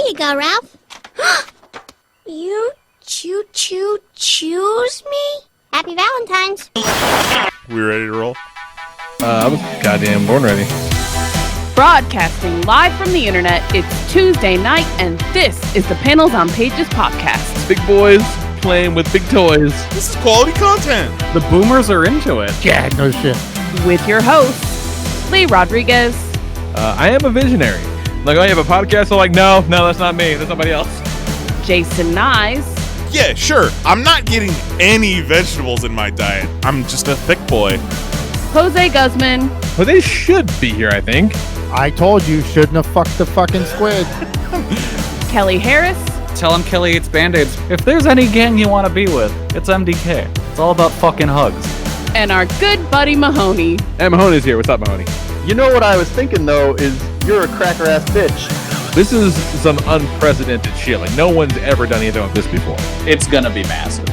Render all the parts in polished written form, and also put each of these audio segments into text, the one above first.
you go, Ralph. You choose me? Happy Valentine's. We ready to roll? I was goddamn born ready. Broadcasting live from the internet, it's Tuesday night, and this is the Panels on Pages podcast. Big boys playing with big toys. This is quality content. The boomers are into it. Yeah, no shit. With your host, Lee Rodriguez. I am a visionary. Like, oh, you have a podcast? I'm like, no, that's not me. That's somebody else. Jason Nyes. Yeah, sure. I'm not getting any vegetables in my diet. I'm just a thick boy. Jose Guzman. Well, they should be here, I think. I told you, shouldn't have fucked the fucking squid. Kelly Harris. Tell him Kelly eats Band-Aids. If there's any gang you want to be with, it's MDK. It's all about fucking hugs. And our good buddy Mahoney. And Mahoney's here. What's up, Mahoney? You know what I was thinking, though, is you're a cracker-ass bitch. This is some unprecedented shit. Like, no one's ever done anything like this before. It's gonna be massive.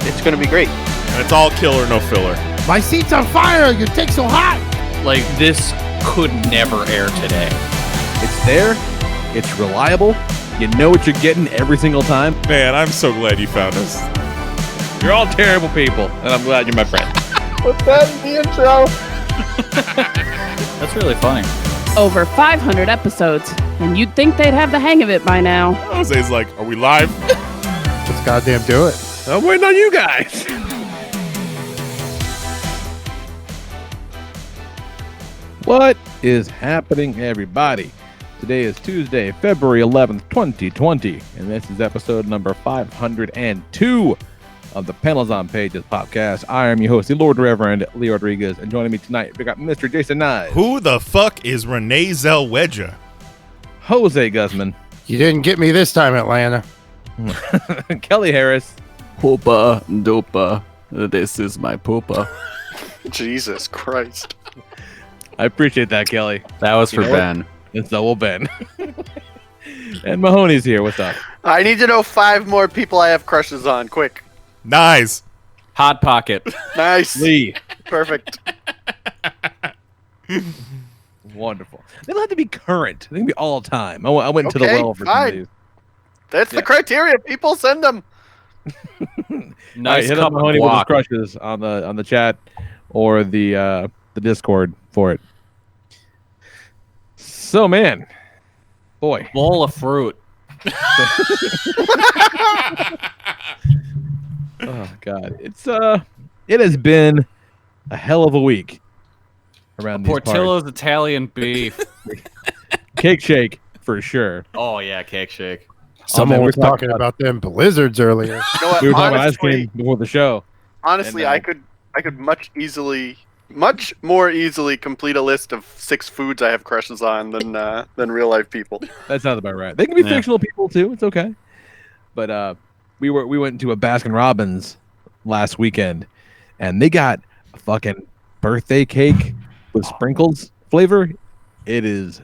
It's gonna be great. And it's all killer, no filler. My seat's on fire. Your dick's so hot. Like, this could never air today. It's there. It's reliable. You know what you're getting every single time. Man, I'm so glad you found us. You're all terrible people, and I'm glad you're my friend. What's that in the intro? That's really funny. Over 500 episodes, and you'd think they'd have the hang of it by now. Jose's like, are we live? Let's goddamn do it. I'm waiting on you guys. What is happening, everybody? Today is Tuesday, February 11th, 2020, and this is episode number 502 of the Panels on Pages podcast. I am your host, the Lord Reverend Lee Rodriguez, and joining me tonight, we got Mr. Jason Nye. Who the fuck is Renee Zellweger? Jose Guzman. You didn't get me this time, Atlanta. Kelly Harris. Poopa dopa. This is my poopa. Jesus Christ. I appreciate that, Kelly. That was for Ben. It's double Ben. And Mahoney's here. What's up? I need to know 5 more people I have crushes on, quick. Nice. Hot Pocket. Nice. Lee. Perfect. Wonderful. They don't have to be current. They can be all time. I went into the Okay, well for some of these. That's the criteria. People send them. Nice hit cup up Mahoney of with his guac. crushes on the chat or the Discord for it. So, man. Boy. Bowl of fruit. Oh God, it has been a hell of a week around these Portillo's Italian beef. Cake shake for sure. Oh yeah, cake shake. Someone man, was we talked talking about them blizzards earlier. You know what? We were talking about ice Honestly, cream before the show. honestly, And, I could much more easily complete a list of 6 foods I have crushes on than real life people. That sounds about right. They can be Yeah. fictional people too. It's okay. But we went to a Baskin Robbins last weekend, and they got a fucking birthday cake with sprinkles flavor. It is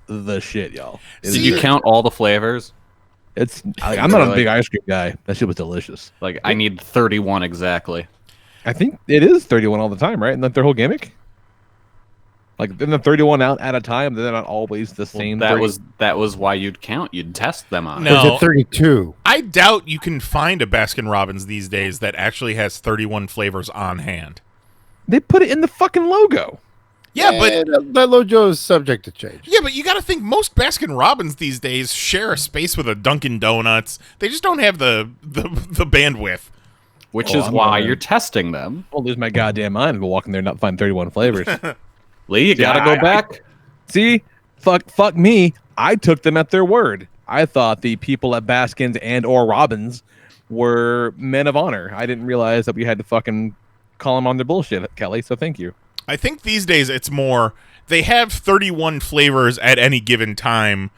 the shit, y'all. Did you count all the flavors? I'm not a big ice cream guy. That shit was delicious. Like, I need 31 exactly. I think it is 31 all the time, right? Isn't that their whole gimmick? Like, isn't the 31 out at a time? They're not always the same. That 30? was why you'd count. You'd test them on. No. Was it 32? I doubt you can find a Baskin Robbins these days that actually has 31 flavors on hand. They put it in the fucking logo. Yeah, but that logo is subject to change. yeah, but you got to think most Baskin Robbins these days share a space with a Dunkin' Donuts. They just don't have the bandwidth. Which Oh, is I'm why gonna- you're testing them. I'll lose my goddamn mind and go walk in there and not find 31 flavors. Lee, you gotta Yeah, go back. See? Fuck me. I took them at their word. I thought the people at Baskins and or Robbins were men of honor. I didn't realize that we had to fucking call them on their bullshit, Kelly, so thank you. I think these days it's more they have 31 flavors at any given time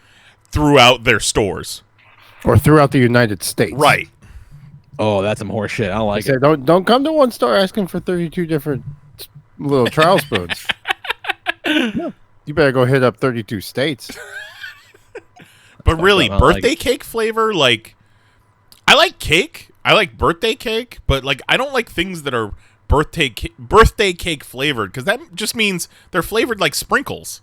throughout their stores. Or throughout the United States. Right. Oh, that's some horse shit. I don't I like said, it. don't come to one store asking for 32 different little trial spoons. No. You better go hit up 32 states. But really, I don't like birthday cake flavor, like, I like cake. I like birthday cake, but like I don't like things that are birthday cake flavored because that just means they're flavored like sprinkles.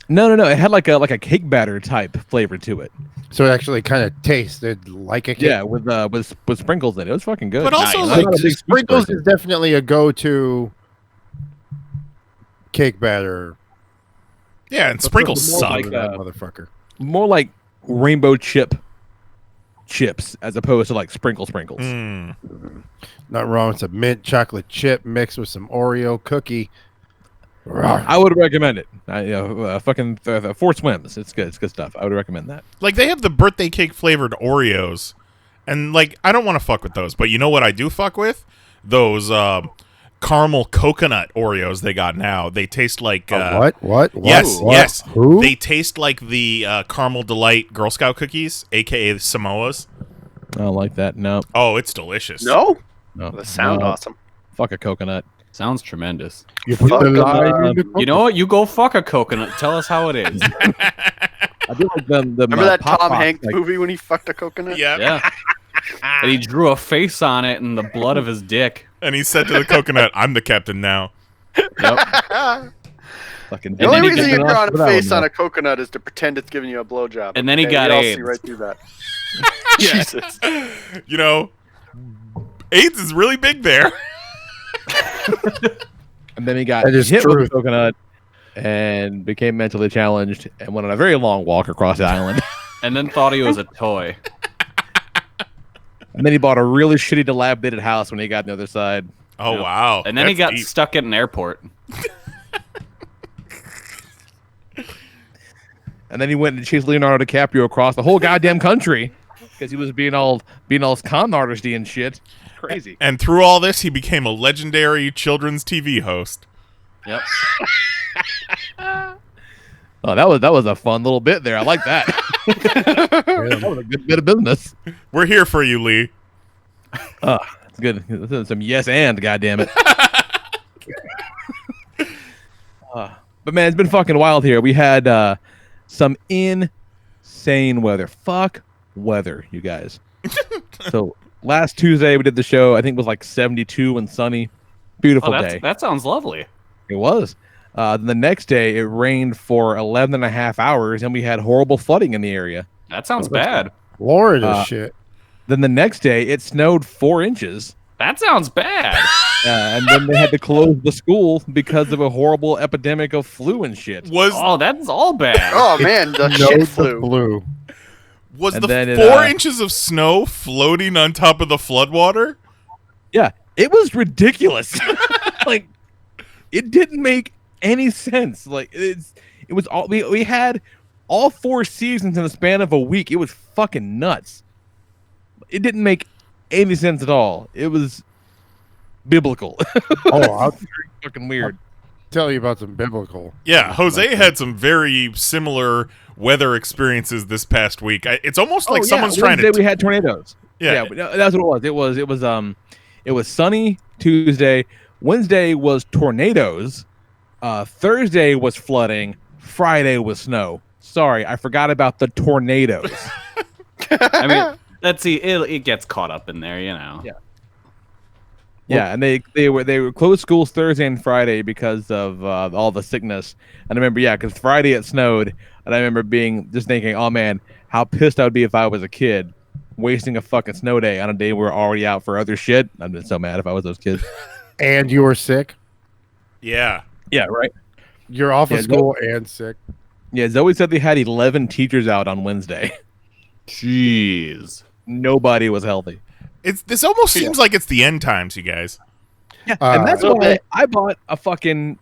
No. It had like a cake batter type flavor to it. So it actually kind of tasted like a cake. Yeah, with sprinkles in it. It was fucking good. But also, I'm like, not a big sweet Sprinkles person. is definitely a go-to cake batter. Yeah, and sprinkles more suck. like, That motherfucker. more like rainbow chips as opposed to like sprinkles. Mm. Not wrong. It's a mint chocolate chip mixed with some Oreo cookie. I would recommend it. Fucking Four Swims. It's good. It's good stuff. I would recommend that. Like, they have the birthday cake flavored Oreos, and like, I don't want to fuck with those. But you know what I do fuck with? Those caramel coconut Oreos they got now. They taste like What? Yes, What? yes. Who? They taste like the Caramel Delight Girl Scout cookies, aka the Samoas. I don't like that. No. Oh, it's delicious. No, No. that sound No. awesome. Fuck a coconut. Sounds tremendous. You put Fuck the lime in the You know what? You go fuck a coconut. Tell us how it is. I do like the Remember that Pop Tom Pops, Hanks like, movie when he fucked a coconut? Yeah. Yeah. And he drew a face on it in the blood of his dick. And he said to the coconut, "I'm the captain now." Yep. fucking. The only then he reason gets you it draw off a for that face one, on though. a coconut is to pretend it's giving you a blowjob. And then he Okay, got we all AIDS. see right through that. Yeah. Jesus. You know, AIDS is really big there. And then he got That is hit with true. a coconut and became mentally challenged and went on a very long walk across the island. And then thought he was a toy. And then he bought a really shitty dilapidated house when he got on the other side. Oh Yep. wow! And then he That's got deep. stuck at an airport. And then he went and chased Leonardo DiCaprio across the whole goddamn country because he was being all con artisty and shit. Crazy. And through all this, he became a legendary children's TV host. Yep. Oh, that was a fun little bit there. I like that. That was a good bit of business. We're here for you, Lee. Oh, it's good. This is some yes and goddamn it. But man, it's been fucking wild here. We had some insane weather. Fuck weather, you guys. So last Tuesday we did the show. I think it was like 72 and sunny. Beautiful day. That sounds lovely. It was. Then the next day it rained for 11 and a half hours and we had horrible flooding in the area. That sounds bad. Florida shit. Then the next day it snowed 4 inches. That sounds bad. And then they had to close the school because of a horrible epidemic of flu and shit. Was Oh, that's all bad. Oh man, the No, shit the flew. blue. was And the then it, 4 inches of snow floating on top of the floodwater? Yeah, it was ridiculous. Like, it didn't make any sense. Like, it was all we had all 4 seasons in the span of a week. It was fucking nuts. It didn't make any sense at all. It was biblical. Oh, I'll Fucking weird. tell you about some biblical. Yeah, Jose had some very similar weather experiences this past week. It's almost like someone's trying Wednesday to. we had tornadoes. Yeah. But that's what it was. It was sunny Tuesday. Wednesday was tornadoes. Thursday was flooding. Friday was snow. Sorry, I forgot about the tornadoes. I mean, let's see. It gets caught up in there, you know. Yeah. Yeah, and they were closed schools Thursday and Friday because of all the sickness. And I remember, because Friday it snowed, and I remember just thinking, oh man, how pissed I would be if I was a kid wasting a fucking snow day on a day we were already out for other shit. I'd been so mad if I was those kids. And you were sick. Yeah. Yeah, right. You're off Yeah, of school and sick. Yeah, Zoe said they had 11 teachers out on Wednesday. Jeez. Nobody was healthy. This almost seems like it's the end times, you guys. Yeah, and that's little why bit. I bought a fucking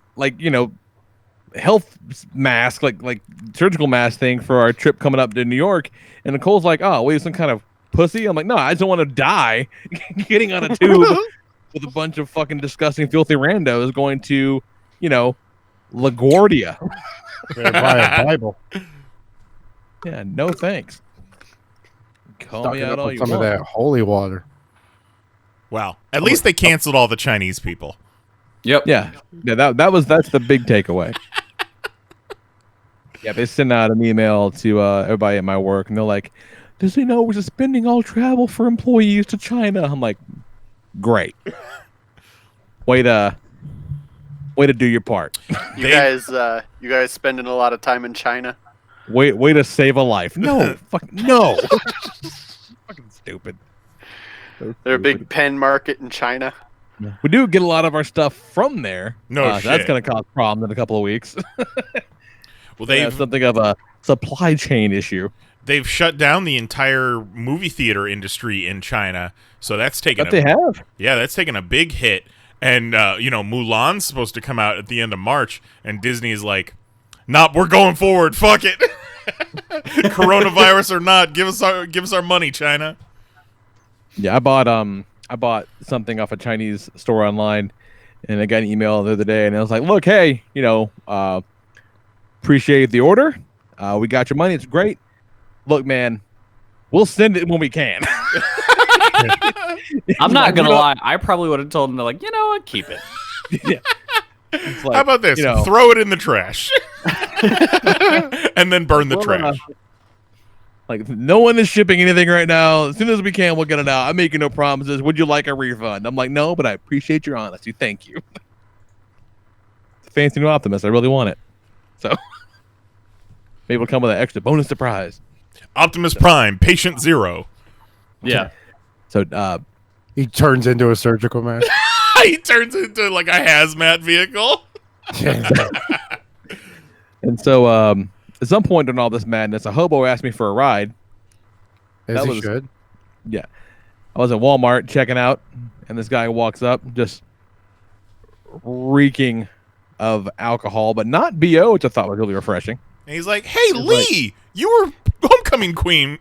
health mask, like surgical mask thing for our trip coming up to New York. And Nicole's like, "Oh, wait, some kind of pussy." I'm like, "No, I just don't want to die getting on a tube with a bunch of fucking disgusting, filthy randos going to, LaGuardia." Better buy a Bible. Yeah, no thanks. Call me Stocking out up all on you some of want. that holy water. Wow. At least they canceled all the Chinese people. Yep. Yeah, that's the big takeaway. Yeah, they sent out an email to everybody at my work, and they're like, "Does he know we're suspending all travel for employees to China?" I'm like, "Great. Way to Way to do your part. You guys spending a lot of time in China? Way to save a life. No, fuck no. Fucking stupid. So They're a big stupid. pen market in China. We do get a lot of our stuff from there. No so that's shit. going to cause problems in a couple of weeks. Well, They have something of a supply chain issue. they've shut down the entire movie theater industry in China, so that's taken But they have. that's taken a big hit. And Mulan's supposed to come out at the end of March, and Disney's like, "Nah, we're going forward. Fuck it, coronavirus or not, give us our money, China." Yeah, I bought something off a Chinese store online, and I got an email the other day, and I was like, "Look, hey, appreciate the order. We got your money. It's great. Look, man, we'll send it when we can." I'm not gonna lie. I probably would have told him to you know what, keep it. Yeah. It's like, How about this? Throw it in the trash, and then burn the trash. Like, no one is shipping anything right now. As soon as we can, we'll get it out. I'm making no promises. Would you like a refund? I'm like, no, but I appreciate your honesty. Thank you. It's a fancy new Optimus. I really want it. So maybe it'll come with an extra bonus surprise. Optimus Prime, Patient Zero. Yeah. So He turns into a surgical mask. He turns into like a hazmat vehicle. and so at some point during all this madness, a hobo asked me for a ride. As That he was- should. Yeah. I was at Walmart checking out, and this guy walks up just reeking of alcohol, but not BO, which I thought was really refreshing. And he's like, "Hey, Lee, you were homecoming king,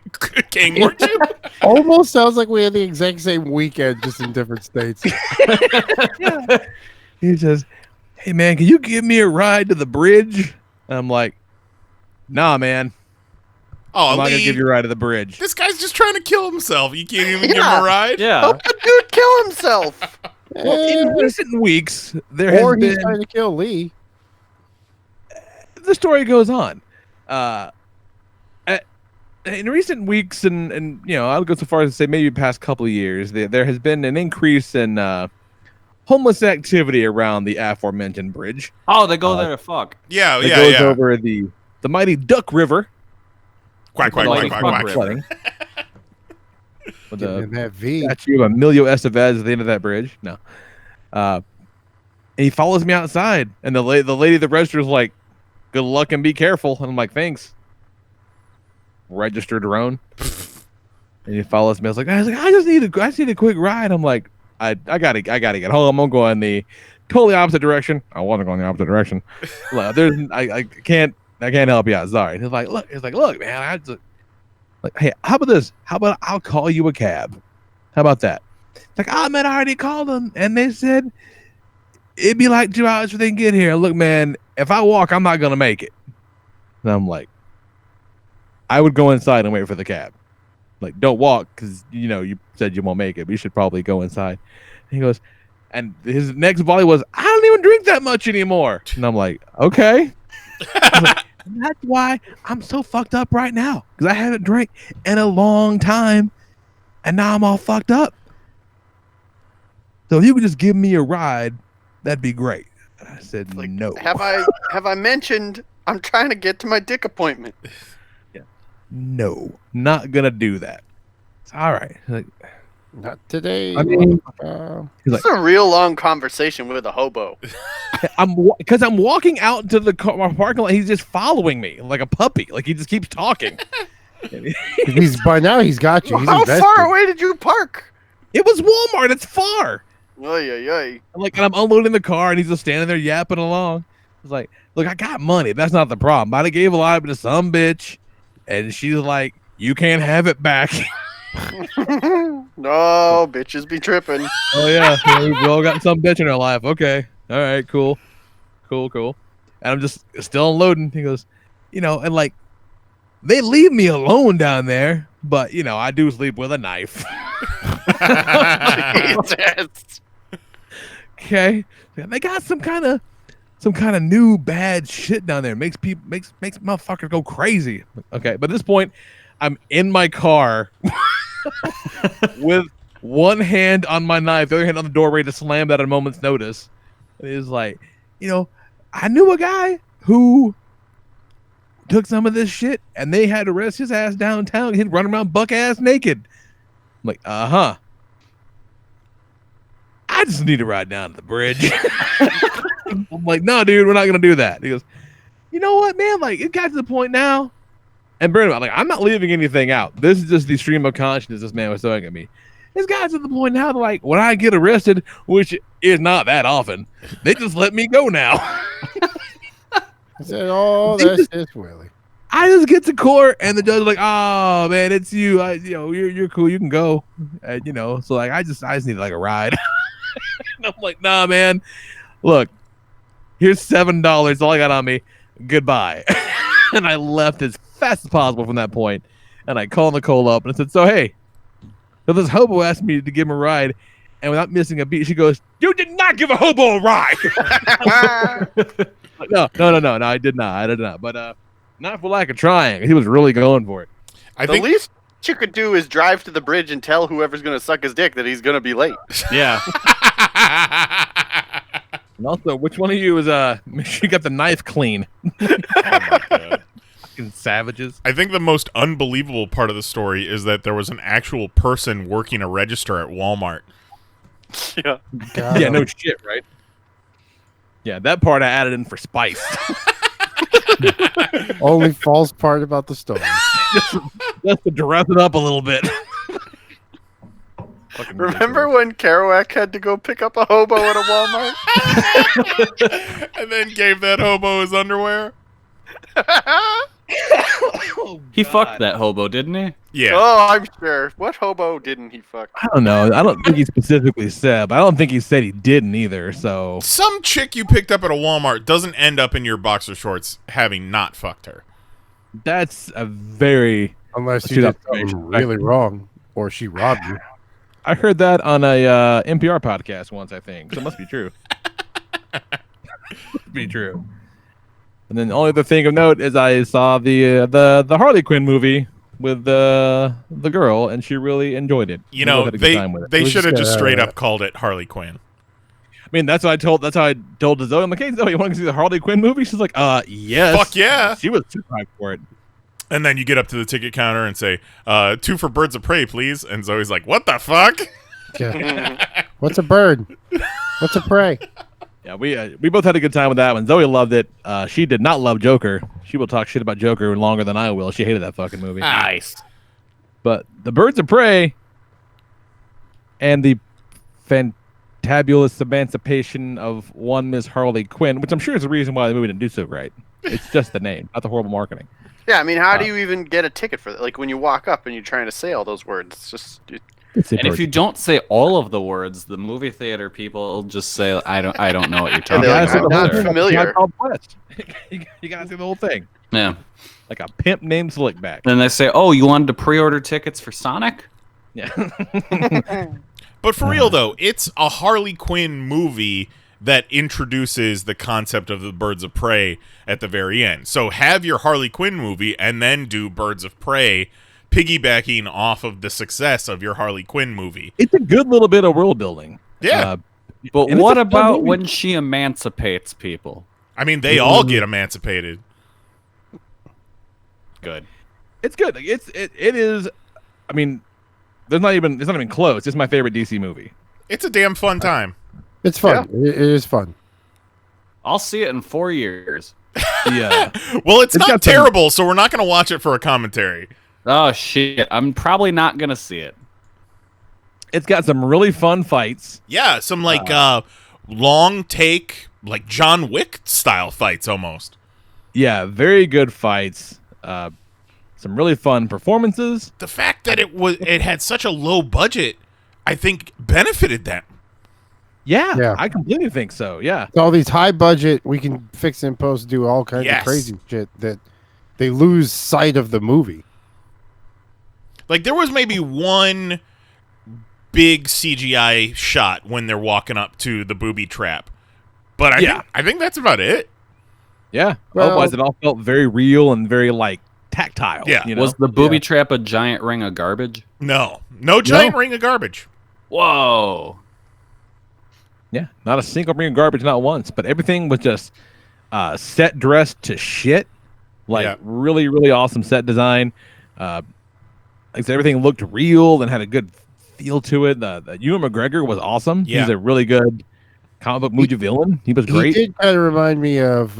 weren't you?" Almost sounds like we had the exact same weekend, just in different states. He says, "Hey, man, can you give me a ride to the bridge?" And I'm like, "Nah, man. Oh, I'm not going to Lee, give you a ride to the bridge." this guy's just trying to kill himself. You can't even give him a ride. Yeah. Help the dude kill himself. Well, in recent weeks, there Or has he's been... trying to kill Lee. The story goes on. In recent weeks, and I'll go so far as to say maybe the past couple of years, there has been an increase in homeless activity around the aforementioned bridge. Oh, they go there to fuck. Yeah, It yeah, goes yeah. over the mighty Duck River. Quack, quack, Like quack, a quack, fuck quack. river. With And the that V. statue of Emilio Estevez at the end of that bridge. No. And he follows me outside, and the lady at the register is like, "Good luck and be careful." And I'm like, "Thanks." Registered drone. And he follows me. I was like, I just need a quick ride. I'm like, I gotta get home. I'm going the totally opposite direction. I wasn't going the opposite direction. Like, I can't help you out. Sorry. He's like, look, man. Hey, how about this? How about I'll call you a cab? How about that? It's like, oh man, I already called them, and they said it'd be like 2 hours before they can get here. Look, man, if I walk, I'm not gonna make it. And I'm like, I would go inside and wait for the cab. Like, don't walk because you said you won't make it. But you should probably go inside. And he goes, and his next volley was, "I don't even drink that much anymore." And I'm like, okay. And that's why I'm so fucked up right now, because I haven't drank in a long time, and now I'm all fucked up. So if you could just give me a ride, that'd be great. And I said, Like, no. Have I mentioned I'm trying to get to my dick appointment? No, not gonna do that. It's all right. Like, Not today. I mean, motherfucker. It's a real long conversation with a hobo. I'm walking out to the parking lot. He's just following me like a puppy. Like, he just keeps talking. By now he's got you. He's How invested. far away did you park? It was Walmart. It's far. Oy, oy, oy. And I'm unloading the car, and he's just standing there yapping along. It's like, look, I got money. That's not the problem. But I gave a lot of it to some bitch, and she's like, "You can't have it back." No, bitches be tripping. Oh yeah, we all got some bitch in our life. Okay, all right, cool. And I'm just still unloading. He goes, and like, they leave me alone down there, but I do sleep with a knife. Jesus. Okay, they got some kind of new bad shit down there. Makes motherfuckers go crazy. Okay, but at this point, I'm in my car with one hand on my knife, the other hand on the door, ready to slam that at a moment's notice. And he's like, I knew a guy who took some of this shit, and they had to arrest his ass downtown. He'd run around buck ass naked. I'm like, I just need to ride down to the bridge. I'm like, no, dude, we're not gonna do that. He goes, you know what, man? Like, it got to the point now. And burn like, I'm not leaving anything out. This is just the stream of consciousness this man was throwing at me. It's got to the point now that, like, when I get arrested, which is not that often, they just let me go now. I said, "Oh, that's just Willie." I just get to court, and the judge is like, "Oh man, it's you. You're cool. You can go." So like, I just need like a ride. And I'm like, "Nah, man. Look, here's $7. All I got on me. Goodbye." And I left as fast as possible from that point. And I called Nicole up and I said, "So hey, so this hobo asked me to give him a ride, and without missing a beat, she goes, 'You did not give a hobo a ride.'" No, I did not. But not for lack of trying. He was really going for it. The least you could do is drive to the bridge and tell whoever's going to suck his dick that he's going to be late. Yeah. And also, which one of you is make sure you got the knife clean? Oh my God. Fucking savages. I think the most unbelievable part of the story is that there was an actual person working a register at Walmart. Yeah. Yeah, no shit, right? Yeah, that part I added in for spice. Only false part about the story. Just to dress it up a little bit. Remember when Kerouac had to go pick up a hobo at a Walmart? And then gave that hobo his underwear? He fucked that hobo, didn't he? Yeah. Oh, I'm sure. What hobo didn't he fuck? I don't know. I don't think he specifically said, but I don't think he said he didn't either, so... Some chick you picked up at a Walmart doesn't end up in your boxer shorts having not fucked her. That's a very... Unless you did something really wrong, or she robbed you. I heard that on a NPR podcast once, I think. So it must be true. Must be true. And then the only other thing of note is I saw the Harley Quinn movie with the girl, and she really enjoyed it. You know, they should have just straight up that. called it Harley Quinn. I mean, that's how I told to Zoe. I'm like, "Hey, Zoe, you want to see the Harley Quinn movie?" She's like, yes. Fuck yeah. She was super hyped for it. And then you get up to the ticket counter and say, 2 for Birds of Prey, please. And Zoe's like, what the fuck? Yeah. What's a bird? What's a prey? Yeah, we both had a good time with that one. Zoe loved it. She did not love Joker. She will talk shit about Joker longer than I will. She hated that fucking movie. Nice. But the Birds of Prey and the Fantabulous Emancipation of one Miss Harley Quinn, which I'm sure is the reason why the movie didn't do so great. It's just the name, not the horrible marketing. Yeah, I mean, how do you even get a ticket for that? Like, when you walk up and you're trying to say all those words, it's just... And if you don't say all of the words, the movie theater people will just say, I don't know what you're talking They're about. like, I'm not familiar. You gotta see the whole thing. Yeah. Like a pimp named Slickback. Then they say, oh, you wanted to pre-order tickets for Sonic? Yeah. But for real, though, it's a Harley Quinn movie that introduces the concept of the Birds of Prey at the very end. So have your Harley Quinn movie and then do Birds of Prey, piggybacking off of the success of your Harley Quinn movie. It's a good little bit of world building. Yeah. But and what it's a fun about movie. when she emancipates people? I mean, they all get emancipated. Good. It's good. Like, it is. I mean, it's not even close. It's my favorite DC movie. It's a damn fun time. It's fun. It is fun. I'll see it in 4 years. Yeah. Well, it's not got some- terrible, so we're not going to watch it for a commentary. Oh, shit. I'm probably not going to see it. It's got some really fun fights. Yeah, some long take, like John Wick style fights almost. Yeah, very good fights. Some really fun performances. The fact that it had such a low budget, I think, benefited them. Yeah, I completely think so. Yeah. All these high budget, we can fix in post, do all kinds of crazy shit that they lose sight of the movie. Like, there was maybe one big CGI shot when they're walking up to the booby trap. But I think that's about it. Yeah. Well- Otherwise, it all felt very real and very, like, tactile. Yeah. You know? Was the booby trap a giant ring of garbage? No giant ring of garbage. Whoa. Yeah, not a single ring of garbage, not once. But everything was just set dressed to shit. Like Yeah. really, really awesome set design. Like I said, everything looked real and had a good feel to it. The Ewan McGregor was awesome. Yeah. He's a really good comic book movie villain. He was He great. did kind of remind me of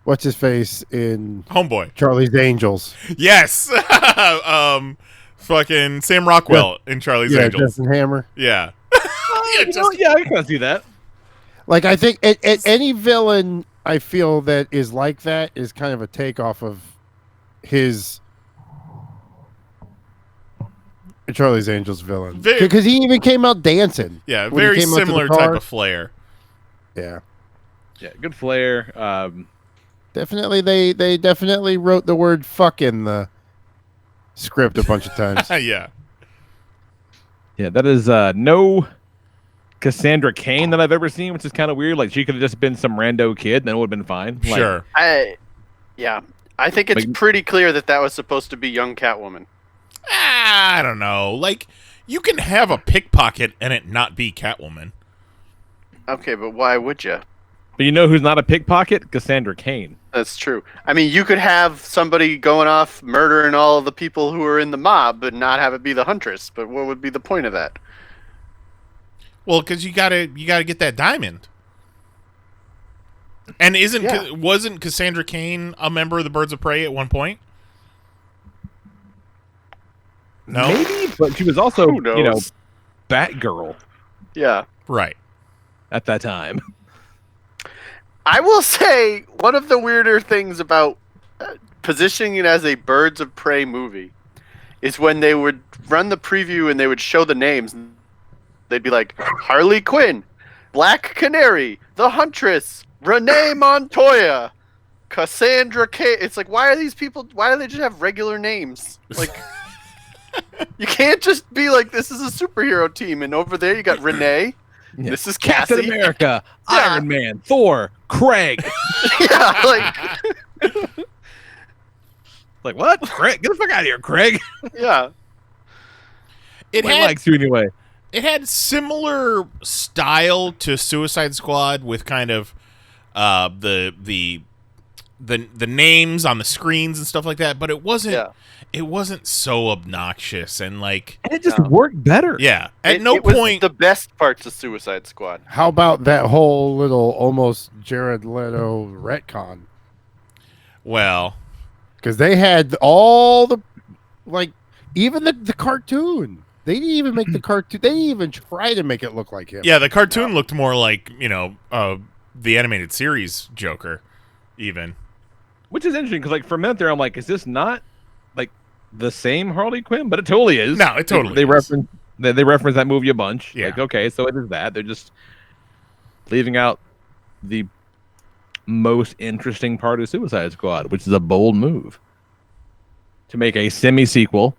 what's his face in Homeboy. Charlie's Angels. Yes. Fucking Sam Rockwell in Charlie's Angels. Justin Hammer. Yeah. Yeah, I can see that. Like I think any villain I feel that is like that is kind of a takeoff of his Charlie's Angels villain, because he even came out dancing. Yeah, when he very came out to the similar car. type of flair. Yeah, Yeah, good flair. definitely. They definitely wrote the word "fuck" in the script a bunch of times. Yeah. Yeah, that is no Cassandra Cain that I've ever seen, which is kind of weird. Like she could have just been some rando kid, then it would have been fine. Like, Sure. I think it's Like- pretty clear that was supposed to be young Catwoman. I don't know. Like, you can have a pickpocket and it not be Catwoman. Okay, but why would you? But you know who's not a pickpocket? Cassandra Cain. That's true. I mean, you could have somebody going off murdering all of the people who are in the mob, but not have it be the Huntress. But what would be the point of that? Well, because you gotta get that diamond. And wasn't Cassandra Cain a member of the Birds of Prey at one point? No. Maybe, but she was also, Who knows? you know, Batgirl Yeah. Right. at that time. I will say one of the weirder things about positioning it as a Birds of Prey movie is when they would run the preview and they would show the names. They'd be like Harley Quinn, Black Canary, the Huntress, Renee Montoya, Cassandra K. It's like, why do they just have regular names? Like, you can't just be like, this is a superhero team, and over there you got Renee. Yeah. This is Cassie. Captain America, Yeah. Iron Man, Thor, Craig. Yeah, like, Like what? Craig, get the fuck out of here, Craig. yeah. It Nobody had likes you anyway. it had similar style to Suicide Squad with kind of the names on the screens and stuff like that, but it wasn't so obnoxious and like And it just No. worked better. yeah. At It no was point the best parts of Suicide Squad. How about that whole little almost Jared Leto retcon? well, Because they had all the, like, even the cartoon. They didn't even make the cartoon. They didn't even try to make it look like him. yeah, the cartoon looked more like, the animated series Joker even. Which is interesting because, like, for a minute there, I'm like, is this not like the same Harley Quinn? But it totally is. No, it totally They is. reference that movie a bunch. Yeah. Like, okay, so it is that. They're just leaving out the most interesting part of Suicide Squad, which is a bold move to make a semi-sequel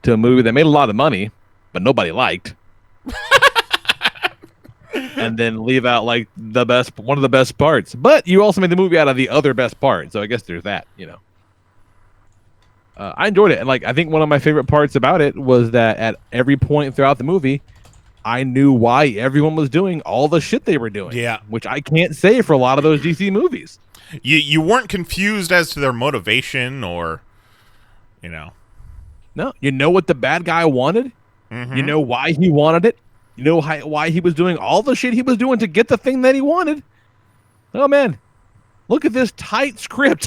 to a movie that made a lot of money, but nobody liked. And then leave out like one of the best parts. But you also made the movie out of the other best part, so I guess there's that, you know. I enjoyed it, and like I think one of my favorite parts about it was that at every point throughout the movie, I knew why everyone was doing all the shit they were doing. Yeah. Which I can't say for a lot of those DC movies. You weren't confused as to their motivation or No, you know what the bad guy wanted. Mhm. You know why he wanted it. You know why he was doing all the shit he was doing to get the thing that he wanted. Oh man, look at this tight script.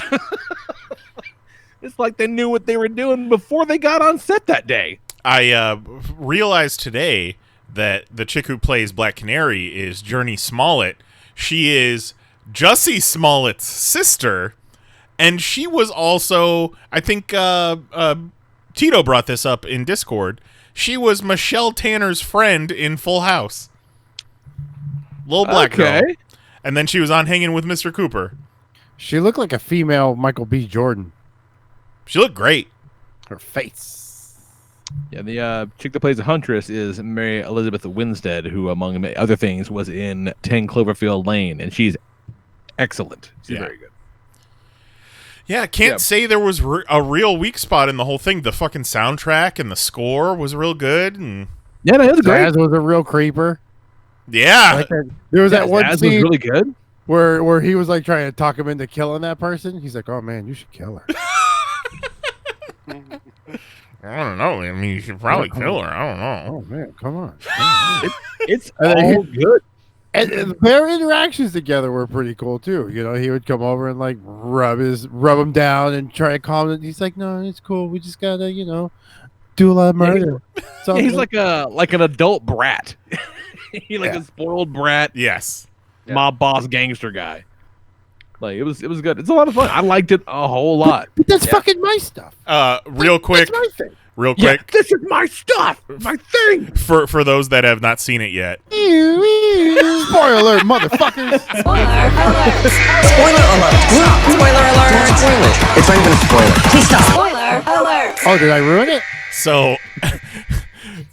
It's like they knew what they were doing before they got on set that day. I realized today that the chick who plays Black Canary is Journey Smollett. She is Jussie Smollett's sister, and she was also, I think Tito brought this up in Discord, she was Michelle Tanner's friend in Full House. Little black girl. And then she was on Hanging with Mr. Cooper. She looked like a female Michael B. Jordan. She looked great. Her face. Yeah, the chick that plays the Huntress is Mary Elizabeth Winstead, who, among other things, was in 10 Cloverfield Lane, and she's excellent. She's very good. Yeah, can't say there was a real weak spot in the whole thing. The fucking soundtrack and the score was real good. And Yeah, no, it was great. Zaz was a real creeper. Yeah. Like that, there was that one Zaz was scene really good. where he was like trying to talk him into killing that person. He's like, "Oh man, you should kill her." I don't know. I mean, you should probably kill her. I don't know. Oh man, come on. It's And then all good. And their interactions together were pretty cool too. You know, he would come over and like rub him down and try to calm him. He's like, "No, it's cool. We just gotta, do a lot of murder." So He's like an adult brat. He like a spoiled brat, Yes. mob boss gangster guy. Like it was good. It's a lot of fun. I liked it a whole lot. But that's fucking my stuff. Real quick. That's my thing. Real Yeah, quick. this is my stuff, my thing. For those that have not seen it yet. Spoiler alert, motherfuckers. Spoiler alert! Spoiler alert! Spoiler alert! Don't spoil it. It's not even a spoiler. Please stop. Spoiler alert! Oh, did I ruin it? So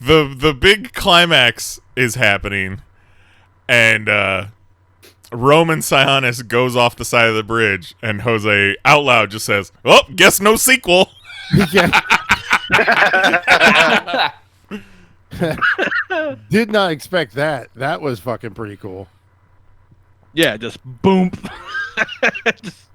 the big climax is happening, and Roman Sionis goes off the side of the bridge, and Jose out loud just says, "Oh, guess no sequel." Yeah. Did not expect that. That was fucking pretty cool. Yeah, just boom. Just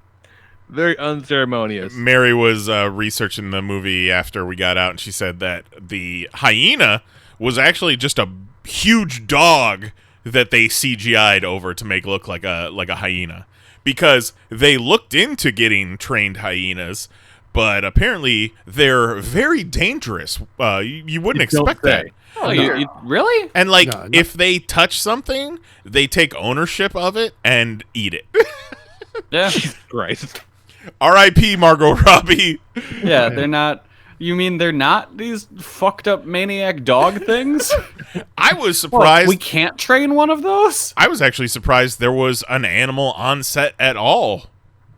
very unceremonious. Mary was researching the movie after we got out, and she said that the hyena was actually just a huge dog that they CGI'd over to make look like a hyena, because they looked into getting trained hyenas, but apparently they're very dangerous. You wouldn't expect that. Oh, you really? And like, No, if they touch something, they take ownership of it and eat it. Yeah. Christ. R.I.P. Margot Robbie. Yeah, they're not. You mean they're not these fucked up maniac dog things? I was surprised. We can't train one of those? I was actually surprised there was an animal on set at all.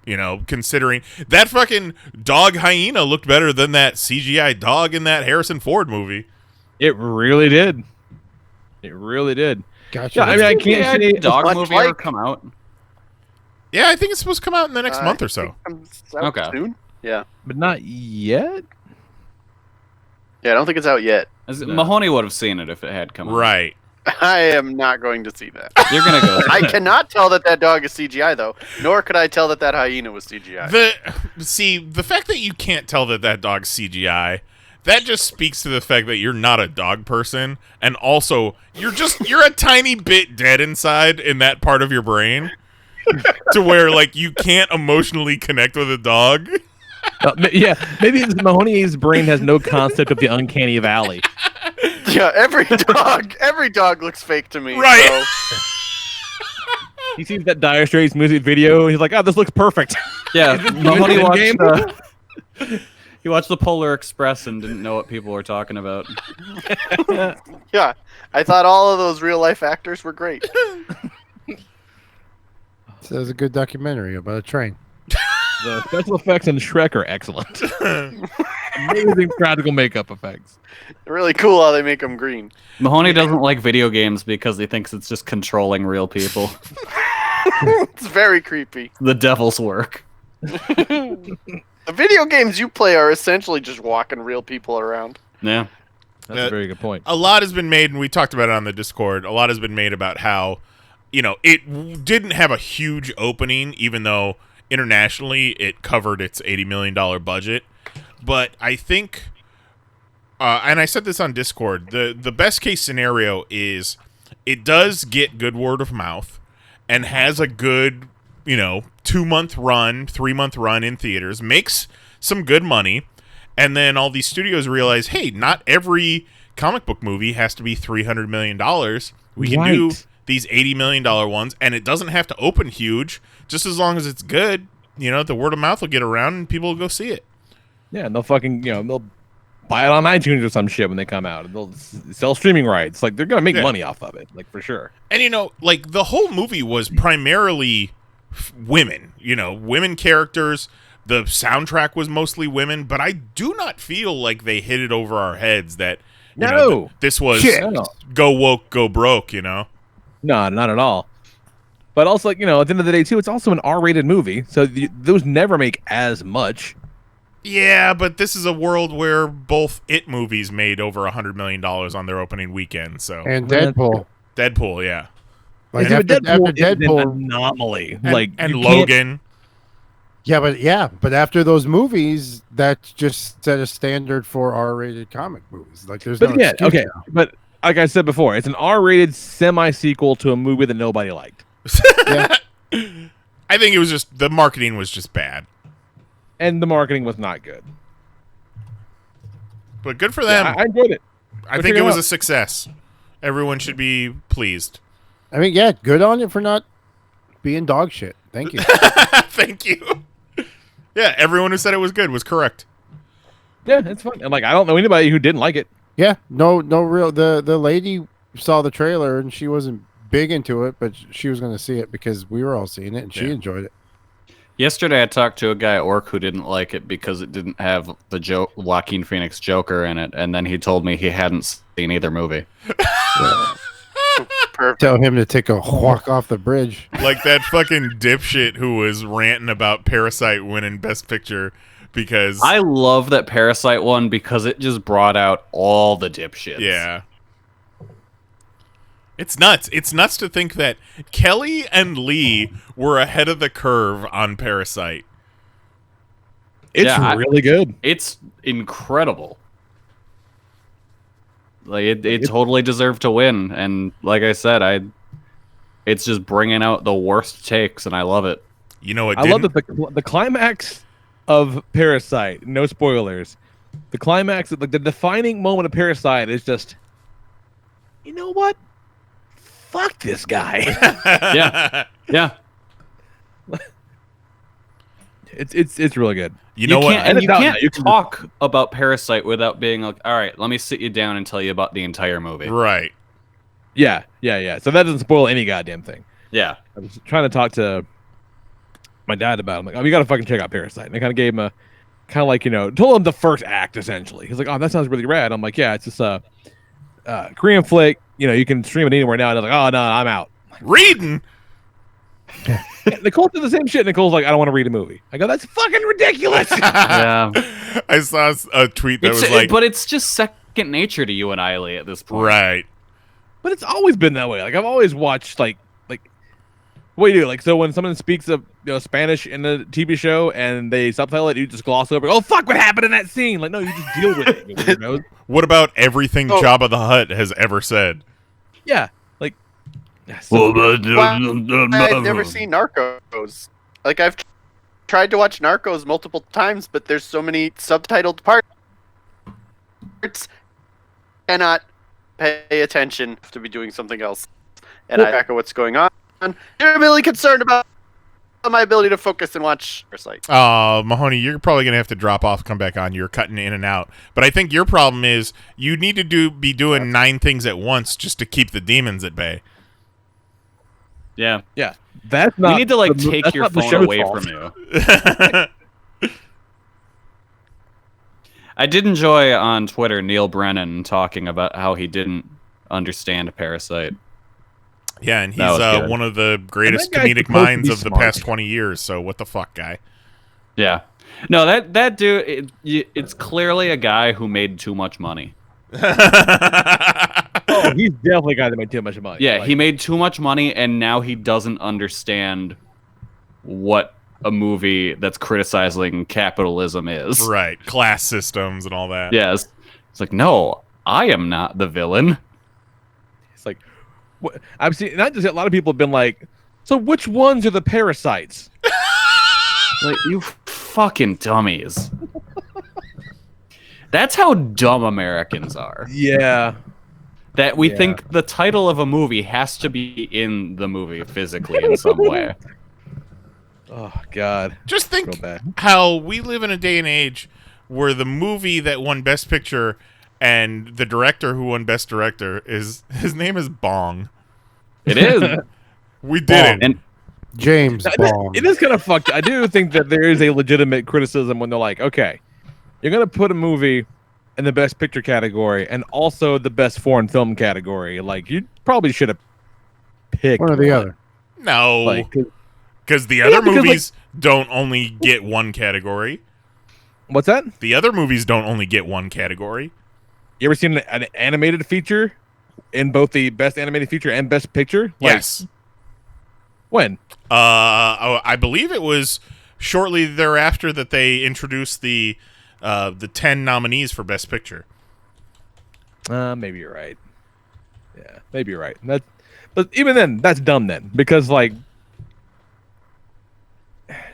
You know, considering that fucking dog hyena looked better than that CGI dog in that Harrison Ford movie. It really did. It really did. Gotcha. Yeah, I mean, I can't say dog much movie like- ever come out. Yeah, I think it's supposed to come out in the next month or so. Comes out Okay. soon? Yeah. but not yet. Yeah, I don't think it's out yet. Mahoney would have seen it if it had come out. Right. I am not going to see that. You're gonna go. I cannot tell that dog is CGI though, nor could I tell that hyena was CGI. The fact that you can't tell that dog's CGI, that just speaks to the fact that you're not a dog person, and also you're a tiny bit dead inside in that part of your brain, to where like you can't emotionally connect with a dog. Yeah, maybe Mahoney's brain has no concept of the uncanny valley. Yeah, every dog looks fake to me. Right. So. He sees that Dire Straits music video, and he's like, "Oh, this looks perfect." Yeah, Mahoney in-game? watched. He watched the Polar Express and didn't know what people were talking about. Yeah, I thought all of those real life actors were great. So it was a good documentary about a train. The special effects in Shrek are excellent. Amazing practical makeup effects. Really cool how they make them green. Mahoney doesn't like video games because he thinks it's just controlling real people. It's very creepy. The devil's work. The video games you play are essentially just walking real people around. Yeah. That's a very good point. A lot has been made, and we talked about it on the Discord. A lot has been made about how, it didn't have a huge opening, even though internationally it covered its $80 million budget. But I think, and I said this on Discord, the best case scenario is it does get good word of mouth and has a good, 2-month run, 3-month run in theaters, makes some good money, and then all these studios realize, hey, not every comic book movie has to be $300 million. We can do these $80 million ones, and it doesn't have to open huge, just as long as it's good. The word of mouth will get around, and people will go see it. Yeah, and they'll fucking, they'll buy it on iTunes or some shit when they come out. And they'll sell streaming rights. Like, they're going to make money off of it, like, for sure. And, the whole movie was primarily women, women characters. The soundtrack was mostly women, but I do not feel like they hit it over our heads that, this was go woke, go broke, No, not at all. But also, at the end of the day, too, it's also an R-rated movie, so those never make as much. Yeah, but this is a world where both It movies made over $100 million on their opening weekend. So And Deadpool. Deadpool, yeah, Like Yeah, but after Deadpool is an Deadpool, anomaly. and, like and you can't- Logan. but after those movies, that just set a standard for R-rated comic movies. Like there's But no again, excuse okay, now. but like I said before, it's an R-rated semi-sequel to a movie that nobody liked, Yeah. I think it was just the marketing was just bad, and the marketing was not good. but good for them. I enjoyed it. I Go think check it it was out. a success. Everyone should be pleased. I mean, yeah, good on it for not being dog shit. Thank you. Thank you. Yeah, everyone who said it was good was correct. Yeah, it's fun. And like, I don't know anybody who didn't like it. Yeah, no real. The lady saw the trailer and she wasn't big into it, but she was going to see it because we were all seeing it and she Yeah. enjoyed it. Yesterday, I talked to a guy at work who didn't like it because it didn't have the Joaquin Phoenix Joker in it, and then he told me he hadn't seen either movie. Perfect. Tell him to take a walk off the bridge. Like that fucking dipshit who was ranting about Parasite winning Best Picture because I love that Parasite won because it just brought out all the dipshits. yeah. It's nuts. It's nuts to think that Kelly and Lee were ahead of the curve on Parasite. It's Yeah, really good. It's incredible. Like it totally deserved to win, and like I said, it's just bringing out the worst takes, and I love it. You know what? I love that the climax of Parasite. No spoilers. The climax, like the defining moment of Parasite, is just, you know what? Fuck this guy. Yeah. It's really good. You know what? Can't, and Edit you out can't now. You can talk about Parasite without being like, all right, let me sit you down and tell you about the entire movie. Right. Yeah. So that doesn't spoil any goddamn thing. Yeah. I was trying to talk to my dad about it. I'm like, oh, you got to fucking check out Parasite. And I kind of gave him told him the first act, essentially. He's like, oh, that sounds really rad. I'm like, yeah, it's this Korean flick. You know, you can stream it anywhere now. And I was like, oh, no, I'm out. Reading. Nicole did the same shit. Nicole's like, I don't want to read a movie. I go, that's fucking ridiculous. Yeah. I saw a tweet that was like, but it's just second nature to you and Eiley at this point. right. But it's always been that way. Like, I've always watched, like what do you do? Like, so when someone speaks of Spanish in a TV show and they subtitle it, you just gloss over. Oh, fuck! What happened in that scene? Like, no, you just deal with it. You weirdos. What about everything Oh. Jabba the Hutt has ever said? Yeah, like. Yeah, so, I've never seen Narcos. Like I've tried to watch Narcos multiple times, but there's so many subtitled parts. Cannot pay attention. Have to be doing something else, and I track of what's going on. I'm really concerned about my ability to focus and watch Parasite. Mahoney, you're probably gonna have to drop off, come back on. You're cutting in and out. But I think your problem is you need to be doing 9 things at once just to keep the demons at bay. Yeah. yeah, that's not. We need to like the- take that's your not the phone show's away fault. from you. I did enjoy on Twitter Neil Brennan talking about how he didn't understand Parasite. Yeah, and he's That was good. one of the greatest And that guy's comedic supposed to minds be of the smart. past 20 years. So what the fuck, guy? Yeah. No, that dude, it's clearly a guy who made too much money. Oh, he's definitely a guy that made too much money. Yeah, Like, he made too much money, and now he doesn't understand what a movie that's criticizing capitalism is. Right, class systems and all that. Yes. It's like, no, I am not the villain. It's like, what, I've seen. Not just a lot of people have been like, so which ones are the parasites? Like, you fucking dummies. That's how dumb Americans are. Yeah. That we Yeah. think the title of a movie has to be in the movie physically in some way. Oh God. Just Real think bad. how we live in a day and age where the movie that won Best Picture and the director who won Best Director his name is Bong. It is. We did it. And James Bond. It is kind of fucked. I do think that there is a legitimate criticism when they're like, okay, you're gonna put a movie in the Best Picture category and also the Best Foreign Film category. Like, you probably should have picked One or the other. No, Like, because the other because, movies don't only get one category. What's that? The other movies don't only get one category. You ever seen an animated feature in both the best animated feature and best picture? Yes. When? I believe it was shortly thereafter that they introduced the 10 nominees for best picture. Maybe you're right. Yeah, maybe you're right. But even then, that's dumb then, because like,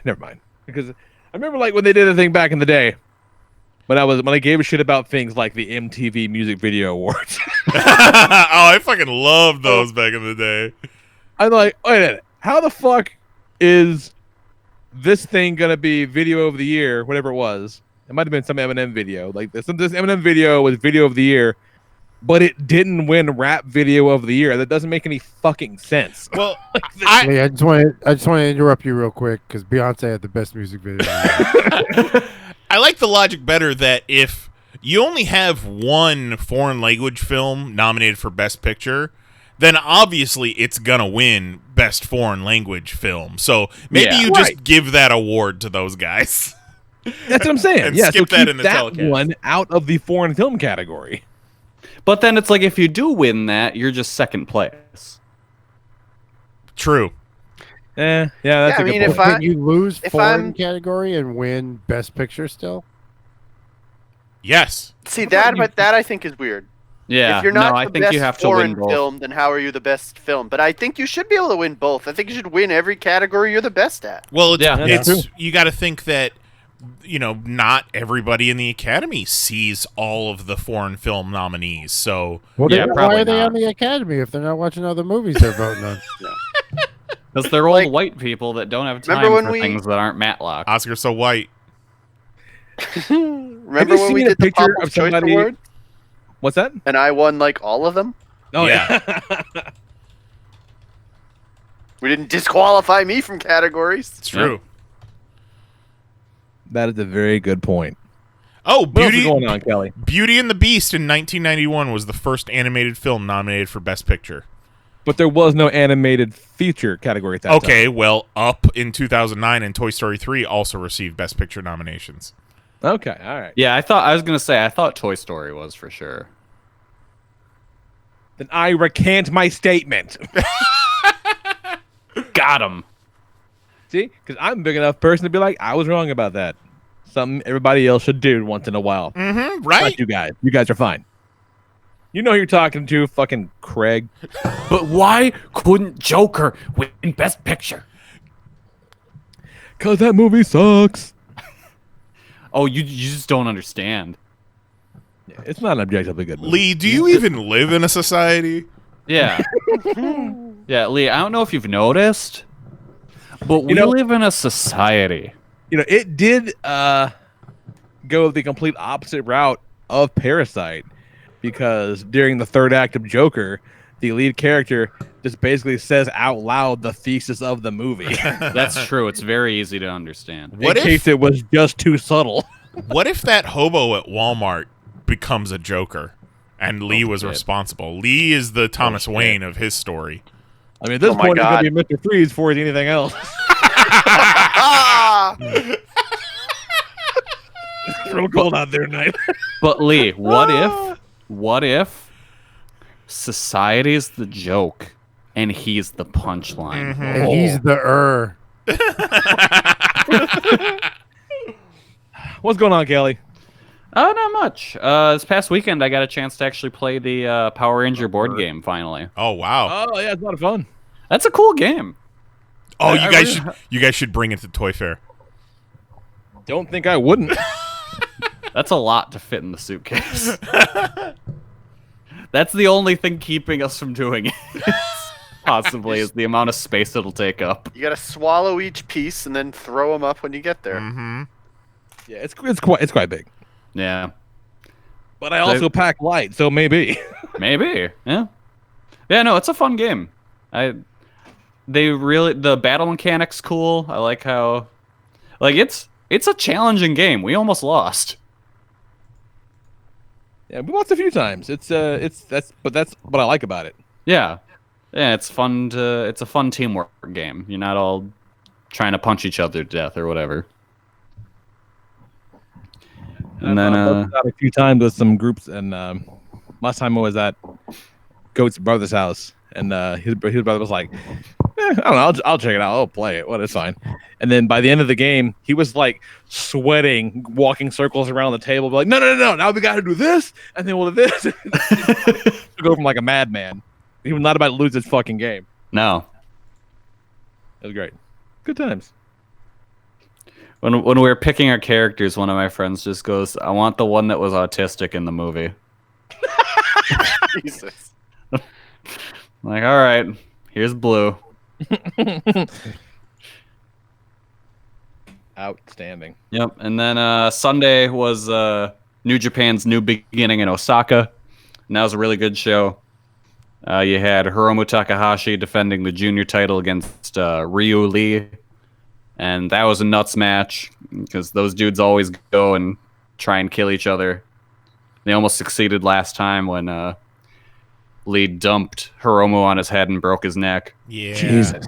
never mind. Because I remember like when they did a thing back in the day, when I gave a shit about things like the MTV Music Video Awards. Oh, I fucking loved those back in the day. I'm like, wait a minute, how the fuck is this thing gonna be video of the year, whatever it was? It might have been some Eminem video. Like this Eminem video was video of the year, but it didn't win rap video of the year. That doesn't make any fucking sense. Well, Hey, I just want to interrupt you real quick because Beyonce had the best music video. I like the logic better that if you only have one foreign language film nominated for Best Picture, then obviously it's gonna win Best Foreign Language Film. So maybe you just give that award to those guys. That's what I'm saying. And Yeah, skip so that keep in the that telecast. one out of the foreign film category. But then it's like if you do win that, you're just second place. True. Yeah, that's a good point. Can you lose if foreign I'm- category and win best picture still? Yes. See that, but that I think is weird. Yeah. If you're not I the think best you have to foreign win both. film, then how are you the best film? But I think you should be able to win both. I think you should win every category you're the best at. Well, that's true. you got to think that not everybody in the Academy sees all of the foreign film nominees. So Well, Yeah, why probably are they not. on the Academy if they're not watching other movies they're voting on? Because they're old Like- white people that don't have time Remember when for we- things that aren't Matlock. Oscar so white. Remember you when we seen a did the picture Pop of Choice somebody- Award What's that? and I won like all of them? Oh Yeah. We didn't disqualify me from categories. It's true. That is a very good point. Oh, What else is going on, Kelly? Beauty and the Beast in 1991 was the first animated film nominated for Best Picture. But there was no animated feature category at that time. Okay, well, Up in 2009 and Toy Story 3 also received Best Picture nominations. Okay, all right. Yeah, I thought Toy Story was for sure. Then I recant my statement. Got him. See? Because I'm a big enough person to be like, I was wrong about that. Something everybody else should do once in a while. Mm-hmm, Not right? you guys. You guys are fine. You know who you're talking to, fucking Craig. But why couldn't Joker win Best Picture? Because that movie sucks. Oh, you just don't understand. Yeah, it's not an objectively good movie. Lee, do you even live in a society? Yeah. Yeah, Lee, I don't know if you've noticed, but we know- live in a society. It did go the complete opposite route of Parasite, because during the third act of Joker, the lead character just basically says out loud the thesis of the movie. That's true. It's very easy to understand. What in case it was just too subtle. What if that hobo at Walmart becomes a Joker and Lee was shit. responsible? Lee is the Thomas Wayne of his story. I mean, at this Oh my point, it's God. going to be Mr. Freeze before he's anything else. It's real cold out there tonight. But Lee, what if society's the joke and he's the punchline? And he's the What's going on, Kelly? Oh, not much. This past weekend, I got a chance to actually play the Power Ranger board game. Finally, Oh wow! Oh, yeah, it's a lot of fun. that's a cool game. Oh, I you guys should bring it to Toy Fair. Don't think I wouldn't. That's a lot to fit in the suitcase. That's the only thing keeping us from doing it. Possibly is the amount of space it'll take up. You gotta swallow each piece and then throw them up when you get there. Mm-hmm. Yeah, it's quite big. Yeah, But I also pack light, so maybe. maybe. Yeah, no, it's a fun game. The battle mechanics cool. I like how, it's a challenging game. We almost lost. Yeah, we lost a few times. That's what I like about it. Yeah, it's fun it's a fun teamwork game. You're not all trying to punch each other to death or whatever. And then I've out a few times with some groups, and last time I was at Goat's brother's house, and his brother was like, I don't know, I'll check it out, I'll play it, it's fine. And then by the end of the game, he was like sweating, walking circles around the table, like, no, now we got to do this, and then we'll do this. To go from like a madman. He was not about to lose his fucking game. No. It was great. Good times. When we were picking our characters, one of my friends just goes, I want the one that was autistic in the movie. Jesus. I'm like, all right, here's Blue. Outstanding. Yep. And then Sunday was New Japan's New Beginning in Osaka. And that was a really good show. You had Hiromu Takahashi defending the junior title against Ryu Lee. And that was a nuts match because those dudes always go and try and kill each other. They almost succeeded last time when Lee dumped Hiromu on his head and broke his neck. Yeah. Jesus.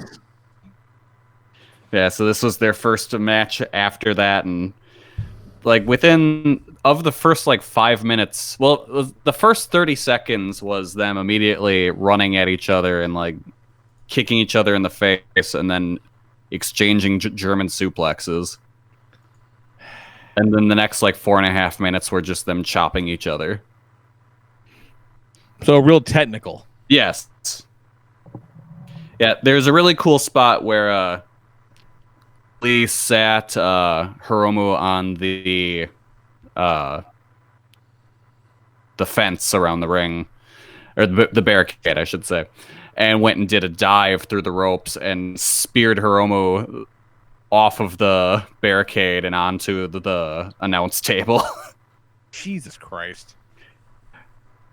Yeah, so this was their first match after that, and like within of the first like 5 minutes, well, the first 30 seconds was them immediately running at each other and like kicking each other in the face, and then exchanging German suplexes. And then the next like 4.5 minutes were just them chopping each other. So real technical. Yes. Yeah, there's a really cool spot where Lee sat Hiromu on the fence around the ring, or the barricade, I should say, and went and did a dive through the ropes and speared Hiromu off of the barricade and onto the announce table. Jesus Christ.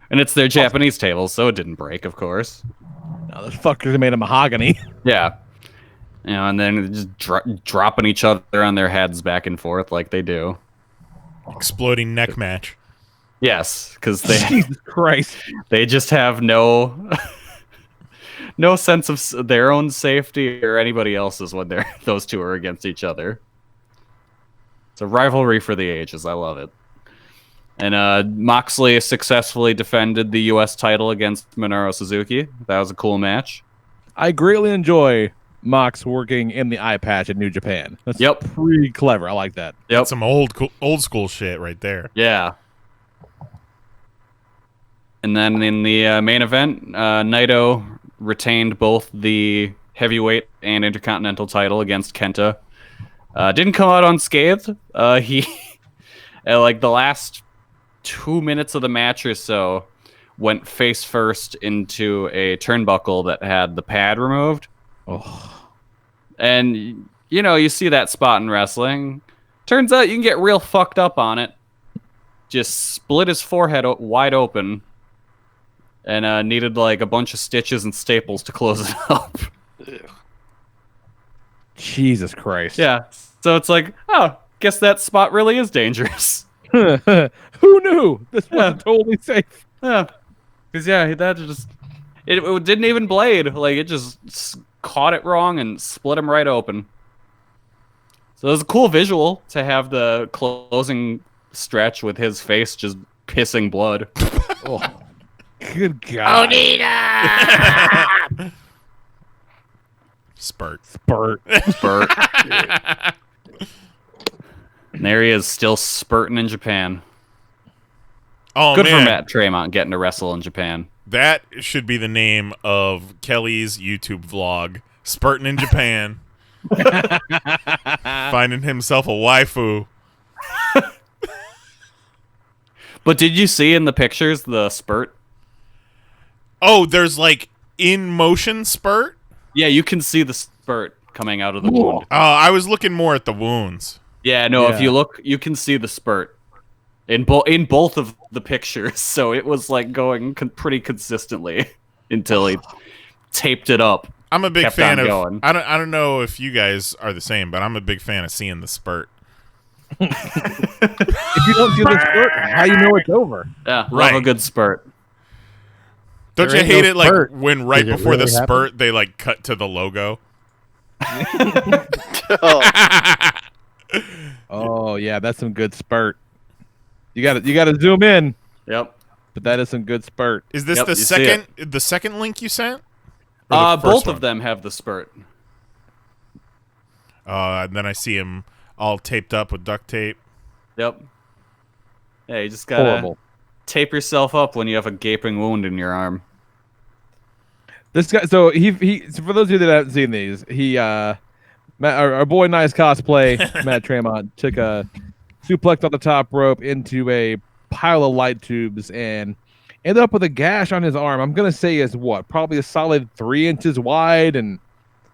And it's their Japanese table, so it didn't break, of course. No, those fuckers are made of mahogany. Yeah. You know, and then just dropping each other on their heads back and forth like they do. Exploding neck match. Yes, because they Jesus Christ. They just have no sense of their own safety or anybody else's when those two are against each other. It's a rivalry for the ages. I love it. And Moxley successfully defended the U.S. title against Minoru Suzuki. That was a cool match. I greatly enjoy Mox working in the eye patch at New Japan. That's pretty clever. I like that. Yep. That's some old school shit right there. Yeah. And then in the main event, Naito retained both the heavyweight and intercontinental title against Kenta. Didn't come out unscathed. He, like the last 2 minutes of the match or so, went face first into a turnbuckle that had the pad removed. Oh. And, you know, you see that spot in wrestling. Turns out you can get real fucked up on it. Just split his forehead wide open. And needed like a bunch of stitches and staples to close it up. Jesus Christ. Yeah. So it's like, oh, guess that spot really is dangerous. Who knew? This was totally safe. Yeah. Because, yeah, that just... It didn't even blade. Like, it just caught it wrong and split him right open. So it was a cool visual to have the closing stretch with his face just pissing blood. Oh. Good God. Onita! Spurt. And there he is, still spurting in Japan. Oh, Good man. for Matt Tremont getting to wrestle in Japan. That should be the name of Kelly's YouTube vlog. Spurting in Japan. Finding himself a waifu. But did you see in the pictures the spurt? Oh, there's like in motion spurt? Yeah, you can see the spurt coming out of the wound. I was looking more at the wounds. Yeah, no, if you look, you can see the spurt in both of the pictures. So it was like going pretty consistently until he taped it up. I'm a big Kept fan on of. going. I don't know if you guys are the same, but I'm a big fan of seeing the spurt. If you don't do the spurt, how you know it's over? Yeah, Right. love a good spurt. Don't There you ain't hate no it like spurt. when right Did it before the really happen? spurt they like cut to the logo? Oh, Oh, yeah, that's some good spurt. You gotta zoom in, Yep. but that is some good spurt. Is this Yep, the you see second link you sent? Or the Both first of one? them have the spurt. And then I see him all taped up with duct tape. Yep. Yeah, you just gotta Horrible. tape yourself up when you have a gaping wound in your arm. This guy. So so for those of you that haven't seen these, our boy Nice Cosplay, Matt Tremont, took a suplex on the top rope into a pile of light tubes and ended up with a gash on his arm. I'm gonna say is what, probably a solid 3 inches wide and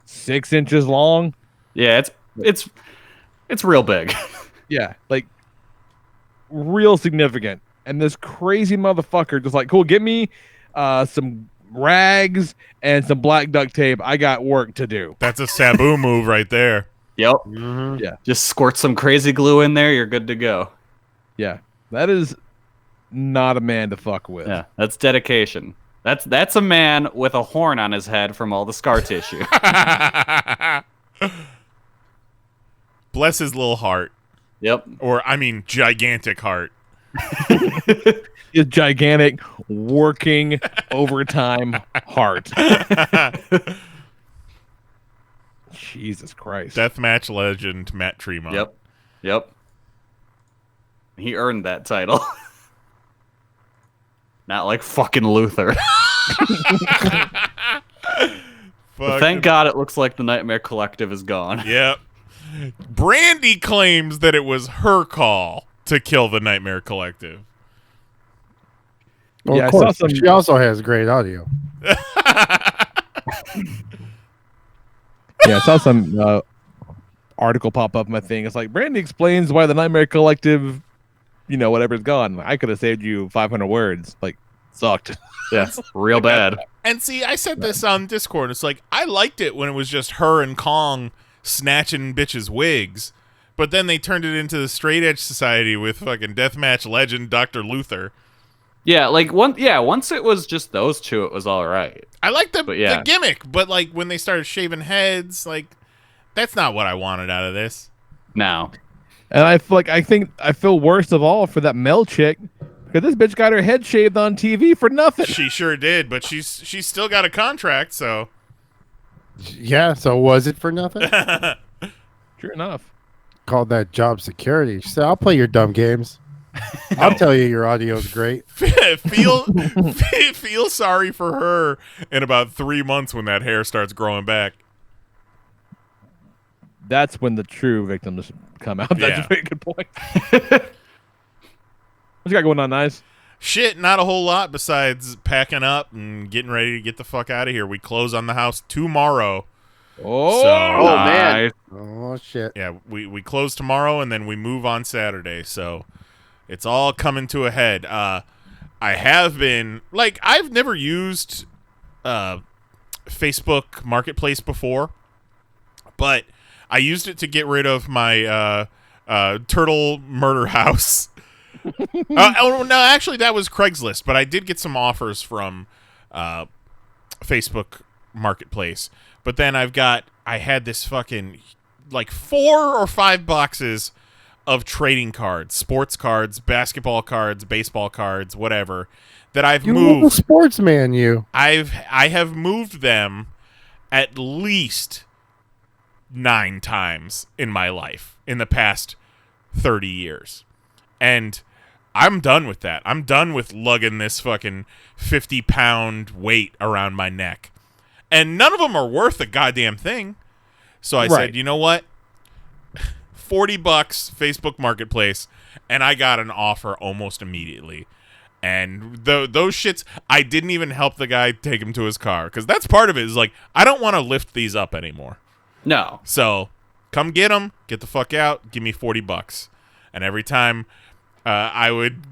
6 inches long. Yeah, it's real big. Yeah, like real significant. And this crazy motherfucker just like, cool, get me some rags and some black duct tape. I got work to do. That's a Sabu move right there. Yep. Yeah. Just squirt some crazy glue in there, you're good to go. Yeah. That is not a man to fuck with. Yeah, that's dedication. That's a man with a horn on his head from all the scar tissue. Bless his little heart. Yep. Or, I mean, gigantic heart. His gigantic working overtime heart. Jesus Christ. Deathmatch legend Matt Tremont. Yep. He earned that title. Not like fucking Luther. Thank God it looks like the Nightmare Collective is gone. Yep. Brandy claims that it was her call to kill the Nightmare Collective. Well, Yeah, of I saw course. some- She also has great audio. Yeah, I saw some article pop up on my thing. It's like, Brandy explains why the Nightmare Collective, whatever's gone. I could have saved you 500 words. Like, sucked. Yeah, real bad. And see, I said this on Discord. It's like, I liked it when it was just her and Kong snatching bitches' wigs. But then they turned it into the straight edge society with fucking deathmatch legend Dr. Luther. Yeah, once it was just those two, it was all right. I like the yeah. gimmick, but like when they started shaving heads, like that's not what I wanted out of this. No. And I feel worst of all for that Mel chick, because this bitch got her head shaved on TV for nothing. She sure did, but she's still got a contract, so Yeah, so was it for nothing? Sure enough. Called that job security. She said, I'll play your dumb games. I'll tell you your audio's great. feel sorry for her in about 3 months when that hair starts growing back. That's when the true victims come out. That's Yeah. a very good point. What you got going on, Nice? Shit, not a whole lot besides packing up and getting ready to get the fuck out of here. We close on the house tomorrow. Oh, So, man. Oh, shit. yeah, we close tomorrow and then we move on Saturday. So it's all coming to a head. I have been, like, I've never used Facebook Marketplace before, but I used it to get rid of my turtle murder house. Oh, no, actually, that was Craigslist, but I did get some offers from Facebook Marketplace. But then I had this fucking, like, 4 or 5 boxes of trading cards, sports cards, basketball cards, baseball cards, whatever, that I've You moved. little sportsman, you. I have moved them at least 9 times in my life in the past 30 years. And I'm done with that. I'm done with lugging this fucking 50-pound weight around my neck. And none of them are worth a goddamn thing. So I said, you know what? $40 Facebook Marketplace, and I got an offer almost immediately. And those shits, I didn't even help the guy take him to his car, because that's part of it. Is like, I don't want to lift these up anymore. No. So come get them, get the fuck out, give me $40. And every time I would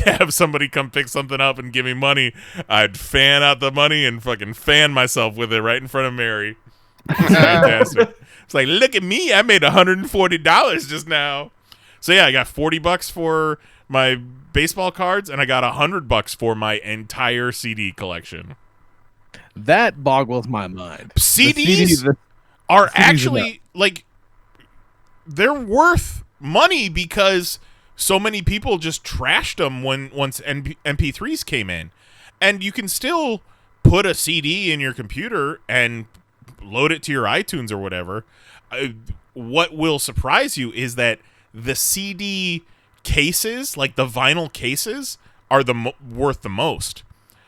have somebody come pick something up and give me money, I'd fan out the money and fucking fan myself with it right in front of Mary. It's fantastic. It's like, look at me, I made $140 just now. So yeah, I got $40 for my baseball cards, and I got $100 for my entire CD collection. That boggles my mind. CDs are actually, like, they're worth money because so many people just trashed them once MP3s came in. And you can still put a CD in your computer and load it to your iTunes or whatever. What will surprise you is that the CD cases, like the vinyl cases, are worth the most.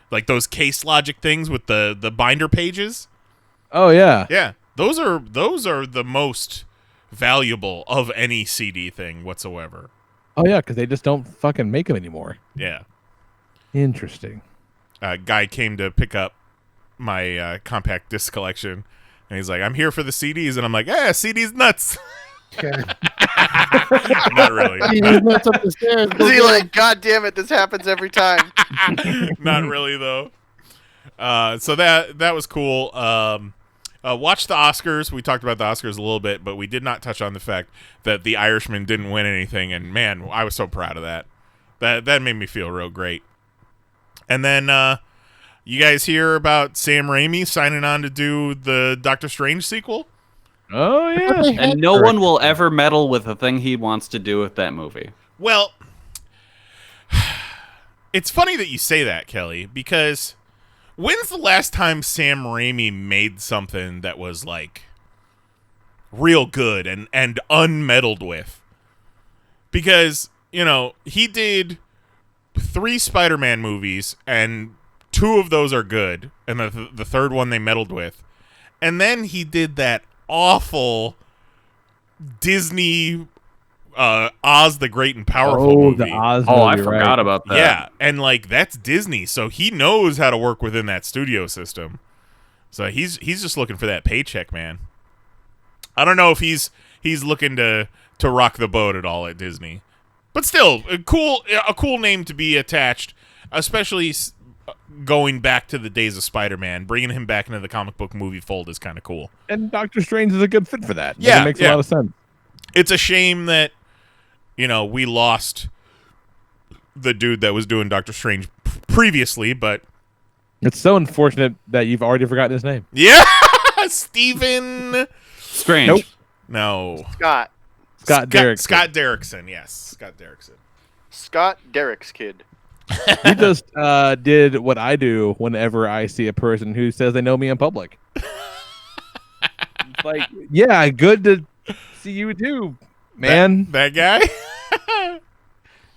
Like those Case Logic things with the binder pages. Oh yeah. Yeah. Those are the most valuable of any CD thing whatsoever. Oh yeah, because they just don't fucking make them anymore. Yeah. Interesting. A guy came to pick up my compact disc collection, and he's like, "I'm here for the CDs," and I'm like, "Yeah, CDs nuts." Not really. He's nuts up the stairs. Is he like, God damn it, this happens every time? Not really though. So that was cool. Watch the Oscars. We talked about the Oscars a little bit, but we did not touch on the fact that The Irishman didn't win anything, and man, I was so proud of that. That made me feel real great. And then you guys hear about Sam Raimi signing on to do the Doctor Strange sequel? Oh yeah. And no one will ever meddle with the thing he wants to do with that movie. Well, it's funny that you say that, Kelly, because when's the last time Sam Raimi made something that was like real good and unmeddled with? Because, you know, he did 3 Spider-Man movies, and 2 of those are good, and the third one they meddled with. And then he did that awful Disney Oz the Great and Powerful movie. The Oz Oh, I movie, forgot right. about that. Yeah, and like that's Disney, so he knows how to work within that studio system. So he's just looking for that paycheck, man. I don't know if he's looking to rock the boat at all at Disney, but still a cool name to be attached, especially going back to the days of Spider-Man. Bringing him back into the comic book movie fold is kind of cool. And Doctor Strange is a good fit for that. Yeah, It makes yeah. a lot of sense. It's a shame that, you know, we lost the dude that was doing Doctor Strange previously, but It's so unfortunate that you've already forgotten his name. yeah, Stephen. Strange. Nope. No, Scott Scott Derrickson. Scott Derrickson. Yes, Scott Derrickson. Scott Derrick's kid. You just did what I do whenever I see a person who says they know me in public. It's like, yeah, good to see you too, man. That guy.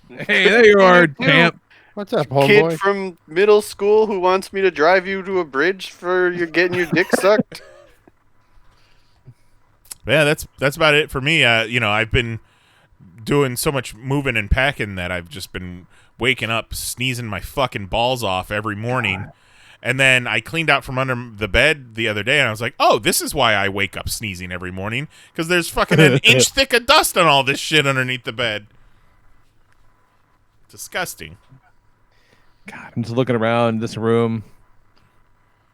Hey, there you are, champ. What's up, Kid homeboy? from middle school who wants me to drive you to a bridge for you getting your dick sucked. Yeah, that's about it for me. You know, I've been doing so much moving and packing that I've just been waking up sneezing my fucking balls off every morning. And then I cleaned out from under the bed the other day, and I was like, oh, this is why I wake up sneezing every morning, because there's fucking an inch thick of dust on all this shit underneath the bed. Disgusting. God, I'm just looking around this room,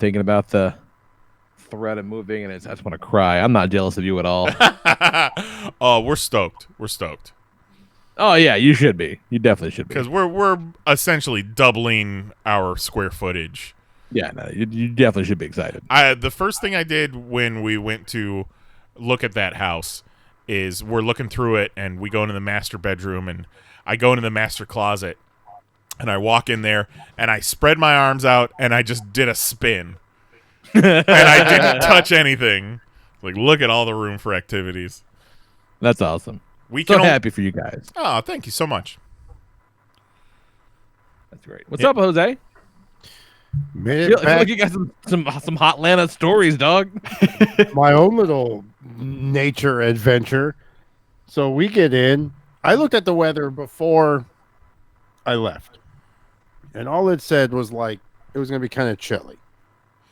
thinking about the threat of moving, and I just want to cry. I'm not jealous of you at all. Oh, we're stoked. We're stoked. Oh yeah, you should be. You definitely should be. Because we're essentially doubling our square footage. Yeah, no, you definitely should be excited. The first thing I did when we went to look at that house is we're looking through it, and we go into the master bedroom, and I go into the master closet, and I walk in there, and I spread my arms out, and I just did a spin. And I didn't touch anything. Like, look at all the room for activities. That's awesome. We So can happy for you guys. Oh, thank you so much. That's great. What's up, Jose? Made I it feel back. like you got some Hotlanta stories, dog. My own little nature adventure. So we get in. I looked at the weather before I left, and all it said was like it was going to be kind of chilly,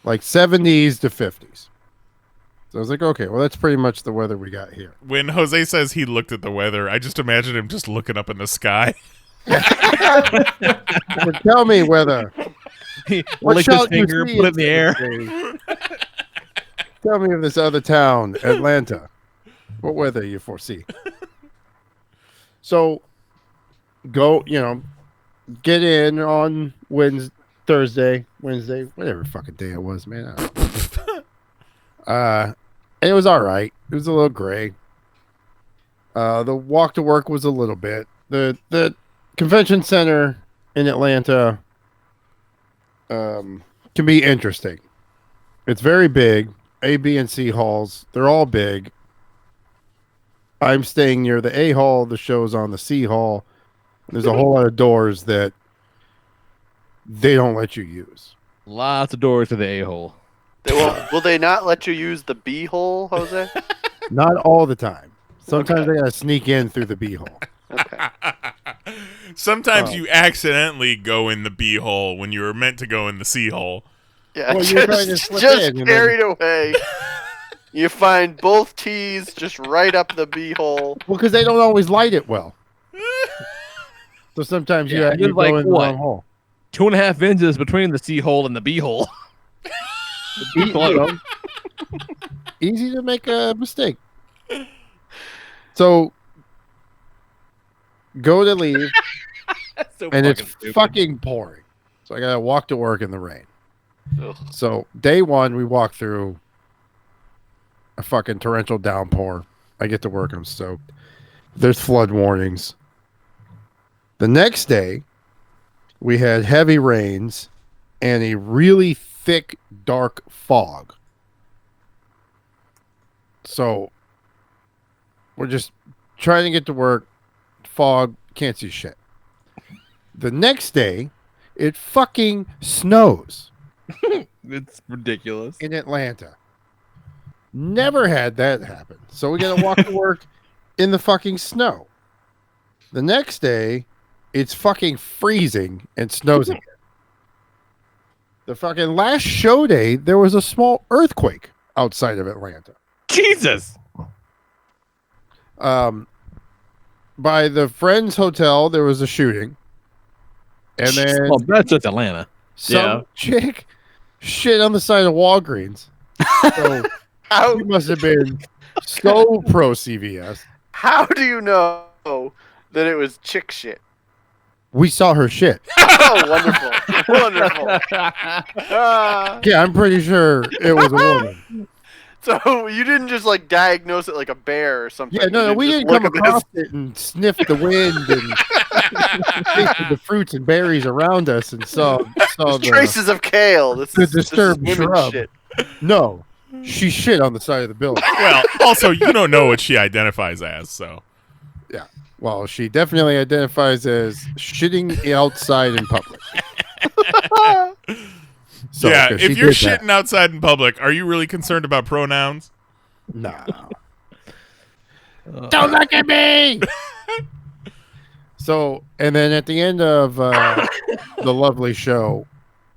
like 70s to 50s. So I was like, okay, well, that's pretty much the weather we got here. When Jose says he looked at the weather, I just imagine him just looking up in the sky. Well, tell me weather. What Licked his shall you finger, see put it in the air. today? Tell me of this other town, Atlanta. What weather you foresee? So, go, get in on Wednesday, whatever fucking day it was, man. I don't know. It was all right. It was a little gray. The walk to work was a little bit. the convention center in Atlanta can be interesting. It's very big. A, B, and C halls. They're all big. I'm staying near the A hall. The show's on the C hall. There's a whole lot of doors that they don't let you use. Lots of doors to the a-hole. Will they not let you use the B hole, Jose? Not all the time. Sometimes they gotta sneak in through the B hole. Okay. Sometimes you accidentally go in the B hole when you were meant to go in the C hole. Yeah, Well, you're trying to slip just in, and carried away. You find both T's just right up the B hole. Well, because they don't always light it well. So sometimes you there's go in the what? wrong hole. 2.5 inches between the C hole and the B hole. You know, easy to make a mistake. So go to leave, So and it's stupid. fucking pouring. So I gotta walk to work in the rain. Ugh. So day one, we walk through a fucking torrential downpour. I get to work, I'm soaked. There's flood warnings. The next day, we had heavy rains and a really thick, dark fog. So we're just trying to get to work. Fog, can't see shit. The next day, it fucking snows It's ridiculous. in Atlanta. Never had that happen. So we gotta walk to work in the fucking snow. The next day, it's fucking freezing and snows again. The fucking last show day, there was a small earthquake outside of Atlanta. Jesus. By the Friends Hotel, there was a shooting. And then Well, that's just Atlanta. some chick shit on the side of Walgreens. So she must have been so pro CVS. How do you know that it was chick shit? We saw her shit. Oh, wonderful. Wonderful. Yeah, I'm pretty sure it was a woman. So you didn't just like diagnose it like a bear or something. Yeah, no, we just didn't come look at across it and sniff the wind and tasted the fruits and berries around us and saw There's the traces of kale. This the is disturbed women's shrub. shit. No, she shit on the side of the building. Well, also, you don't know what she identifies as, so. Yeah. Well, she definitely identifies as shitting outside in public. So, yeah, 'cause if she you're did that. shitting outside in public, are you really concerned about pronouns? No. Don't look at me. So, and then at the end of the lovely show,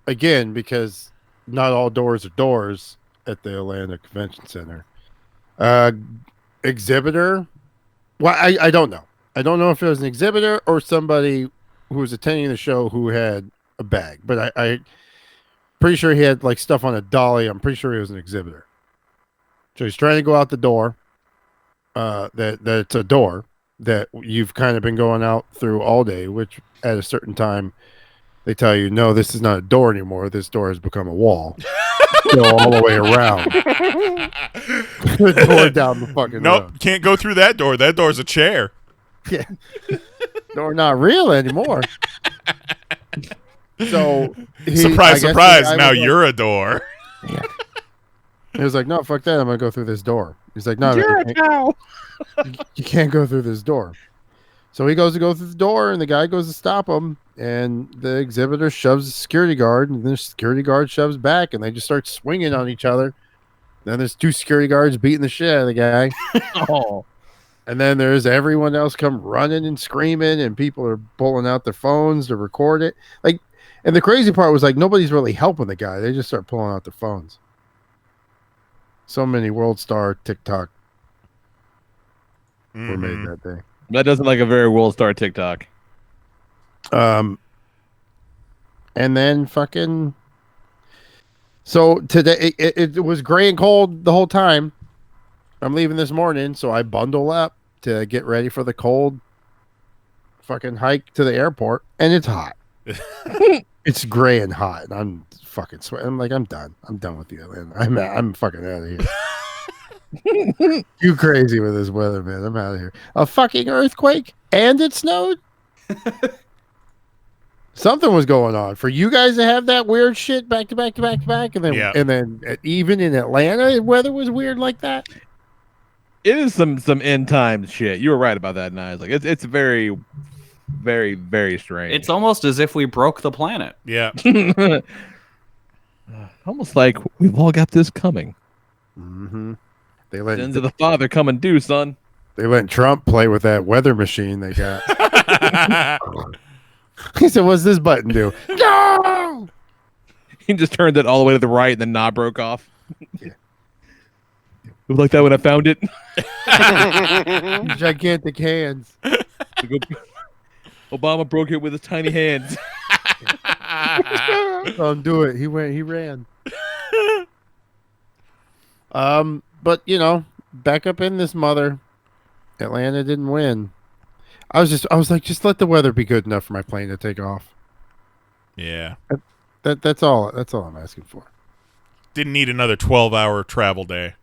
again, because not all doors are doors at the Atlanta Convention Center, exhibitor. Well, I don't know. I don't know if it was an exhibitor or somebody who was attending the show who had a bag, but I pretty sure he had like stuff on a dolly. I'm pretty sure he was an exhibitor. So he's trying to go out the door. That it's a door that you've kind of been going out through all day, which at a certain time they tell you, no, this is not a door anymore. This door has become a wall. Go all the way around. The door down the fucking Nope, road. can't go through that door. That door's a chair. Yeah. Door not real anymore. So Surprise, surprise, now you're a door. He was like, no, fuck that. I'm going to go through this door. He's like, no, you can't go through this door. So he goes to go through the door, and the guy goes to stop him, and the exhibitor shoves the security guard, and the security guard shoves back, and they just start swinging on each other. Then there's two security guards beating the shit out of the guy. Oh. And then there's everyone else come running and screaming, and people are pulling out their phones to record it. Like, and the crazy part was like nobody's really helping the guy. They just start pulling out their phones. So many World Star TikTok were made that day. That doesn't like a very World Star TikTok. And then fucking. So today it was gray and cold the whole time. I'm leaving this morning, so I bundle up to get ready for the cold fucking hike to the airport, and it's hot. It's gray and hot, and I'm fucking sweating. I'm like, I'm done. I'm done with you, Atlanta. I'm fucking out of here. You crazy with this weather, man. I'm out of here. A fucking earthquake? and it snowed. Something was going on for you guys to have that weird shit back to back to back to back, and then Yeah. even in Atlanta, weather was weird like that. It is some end times shit. You were right about that, Nice. Like it's very, very, very strange. It's almost as if we broke the planet. Yeah. Almost like we've all got this coming. Mm-hmm. They Sins of the Father come and do, son. They let Trump play with that weather machine they got. He said, "What's this button do?" No. He just turned it all the way to the right, and the knob broke off. It was like that when I found it. Gigantic hands. Obama broke it with his tiny hands. Do it. He ran. But back up in this mother. Atlanta didn't win. I was like, just let the weather be good enough for my plane to take off. Yeah. That's all I'm asking for. Didn't need another 12-hour travel day.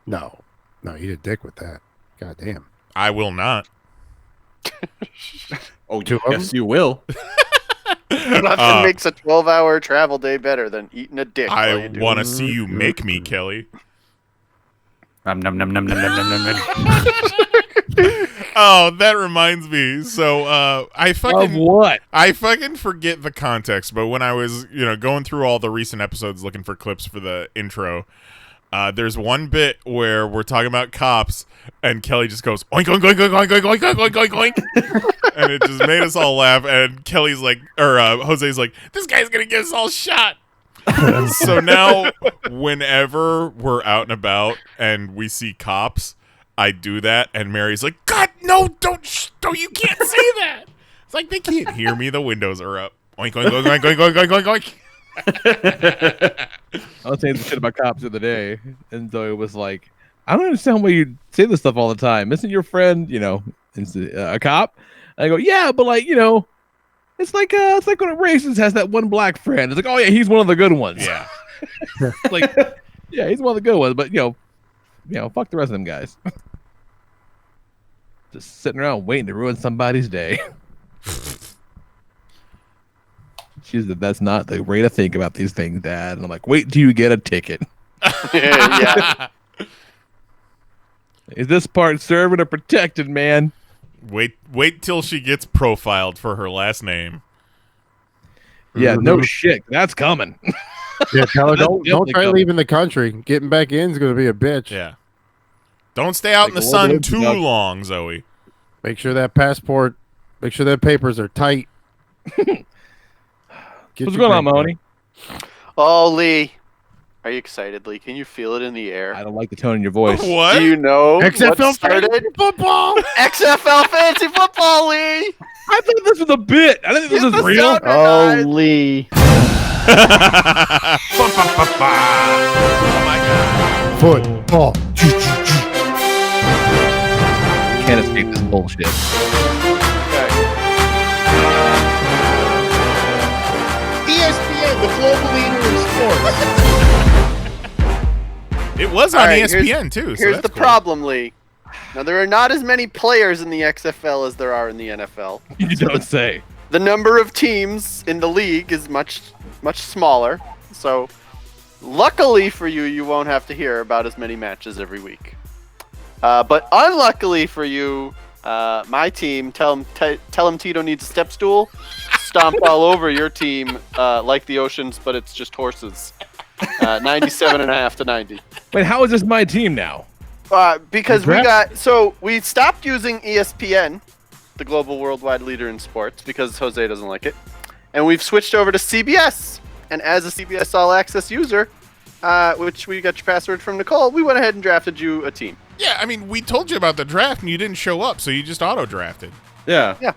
No, you did dick with that. God damn. I will not. Oh, Two of yes, you will. Nothing makes a 12-hour travel day better than eating a dick. while I you do want to it. see you make me, Kelly. Nom, nom, nom, nom, nom, nom, nom, nom. Oh, that reminds me. So, I Of fucking what? forget the context, but when I was, going through all the recent episodes looking for clips for the intro, there's one bit where we're talking about cops, and Kelly just goes oink oink oink oink oink oink oink oink oink oink, and it just made us all laugh. And Kelly's like, or Jose's like, this guy's gonna get us all shot. So now, whenever we're out and about and we see cops, I do that, and Mary's like, God, no, don't, you can't say that. It's like, they can't hear me. The windows are up. Oink oink oink oink oink oink oink oink. I was saying some shit about cops the other day, and so it was like, I don't understand why you say this stuff all the time. Isn't your friend, a cop? And I go, yeah, but it's like when a racist has that one black friend. It's like, oh yeah, he's one of the good ones. Yeah. Like, yeah, he's one of the good ones, but fuck the rest of them guys. Just sitting around waiting to ruin somebody's day. She's like, that's not the way to think about these things, Dad. And I'm like, wait till you get a ticket. Yeah. Is this part serving or protected, man? Wait till she gets profiled for her last name. Yeah, no shit. That's coming. Yeah, tell her That's don't definitely try coming. leaving the country. Getting back in is going to be a bitch. Yeah. Don't stay out in the Like, sun what too is that? long, Zoe. Make sure that papers are tight. What's going on, Mahoney? Oh, Lee. Are you excited, Lee? Can you feel it in the air? I don't like the tone in your voice. What? Do you know XFL what started? fantasy football. XFL fantasy football, Lee. I thought this was a bit. I didn't think this was real. Oh, Lee. Oh my god. Football. Can't escape this bullshit. ESPN, the global leader in sports. It was on All right, ESPN too. So Here's that's the cool. problem, Lee. Now, there are not as many players in the XFL as there are in the NFL. You don't say. The number of teams in the league is much smaller. So, luckily for you, you won't have to hear about as many matches every week. But unluckily for you, my team, tell him Tito needs a step stool, stomp all over your team like the Oceans, but it's just horses. 97.5 to 90. Wait, how is this my team now? Because we stopped using ESPN, the global worldwide leader in sports, because Jose doesn't like it, and we've switched over to CBS. And as a CBS All Access user, which we got your password from Nicole, we went ahead and drafted you a team. Yeah, I mean, we told you about the draft and you didn't show up, so you just auto-drafted. Yeah.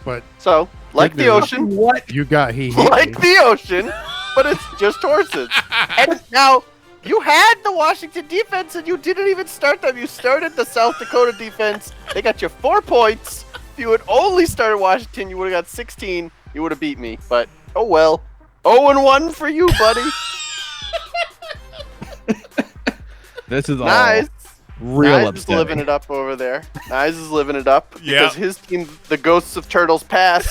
But So, like Good the news. ocean, what you got? He like the ocean, but it's just horses. And now, you had the Washington defense and you didn't even start them. You started the South Dakota defense. They got you 4 points. If you had only started Washington, you would have got 16. You would have beat me. But, oh well. 0-1 for you, buddy. This is Nice. Real Nyes is upsetting. living it up over there. Nyes is living it up Yeah. because his team, the Ghosts of Turtles Past,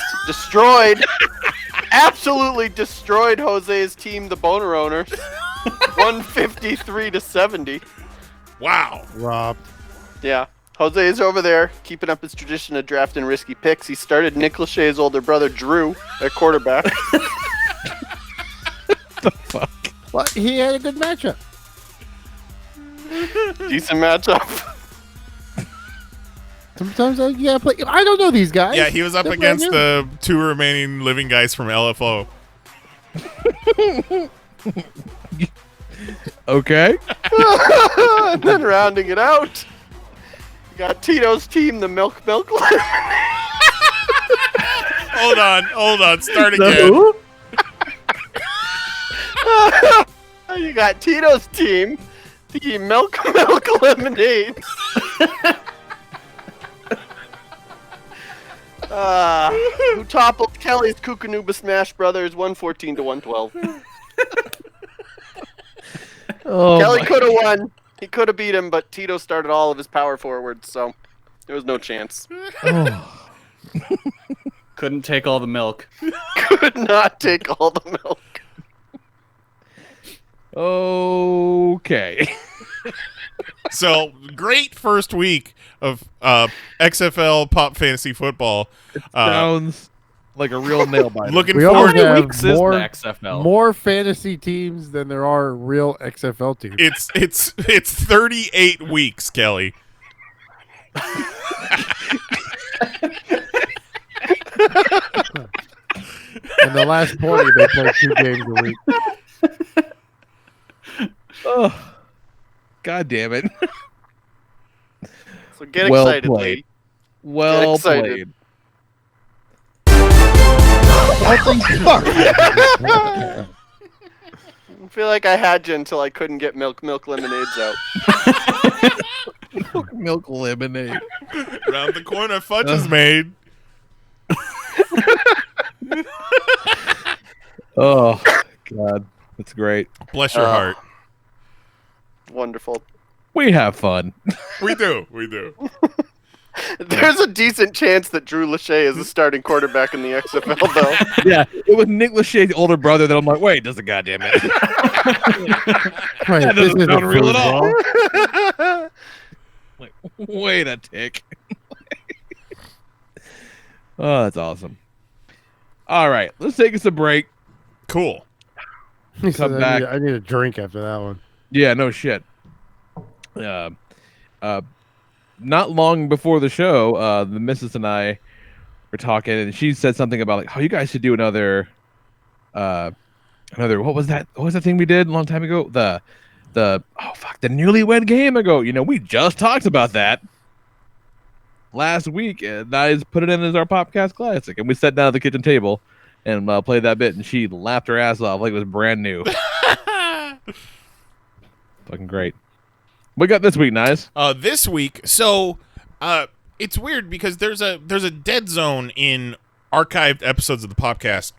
absolutely destroyed Jose's team, the Boner Owners, 153-70. Wow. Robbed. Yeah. Jose is over there keeping up his tradition of drafting risky picks. He started Nick Lachey's older brother, Drew, at quarterback. Well, he had a good matchup. Decent matchup. Sometimes you gotta play. I don't know these guys. Yeah, he was up They're against brand the 2 remaining living guys from LFO. Okay. And then rounding it out, you got Tito's team, the Milk. Hold on. Start again. You got Tito's team, the Milk Lemonade. Who toppled Kelly's Kukanuba Smash Brothers 114-112. Oh, Kelly my- could have won. He could have beat him, but Tito started all of his power forwards, so there was no chance. oh. Couldn't take all the milk. Could not take all the milk. Okay. So, great first week of XFL Pop Fantasy Football. Sounds like a real nail biter. Looking We forward. almost How many have weeks is more, the XFL? more fantasy teams than there are real XFL teams. It's 38 weeks, Kelly. In the last 40, they play 2 games a week. Oh, God damn it. So get Well excited, played. lady. Well excited. played. I feel like I had you until I couldn't get milk lemonades out. Milk lemonade. Around the corner, fudge is made. Oh, God. That's great. Bless your heart. Wonderful. We have fun. We do. There's a decent chance that Drew Lachey is the starting quarterback in the XFL, though. Yeah, it was Nick Lachey's older brother that I'm like, wait, does the goddamn it? Right, That this doesn't isn't sound real at football. all. Like, wait a tick. Oh, that's awesome. All right, let's take us a break. Cool. He said, Come back. I need a drink after that one. Yeah, no shit. Not long before the show, the missus and I were talking, and she said something about like, "Oh, you guys should do another what was that? What was that thing we did a long time ago? The newlywed game ago. You know, we just talked about that last week, and I just put it in as our Popcast Classic, and we sat down at the kitchen table and played that bit, and she laughed her ass off like it was brand new. Fucking great. We got this week, Nice. This week, so it's weird because there's a dead zone in archived episodes of the podcast,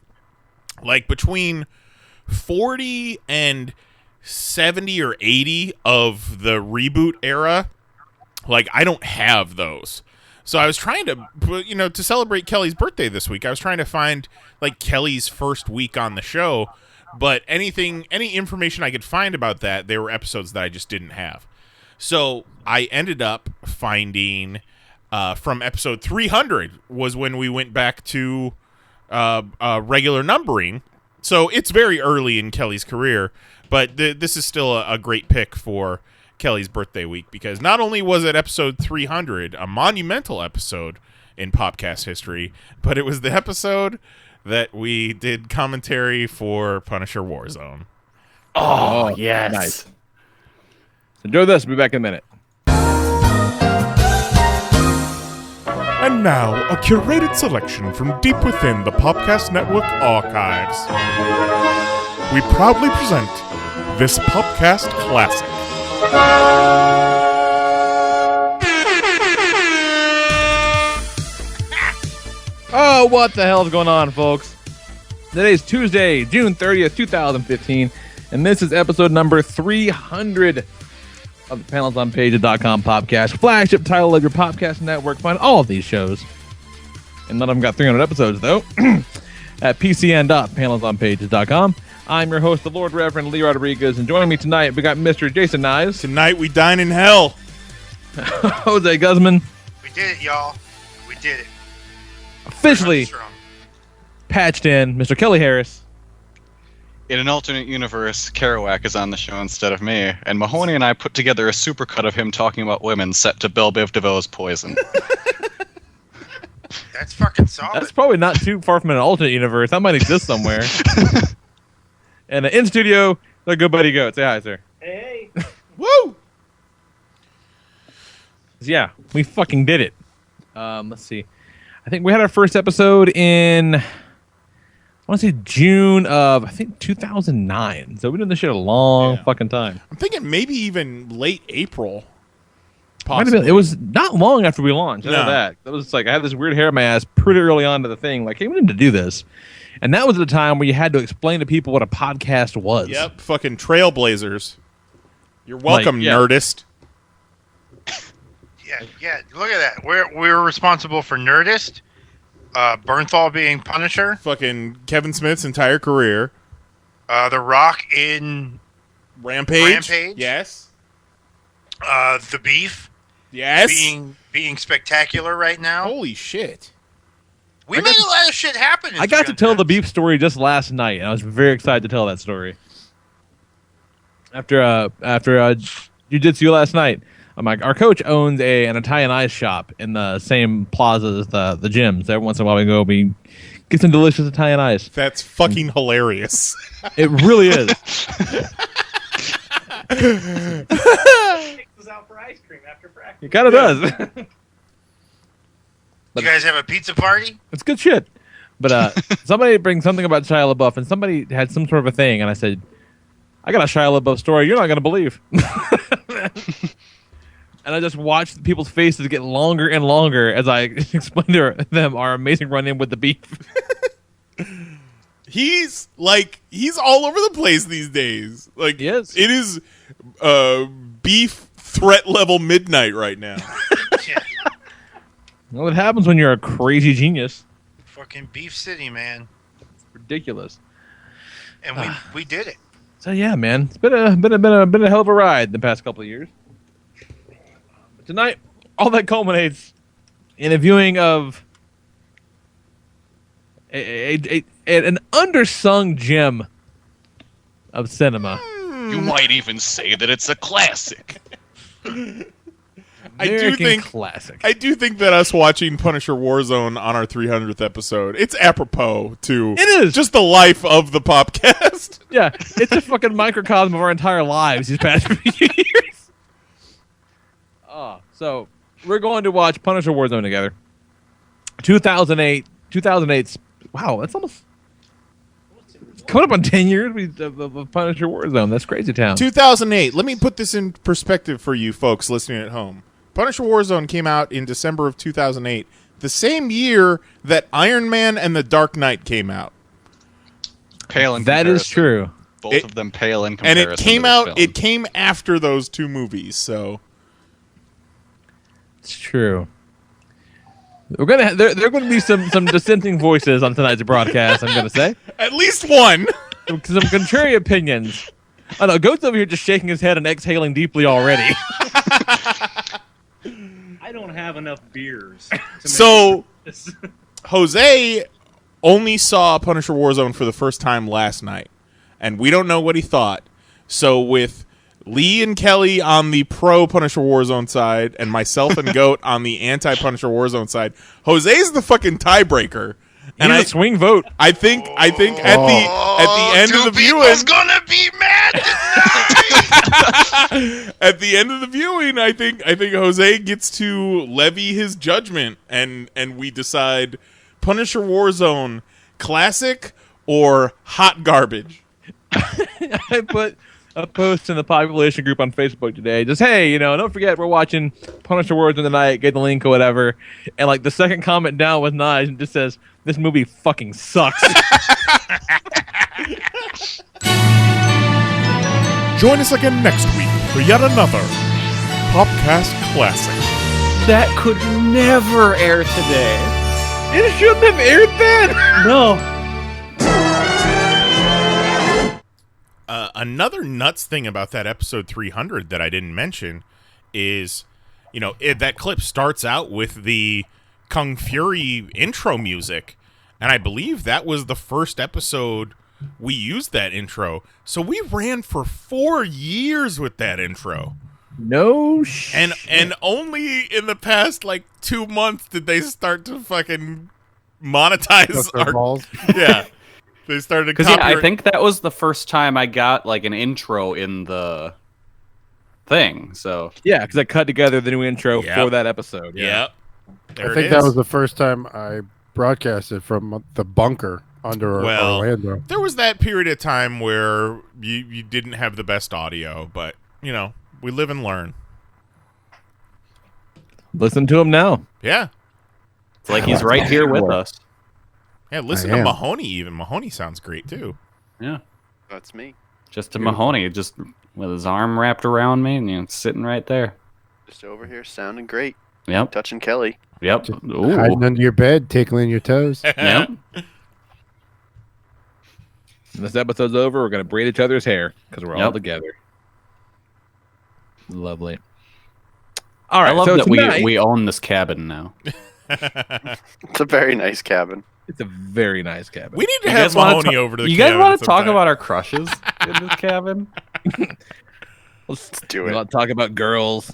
like between 40 and 70 or 80 of the reboot era. Like, I don't have those. So I was trying to, to celebrate Kelly's birthday this week, I was trying to find, like, Kelly's first week on the show, but any information I could find about that, they were episodes that I just didn't have. So I ended up finding from episode 300 was when we went back to regular numbering. So it's very early in Kelly's career, but this is still a great pick for Kelly's birthday week because not only was it episode 300, a monumental episode in Popcast history, but it was the episode that we did commentary for Punisher Warzone. Oh, yes. Nice. Enjoy this. We'll be back in a minute. And now, a curated selection from deep within the Popcast Network archives. We proudly present this Popcast Classic. Oh, what the hell is going on, folks? Today's Tuesday, June 30th, 2015, and this is episode number 300 of the PanelsOnPages.com podcast, flagship title of your podcast network. Find all of these shows, and none of them got 300 episodes, though, at pcn.panelsonpages.com. I'm your host, the Lord Reverend Lee Rodriguez, and joining me tonight, we got Mr. Jason Nyes. Tonight we dine in hell. Jose Guzman. We did it, y'all. We did it. Officially patched in, Mr. Kelly Harris. In an alternate universe, Kerouac is on the show instead of me, and Mahoney and I put together a supercut of him talking about women set to Belle Biv DeVoe's Poison. That's fucking solid. That's probably not too far from an alternate universe. That might exist somewhere. And in studio, the good buddy Goat. Say hi, sir. Hey. Woo! Yeah, we fucking did it. Let's see. I think we had our first episode in, I want to say June of, 2009. So we've been doing this shit a long fucking time. I'm thinking maybe even late April. Might have been, it was not long after we launched. I know No. that. That was like, I had this weird hair in my ass pretty early on to the thing. Like, hey, we need to do this. And that was the time where you had to explain to people what a podcast was. Yep, fucking trailblazers. You're welcome, Nerdist. Yeah. Look at that. We're responsible for Nerdist, Bernthal being Punisher, Fucking Kevin Smith's entire career. The Rock in Rampage. Yes. The Beef. Yes. Being spectacular right now. Holy shit. We made a lot of shit happen. I got to tell the beef story just last night, and I was very excited to tell that story. After jiu-jitsu last night, I'm like, our coach owns an Italian ice shop in the same plaza as the gym. So every once in a while we get some delicious Italian ice. That's fucking hilarious. It really is. Takes us out for ice cream after practice. It kind of does. You guys have a pizza party? It's good shit. But somebody brings something about Shia LaBeouf, and somebody had some sort of a thing, and I said, I got a Shia LaBeouf story you're not going to believe. And I just watched people's faces get longer and longer as I explained to them our amazing run-in with the beef. He's all over the place these days. Like, Yes. It is beef threat level midnight right now. Yeah. Well, it happens when you're a crazy genius. Fucking Beef City, man. Ridiculous. And we did it. So yeah, man, it's been a hell of a ride the past couple of years. But tonight, all that culminates in a viewing of an undersung gem of cinema. You might even say that it's a classic. American classic. I do think that us watching Punisher Warzone on our 300th episode, it's apropos to It is. just the life of the podcast. Yeah, it's a fucking microcosm of our entire lives these past few years. So we're going to watch Punisher Warzone together. 2008. Wow, that's almost coming up on 10 years of Punisher Warzone. That's crazy town. 2008. Let me put this in perspective for you folks listening at home. Punisher Warzone came out in December of 2008, the same year that Iron Man and The Dark Knight came out. Pale in That is comparison. true. Both of them pale in And comparison. it came to this out. film. It came after those two movies. So It's true. We're gonna there are going to be some dissenting voices on tonight's broadcast. I'm going to say at least one. some contrary opinions. I know Goat's over here just shaking his head and exhaling deeply already. I don't have enough beers. So Jose only saw Punisher Warzone for the first time last night, and we don't know what he thought. So with Lee and Kelly on the pro Punisher Warzone side, and myself and Goat on the anti Punisher Warzone side, Jose's the fucking tiebreaker. And He's a swing vote. I think at the end of the viewing, people's gonna be mad tonight. at the end of the viewing, I think Jose gets to levy his judgment, and we decide Punisher Warzone classic or hot garbage. I put a post in the population group on Facebook today. Just, hey, don't forget we're watching Punisher Warzone tonight. Get the link or whatever. And like the second comment down was nice and just says, "This movie fucking sucks." Join us again next week for yet another Popcast Classic. That could never air today. It shouldn't have aired then. No. Another nuts thing about that episode 300 that I didn't mention is, that clip starts out with the Kung Fury intro music, and I believe that was the first episode we used that intro. So we ran for 4 years with that intro. No shit. And only in the past 2 months did they start to fucking monetize our balls. Yeah. They started because I think that was the first time I got an intro in the thing. So yeah, because I cut together the new intro for that episode. Yep. I think that was the first time I broadcasted from the bunker under Orlando. There was that period of time where you didn't have the best audio, but we live and learn. Listen to him now. Yeah. It's like he's right here with us. Yeah, listen to Mahoney even. Mahoney sounds great, too. Yeah. That's me. Just to Mahoney, just with his arm wrapped around me and sitting right there. Just over here sounding great. Yep. Touching Kelly. Yep. Hiding under your bed, tickling your toes. Yep. When this episode's over, we're going to braid each other's hair because we're all together. Lovely. All right. I love so that we own this cabin now. It's a very nice cabin. It's a very nice cabin. We need to have Mahoney over to the cabin. You guys want to talk about our crushes in this cabin? Let's do it. We'll talk about girls.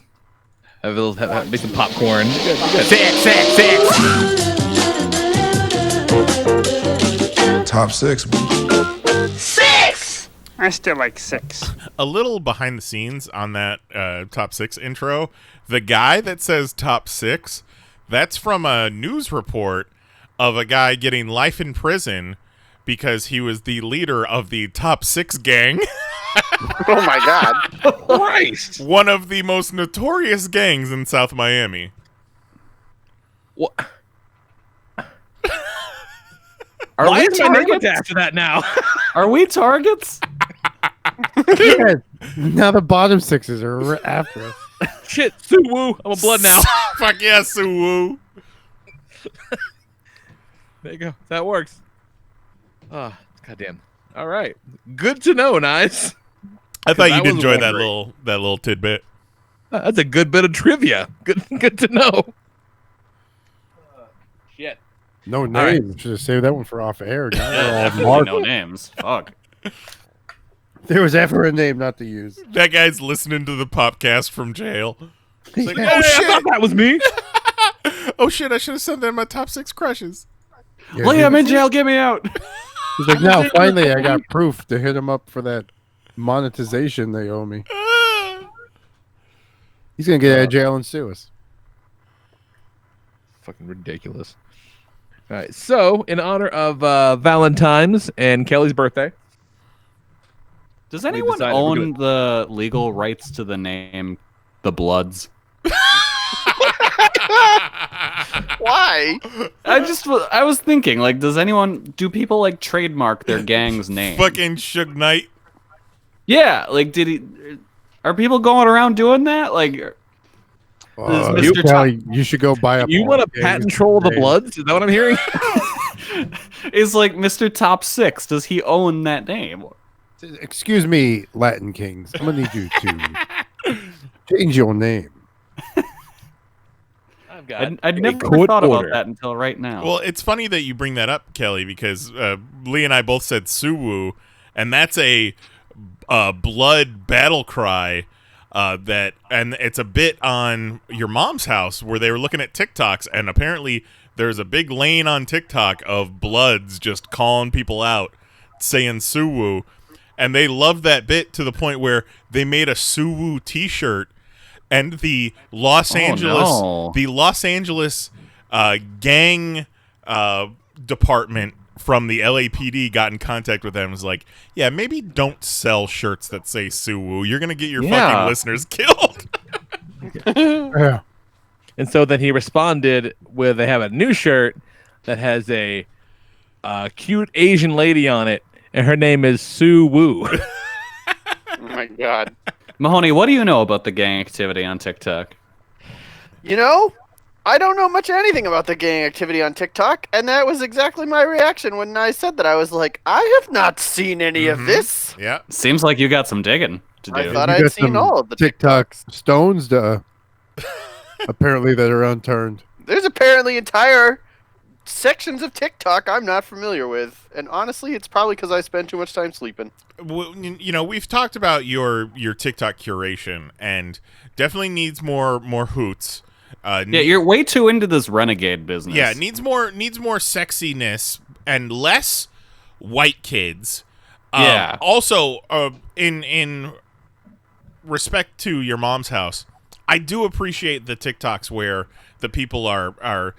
Make some popcorn. Sex. Top 6. 6! I still like 6. A little behind the scenes on that top 6 intro. The guy that says top 6, that's from a news report of a guy getting life in prison because he was the leader of the Top 6 gang. Oh my God. Christ. One of the most notorious gangs in South Miami. What? Why is my name attached to that now? Are we targets? Yeah, now the bottom 6s are after us. Shit, Sue Woo. I'm a blood now. Fuck yeah, Sue Woo. There you go. That works. Oh, goddamn. All right. Good to know, Nice. I thought you'd enjoy that little tidbit. That's a good bit of trivia. Good to know. Shit. No names. Should have saved that one for off air. No names. Fuck. There was ever a name not to use. That guy's listening to the popcast from jail. He's like, oh shit, I thought that was me. Oh shit, I should have sent them my top 6 crushes. Yeah, Lee, I'm in jail. Get me out. He's like, now finally I got proof to hit him up for that monetization they owe me. He's gonna get out of jail and sue us. Fucking ridiculous. All right, so in honor of Valentine's and Kelly's birthday, does anyone own the legal rights to the name The Bloods? Why? I was thinking, do people trademark their gang's name? Fucking Suge Knight. Yeah, are people going around doing that? You should go buy a. You want to patent troll the Bloods? Is that what I'm hearing? Is Mr. Top 6? Does he own that name? Excuse me, Latin Kings. I'm gonna need you to change your name. I'd never thought about that until right now. Well, it's funny that you bring that up, Kelly, because Lee and I both said Suwoo, and that's a blood battle cry and it's a bit on Your Mom's House where they were looking at TikToks, and apparently there's a big lane on TikTok of Bloods just calling people out, saying Suwoo, and they loved that bit to the point where they made a Suwoo t-shirt. And the Los Angeles gang department from the LAPD got in contact with them and was like, yeah, maybe don't sell shirts that say Suwoo. You're going to get your fucking listeners killed. Yeah. And so then he responded with, they have a new shirt that has a cute Asian lady on it, and her name is Sue Woo. Oh my God. Mahoney, what do you know about the gang activity on TikTok? You know, I don't know much of anything about the gang activity on TikTok, and that was exactly my reaction when I said that. I was like, I have not seen any of this. Yeah. Seems like you got some digging to do. I thought You I'd got seen some all of the TikTok stones apparently that are unturned. There's apparently entire sections of TikTok I'm not familiar with, and honestly, it's probably because I spend too much time sleeping. Well, you know, we've talked about your TikTok curation, and definitely needs more hoots. Yeah, you're way too into this renegade business. Yeah, needs more sexiness and less white kids. Yeah. Also, in respect to your mom's house, I do appreciate the TikToks where the people are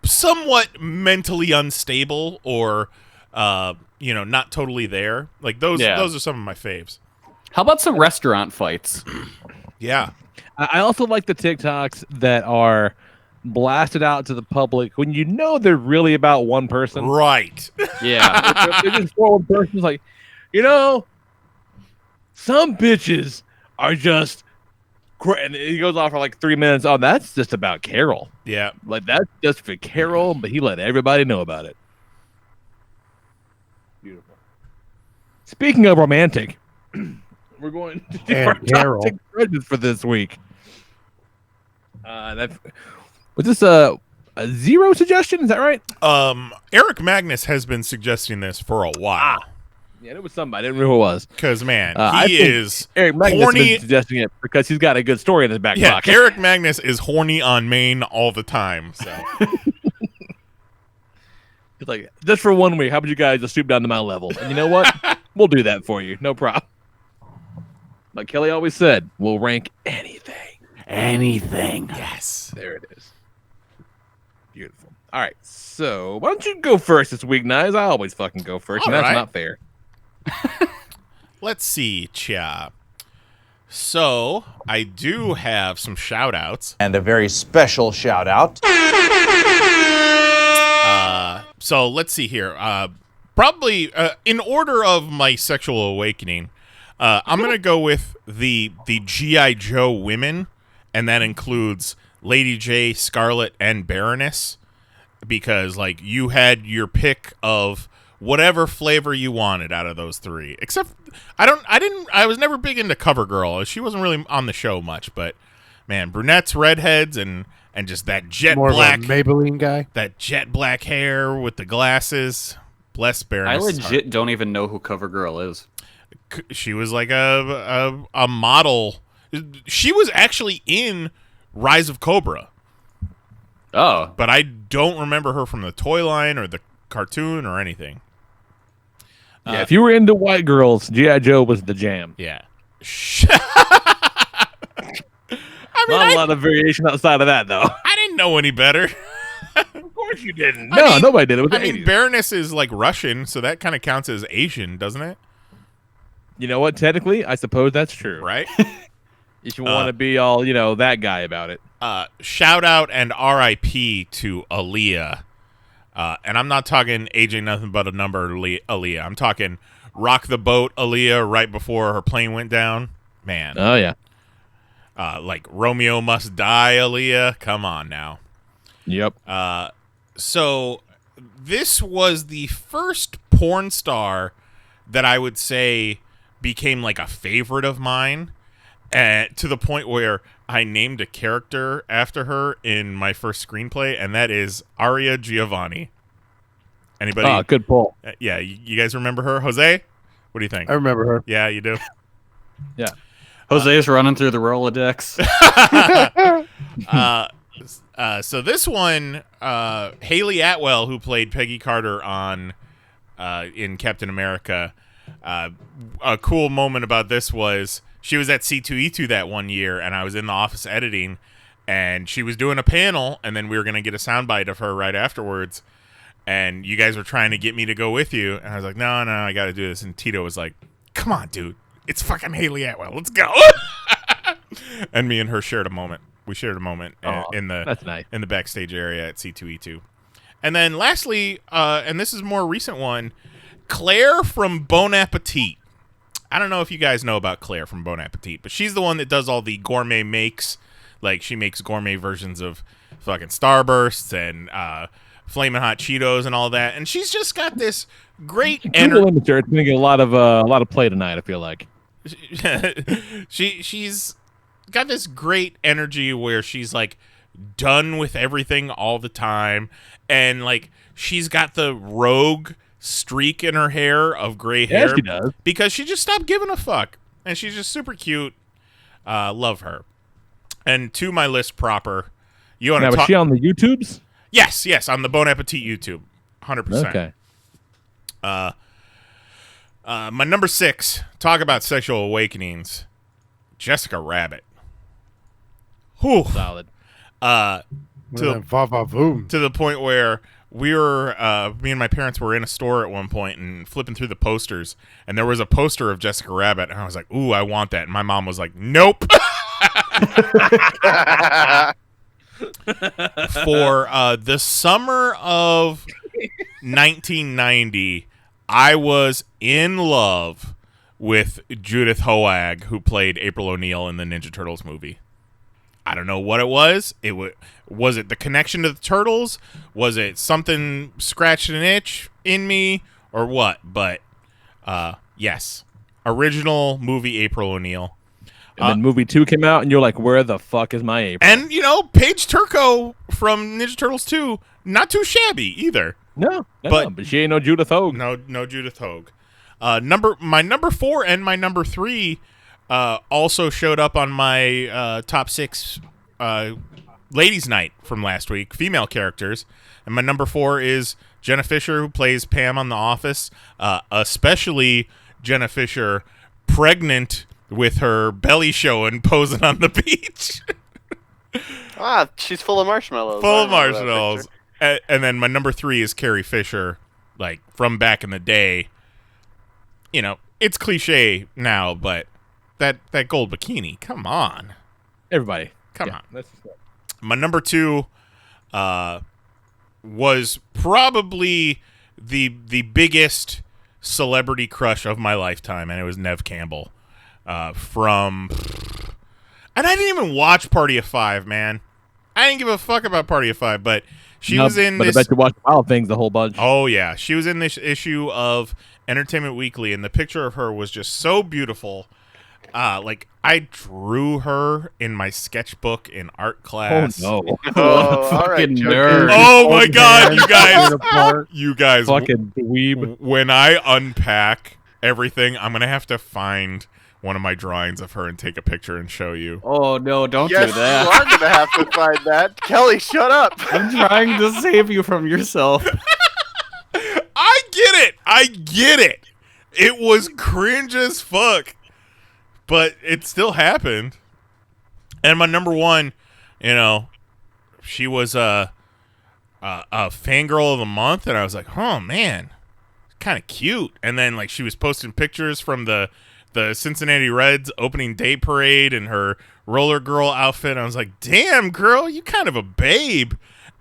somewhat mentally unstable or not totally there. Like those are some of my faves. How about some restaurant fights? Yeah. I also like the TikToks that are blasted out to the public when you know they're really about one person. Right. Yeah. They're just for one person. It's like, some bitches are just... And he goes on for like 3 minutes. Oh, that's just about Carol. Yeah. Like, that's just for Carol, but he let everybody know about it. Beautiful. Speaking of romantic, we're going to do our toxic grudges for this week. Was this a zero suggestion? Is that right? Eric Magnus has been suggesting this for a while. Yeah, it was somebody. I didn't know who it was. Because, man, he is Eric Magnus horny. Has been suggesting it because he's got a good story in his back pocket. Eric Magnus is horny on Maine all the time. So he's like, just for 1 week, how about you guys just stoop down to my level? And you know what? We'll do that for you. No problem. Like Kelly always said, we'll rank anything. Anything. Yes. There it is. Beautiful. All right. So why don't you go first this week, Nice? I always fucking go first, and that's not fair. Let's see, Cha. So, I do have some shout-outs. And a very special shout-out. So, let's see here. Probably, in order of my sexual awakening, I'm going to go with the G.I. Joe women, and that includes Lady J, Scarlet, and Baroness, because, like, you had your pick of whatever flavor you wanted out of those three. Except I was never big into CoverGirl. She wasn't really on the show much, but man, brunettes, redheads, and just that jet black of a Maybelline guy. That jet black hair with the glasses. Bless Baroness. I legit don't even know who CoverGirl is. She was like a model. She was actually in Rise of Cobra. Oh. But I don't remember her from the toy line or the cartoon or anything. Yeah, if you were into white girls, G.I. Joe was the jam. Yeah. Not a lot of variation outside of that, though. I didn't know any better. Of course you didn't. Nobody did. It was the 80s. Baroness is like Russian, so that kind of counts as Asian, doesn't it? You know what? Technically, I suppose that's true. Right? If you want to be all, that guy about it. Shout out and RIP to Aaliyah. And I'm not talking AJ Nothing But a Number Aaliyah. I'm talking Rock the Boat Aaliyah right before her plane went down. Man. Oh, yeah. Like Romeo Must Die Aaliyah. Come on now. Yep. So this was the first porn star that I would say became like a favorite of mine, to the point where I named a character after her in my first screenplay, and that is Aria Giovanni. Anybody? Oh, good pull. Yeah, you guys remember her? Jose? What do you think? I remember her. Yeah, you do? Yeah. Jose's running through the Rolodex. So this one, Haley Atwell, who played Peggy Carter on in Captain America, a cool moment about this was she was at C2E2 that one year, and I was in the office editing, and she was doing a panel, and then we were going to get a soundbite of her right afterwards, and you guys were trying to get me to go with you, and I was like, no, I got to do this, and Tito was like, come on, dude, it's fucking Haley Atwell, let's go. And me and her shared a moment. We shared a moment in that's nice. In the backstage area at C2E2. And then lastly, and this is a more recent one, Claire from Bon Appetit. I don't know if you guys know about Claire from Bon Appetit, but she's the one that does all the gourmet makes. Like, she makes gourmet versions of fucking Starbursts and Flamin' Hot Cheetos and all that. And she's just got this great energy. It's going to get a lot of play tonight, I feel like. She's got this great energy where she's like done with everything all the time, and like she's got the rogue streak in her hair of gray hair. Yes, she does. Because she just stopped giving a fuck, and she's just super cute. Love her. And to my list proper, you want to talk? Was she on the YouTubes? Yes, on the Bon Appetit YouTube, 100%. Okay. My number 6, talk about sexual awakenings, Jessica Rabbit. Whew. Solid. To the point where we were, me and my parents were in a store at one point and flipping through the posters, and there was a poster of Jessica Rabbit, and I was like, ooh, I want that. And my mom was like, nope. For the summer of 1990, I was in love with Judith Hoag, who played April O'Neil in the Ninja Turtles movie. I don't know what it was. Was it the connection to the Turtles? Was it something scratched an itch in me, or what? But yes, original movie April O'Neil. And then movie 2 came out, and you're like, where the fuck is my April? And, Paige Turco from Ninja Turtles 2, not too shabby either. No, but she ain't no Judith Hoag. No Judith Hoag. My number 4 and my number 3 also showed up on my top 6 ladies' night from last week, female characters. And my number 4 is Jenna Fisher, who plays Pam on The Office, especially Jenna Fisher, pregnant with her belly showing, posing on the beach. She's full of marshmallows. Full of marshmallows. And then my number 3 is Carrie Fisher, like, from back in the day. It's cliche now, but that gold bikini, come on. Everybody. Come on. My number 2 was probably the biggest celebrity crush of my lifetime, and it was Neve Campbell. And I didn't even watch Party of 5, man. I didn't give a fuck about Party of 5, but she was in this. I bet you watched Wild Things a whole bunch. Oh yeah, she was in this issue of Entertainment Weekly, and the picture of her was just so beautiful. Like, I drew her in my sketchbook in art class. Oh no! Fucking nerd! Oh my god, you guys, fucking dweeb. When I unpack everything, I'm gonna have to find one of my drawings of her and take a picture and show you. Oh no, don't do Yes, that. you are gonna have to find that. Kelly, shut up. I'm trying to save you from yourself. I get it. It was cringe as fuck, but it still happened. And my number 1, she was a fangirl of the month, and I was like, oh man, kind of cute. And then, like, she was posting pictures from the Cincinnati Reds opening day parade in her roller girl outfit. I was like, damn, girl, you kind of a babe.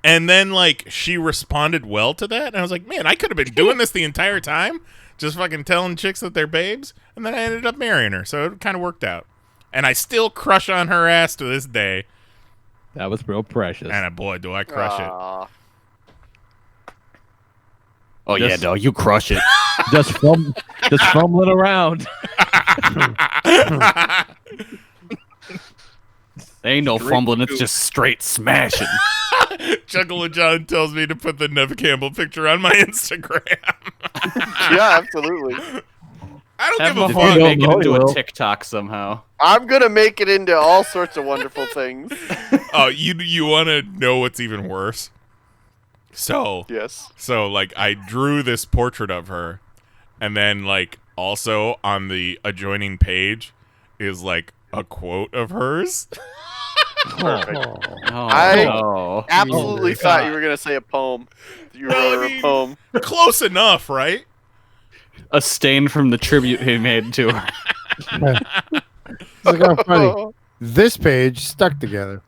And then, like, she responded well to that. And I was like, man, I could have been doing this the entire time, just fucking telling chicks that they're babes. And then I ended up marrying her. So it kind of worked out. And I still crush on her ass to this day. That was real precious. And boy, do I crush it. Oh, yeah, no, you crush it. just fumbling around. Ain't no fumbling, it's just straight smashing. Chuckle and John tells me to put the Neve Campbell picture on my Instagram. Yeah, absolutely. I don't Have give a a fuck. fun make it into a TikTok somehow. I'm gonna make it into all sorts of wonderful things. Oh, you want to know what's even worse? Yes. So, like, I drew this portrait of her, and then, like, also on the adjoining page is, like, a quote of hers. Perfect. Oh, I absolutely thought you were gonna say a poem. You wrote a poem. Close enough, right? A stain from the tribute he made to her. Look how funny. This page stuck together.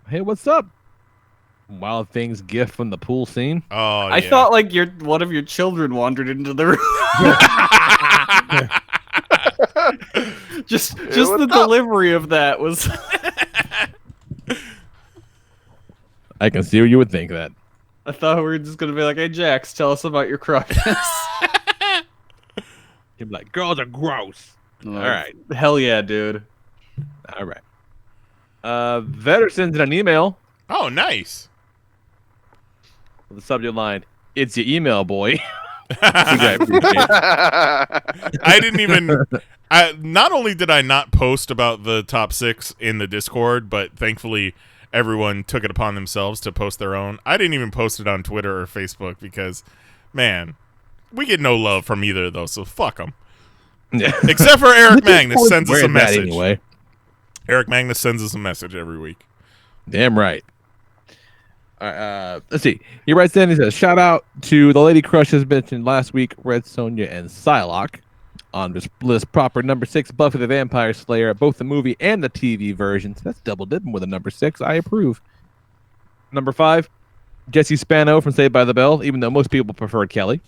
Hey, what's up? Wild Things gift from the pool scene. Oh, I thought like one of your children wandered into the room. just the delivery of that was. I can see where you would think that. I thought we were just gonna be like, "Hey, Jax, tell us about your crushes." You'd be like, "Girls are gross." All right, hell yeah, dude. All right. Vetter sends in an email. Oh, nice. With the subject line, "It's your email, boy." I didn't even. Not only did I not post about the top 6 in the Discord, but thankfully everyone took it upon themselves to post their own. I didn't even post it on Twitter or Facebook because, man, we get no love from either of those, so fuck them. Yeah. Except for Eric Magnus sends us a message. Anyway. Eric Magnus sends us a message every week. Damn right. Let's see. He writes in, he says, shout out to the lady crushes mentioned last week, Red Sonja and Psylocke. On this list, proper number 6, Buffy the Vampire Slayer, both the movie and the TV versions. That's double dipping with a number 6. I approve. Number 5, Jesse Spano from Saved by the Bell, even though most people preferred Kelly.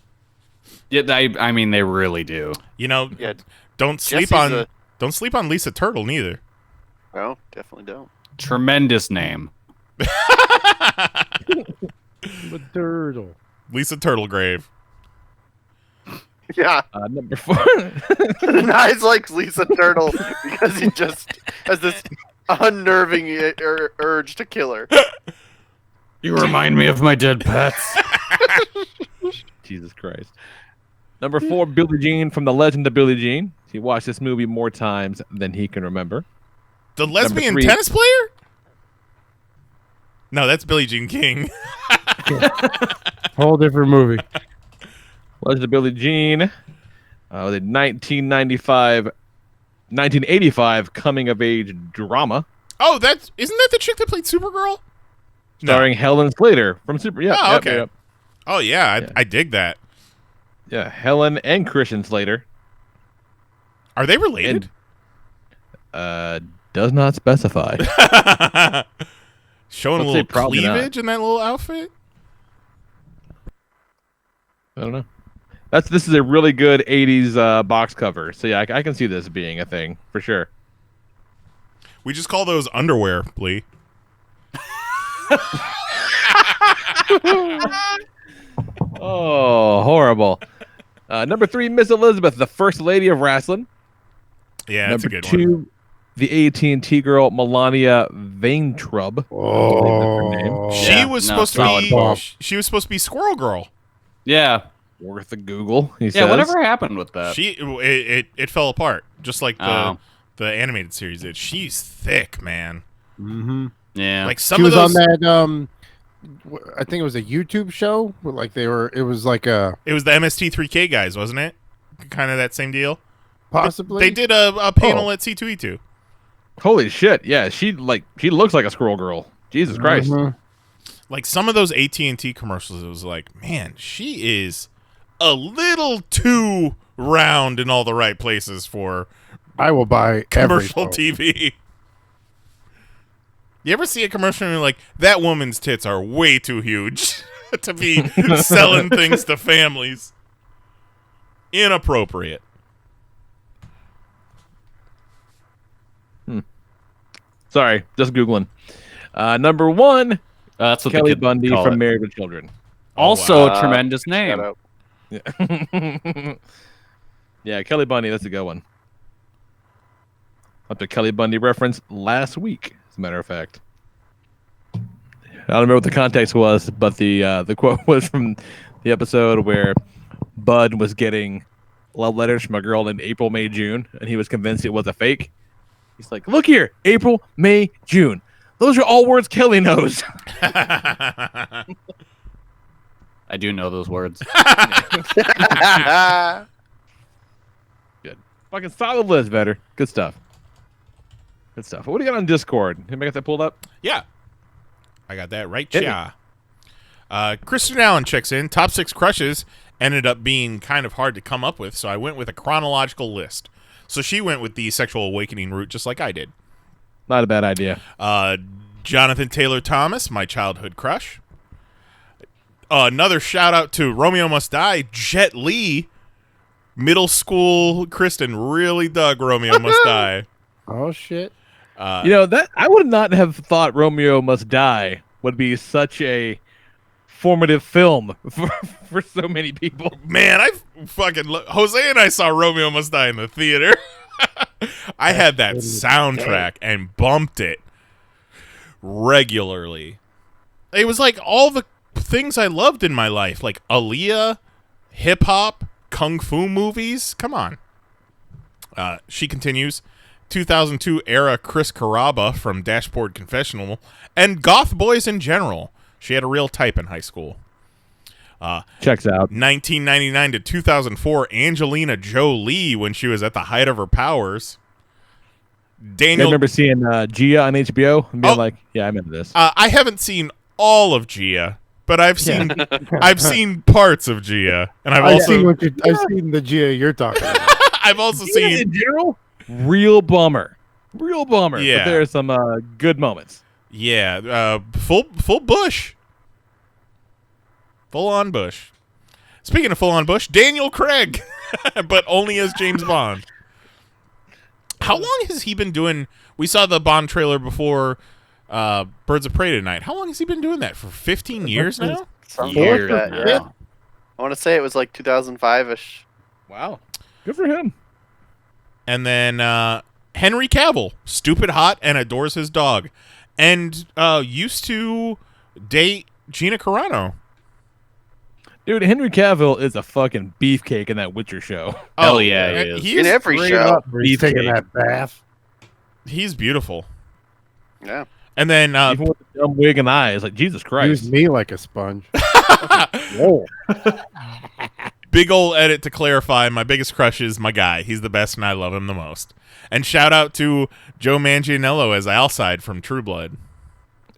Yeah, I mean, they really do. You know, don't sleep on Lisa Turtle neither. No, definitely don't. Tremendous name. The turtle. Lisa Turtlegrave. Yeah. Number 4. Nice likes Lisa Turtle because he just has this unnerving urge to kill her. You remind me of my dead pets. Jesus Christ. Number 4, Billie Jean from The Legend of Billie Jean. He watched this movie more times than he can remember. The lesbian tennis player? No, that's Billie Jean King. Whole different movie. Legend of Billie Jean. The 1985 coming of age drama. Oh, isn't that the chick that played Supergirl? Starring Helen Slater from Super. Yeah. Oh, okay. Yep. Oh, yeah. I dig that. Yeah, Helen and Christian Slater. Are they related? Does not specify. Showing a little cleavage in that little outfit? I don't know. This is a really good 80s box cover. So yeah, I can see this being a thing for sure. We just call those underwear, Lee. Oh, horrible. Number 3, Miss Elizabeth, the First Lady of Wrestling. Yeah, that's a good one. Number 2, one. the AT&T girl, Melania Vaintrub. Oh, she was supposed to be Squirrel Girl. Yeah. Worth a Google, he says. Yeah, whatever happened with that? It fell apart, just like the animated series did. She's thick, man. Mm-hmm. Yeah. Like she was on that I think it was a YouTube show. Like it was the MST3K guys, wasn't it? Kind of that same deal. Possibly. They did a panel at C2E2. Holy shit! Yeah, she looks like a Squirrel Girl. Jesus Christ! Like some of those AT&T commercials, it was like, man, she is a little too round in all the right places for. I will buy commercial TV. You ever see a commercial and you're like, that woman's tits are way too huge to be selling things to families? Inappropriate. Sorry, just Googling. Number 1, that's what Kelly Bundy from Married with Children. Also a tremendous name. Yeah. Yeah, Kelly Bundy, that's a good one. Up to Kelly Bundy reference last week, as a matter of fact. I don't remember what the context was, but the quote was from the episode where Bud was getting love letters from a girl named April, May, June, and he was convinced it was a fake. He's like, look here, April, May, June. Those are all words Kelly knows. I do know those words. Good. Fucking solid list, Vetter. Good stuff. Good stuff. What do you got on Discord? Anybody got that pulled up? Yeah. I got that right, yeah. Kristen Allen checks in. Top 6 crushes ended up being kind of hard to come up with, so I went with a chronological list. So she went with the sexual awakening route just like I did. Not a bad idea. Jonathan Taylor Thomas, my childhood crush. Another shout out to Romeo Must Die, Jet Li. Middle school Kristen really dug Romeo Must Die. Oh shit! That I would not have thought Romeo Must Die would be such a formative film for so many people. Man, Jose and I saw Romeo Must Die in the theater. I had that soundtrack and bumped it regularly. It was like all the things I loved in my life, like Aaliyah, hip hop, kung fu movies. Come on. She continues. 2002 era Chris Carrabba from Dashboard Confessional, and goth boys in general. She had a real type in high school. Checks out. 1999 to 2004 Angelina Jolie when she was at the height of her powers. I remember seeing Gia on HBO and being like, "Yeah, I'm into this." I haven't seen all of Gia, but I've seen I've seen parts of Gia, and I've seen the Gia you're talking about. I've also seen in general. Real bummer. Yeah, but there are some good moments. Yeah, full Bush, full on Bush. Speaking of full on Bush, Daniel Craig, but only as James Bond. How long has he been doing? We saw the Bond trailer before Birds of Prey tonight. How long has he been doing that? For 15 years now? Years. Yeah. I want to say it was like 2005-ish. Wow. Good for him. And then Henry Cavill, stupid hot and adores his dog. And used to date Gina Carano. Dude, Henry Cavill is a fucking beefcake in that Witcher show. Hell yeah, he is. He in every show. He's taking that bath. He's beautiful. Yeah. And then even with the dumb wig and eyes, like Jesus Christ. Use me like a sponge. Whoa. Big ol' edit to clarify, my biggest crush is my guy. He's the best and I love him the most. And shout out to Joe Manganiello as Alcide from True Blood.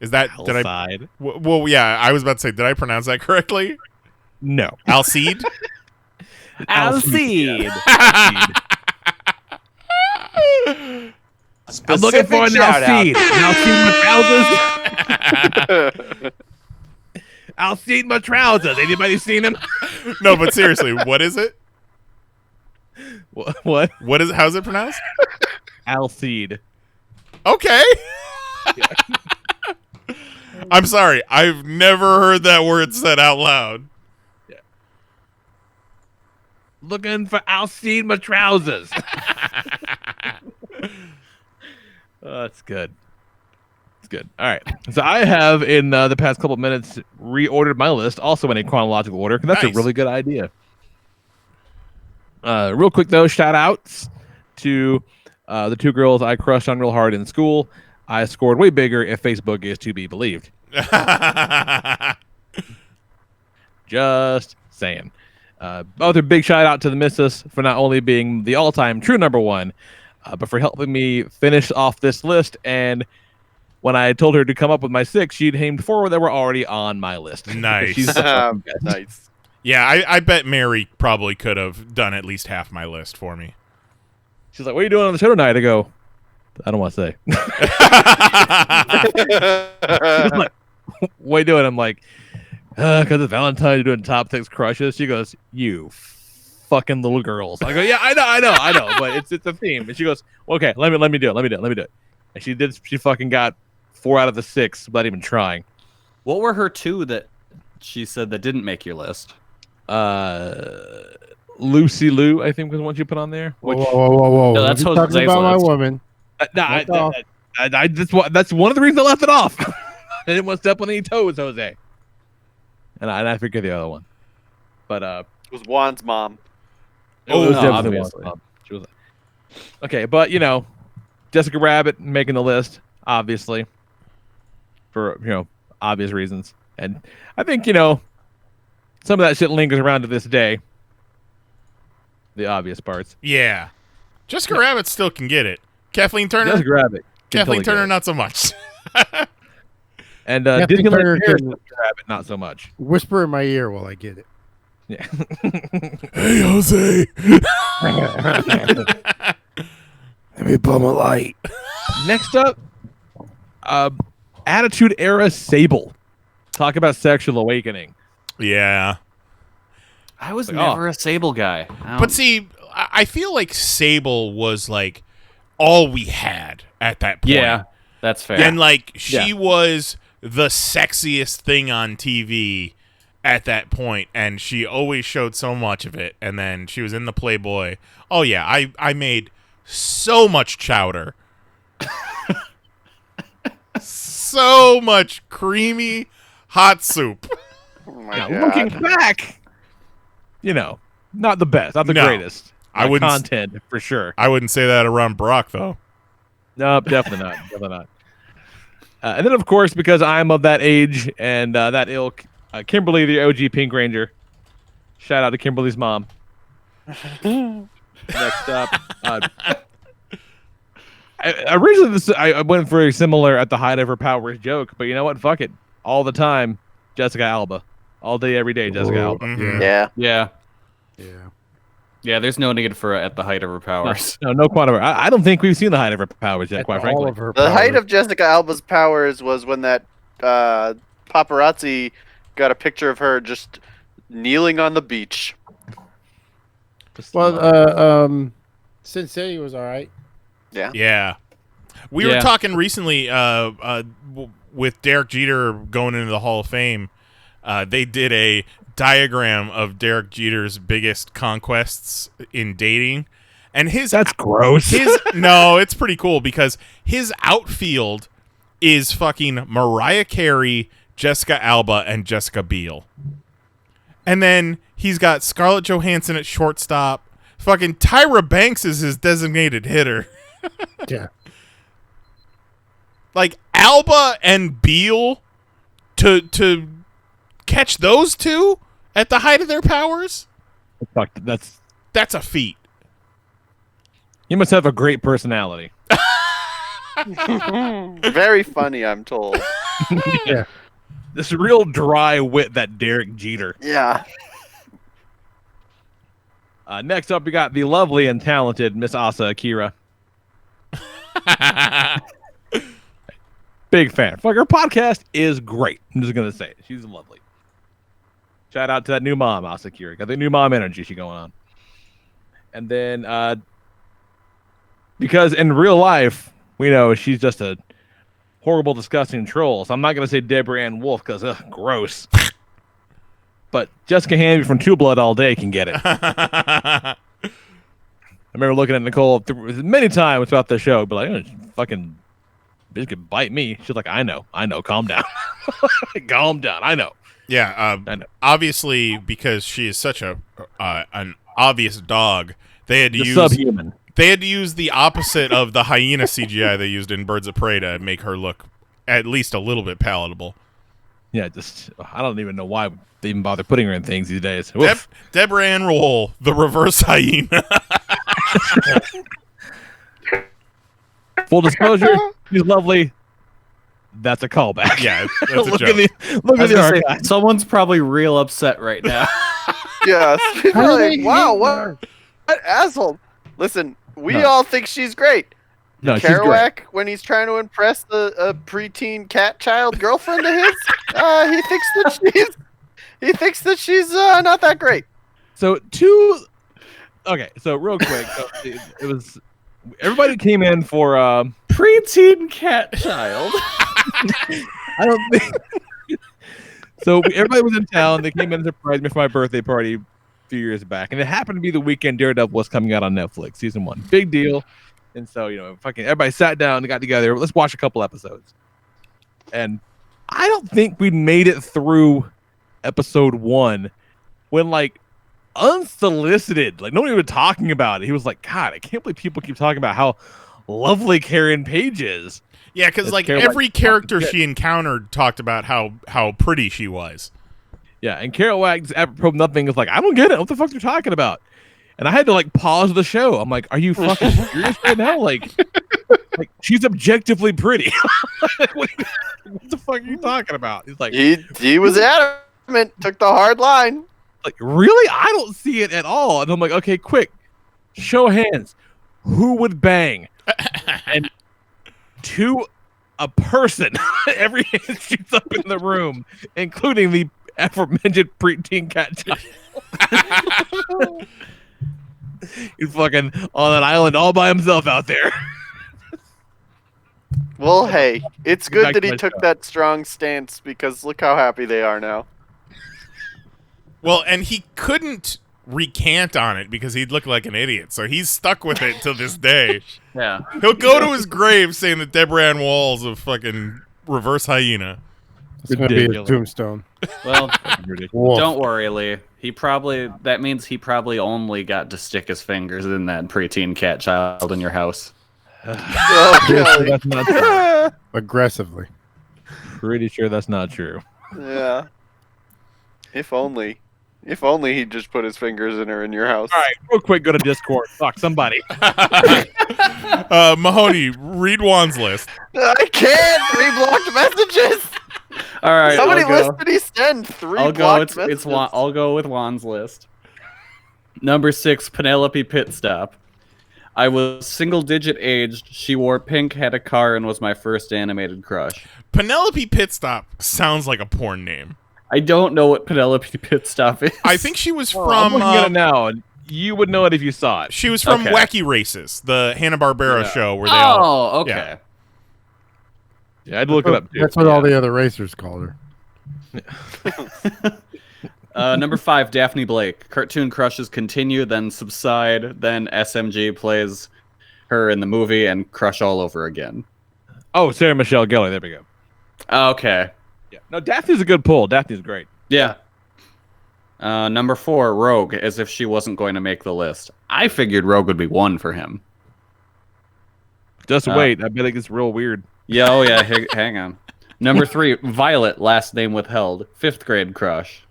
Is that Alcide? Well, yeah, I was about to say, did I pronounce that correctly? No. Alcide? Alcide. I'm looking for an Alcide. Alcide my trousers. Anybody seen him? No, but seriously, what is it? What? What is? How's it pronounced? Alcide. Okay. I'm sorry. I've never heard that word said out loud. Yeah. Looking for Alcide my trousers. That's good. It's good. All right. So I have, in the past couple of minutes, reordered my list, also in a chronological order, because that's a really good idea. Real quick, though, shout-outs to the two girls I crushed on real hard in school. I scored way bigger if Facebook is to be believed. Just saying. Other big shout-out to the missus for not only being the all-time true number one, but for helping me finish off this list. And when I told her to come up with my 6, she'd named 4 that were already on my list. Nice. She's nice. Yeah, I bet Mary probably could have done at least half my list for me. She's like, "What are you doing on the show tonight?" I go, "I don't want to say." She's like, "What are you doing?" I'm like, "Because it's Valentine, you're doing top 6 crushes." She goes, "You fucking little girls." I go, "Yeah, I know, but it's a theme." And she goes, "Okay, let me do it." And she did. She fucking got 4 out of the 6 without even trying. What were her 2 that she said that didn't make your list? Lucy Lou, I think, was the one you put on there. Which, whoa! No, that's talking about my woman. That's one of the reasons I left it off. I didn't want to step on any toes, Jose. And I forget the other one, but it was Juan's mom. It was definitely Juan's mom. She was okay, but Jessica Rabbit making the list, obviously, for obvious reasons, and I think some of that shit lingers around to this day. The obvious parts. Yeah. Jessica Rabbit still can get it. Kathleen Turner? Jessica Rabbit. Kathleen Turner, not so much. And Disneyland Rabbit, not so much. Whisper in my ear while I get it. Yeah. Hey, Jose. Let me bum a light. Next up, Attitude Era Sable. Talk about sexual awakening. Yeah. I was Like, never a Sable guy. But see, I feel like Sable was like all we had at that point. Yeah, that's fair. And like she was the sexiest thing on TV at that point, and she always showed so much of it. And then she was in the Playboy. Oh yeah, I made so much chowder. So much creamy hot soup. Oh my Now, God. looking back, not the best, not the No. greatest. I wouldn't content for sure. I wouldn't say that around Brock though. No, definitely not. Definitely not. And then, of course, because I'm of that age and that ilk, Kimberly, the OG Pink Ranger. Shout out to Kimberly's mom. Next up, originally I went for a similar at the height of her powers joke, but you know what? Fuck it. All the time, Jessica Alba. All day, every day, Jessica Alba. Mhm. Yeah. Yeah, there's no need for at the height of her powers. No quantum. I don't think we've seen the height of her powers yet, quite frankly. All of her The height powers. of Jessica Alba's powers was when that paparazzi got a picture of her just kneeling on the beach. Well, Sin City was all right. Yeah. We were talking recently with Derek Jeter going into the Hall of Fame. They did a diagram of Derek Jeter's biggest conquests in dating. And that's gross. No, it's pretty cool because his outfield is fucking Mariah Carey, Jessica Alba, and Jessica Biel. And then he's got Scarlett Johansson at shortstop. Fucking Tyra Banks is his designated hitter. Yeah. Like Alba and Beal to catch those two at the height of their powers? That's a feat. You must have a great personality. Very funny, I'm told. Yeah. This real dry wit, that Derek Jeter. Yeah. Next up, we got the lovely and talented Miss Asa Akira. Big fan. Fuck, her podcast is great. I'm just gonna say it. She's lovely. Shout out to that new mom, Asa Akira. Got the new mom energy she going on. And then, because in real life, we know she's just a horrible, disgusting troll. So I'm not gonna say Deborah Ann Wolf because gross. But Jessica Hanby from True Blood all day can get it. I remember looking at Nicole many times throughout the show, but like, fucking bitch could bite me. She's like, I know, calm down. Calm down, I know. Yeah, I know. Obviously, because she is such an obvious dog, they had to use subhuman. They had to use the opposite of the hyena CGI they used in Birds of Prey to make her look at least a little bit palatable. Yeah, I don't even know why they even bother putting her in things these days. Deborah Ann Roll, the reverse hyena. Full disclosure, she's lovely. That's a callback. Yeah, that's a look joke. Look at the archive. Someone's probably real upset right now. Yes. People How are do like, they wow, hate what asshole. Listen, we No. all think she's great. No, she's great. Kerouac, when he's trying to impress a preteen cat child girlfriend of his, he thinks that she's not that great. So real quick, it was everybody came in for Preteen cat child. I don't think so. Everybody was in town. They came in and surprised me for my birthday party a few years back, and it happened to be the weekend Daredevil was coming out on Netflix, season 1. Big deal. And so, fucking everybody sat down and got together. Let's watch a couple episodes. And I don't think we made it through episode 1 when, like, unsolicited, like, nobody was talking about it. He was like, God, I can't believe people keep talking about how lovely Karen Page is. Yeah, because like every character she encountered talked about how pretty she was. Yeah, and Kerouac, apropos nothing, is like, I don't get it. What the fuck are you talking about? And I had to like pause the show. I'm like, are you fucking serious right now? Like she's objectively pretty. what the fuck are you talking about? He's like, he was adamant, took the hard line. Like, really? I don't see it at all. And I'm like, okay, quick, show of hands. Who would bang? And 2 a person. Every hand shoots up in the room, including the aforementioned preteen cat child. He's fucking on an island all by himself out there. Well, hey, it's Get back good that to he my took show. that strong stance because look how happy they are now. Well, and he couldn't recant on it because he'd look like an idiot, so he's stuck with it till this day. Yeah. He'll go to his grave saying that Deborah Ann Wall's a fucking reverse hyena. It's going to be a tombstone. Well, Wolf. don't worry, Lee. That means he probably only got to stick his fingers in that preteen cat child in your house. Oh, That's not true. Aggressively. Pretty sure that's not true. yeah. If only. If only he'd just put his fingers in her in your house. All right, real quick, go to Discord. Fuck somebody. Mahoney, read Juan's list. I can't! 3 blocked messages! All right, Somebody I'll go. listed he sent 3 I'll go. blocked It's messages. Juan. I'll go with Juan's list. Number 6, Penelope Pitstop. I was single-digit aged. She wore pink, had a car, and was my first animated crush. Penelope Pitstop sounds like a porn name. I don't know what Penelope Pitstop is. I think she was I'm from. looking at it now, and you would know it if you saw it. She was from Okay. Wacky Races, the Hanna-Barbera show where they Oh, all. okay. Yeah, I'd look it up too. That's what all the other racers called her. Number 5, Daphne Blake. Cartoon crushes continue, then subside, then SMG plays her in the movie and crush all over again. Oh, Sarah Michelle Gellar. There we go. Okay. Yeah. No, Daphne's a good pull. Daphne's great. Yeah. Number 4, Rogue, as if she wasn't going to make the list. I figured Rogue would be 1 for him. Just wait. I bet it gets real weird. Yeah, oh yeah, hang on. Number 3, Violet, last name withheld. 5th grade crush.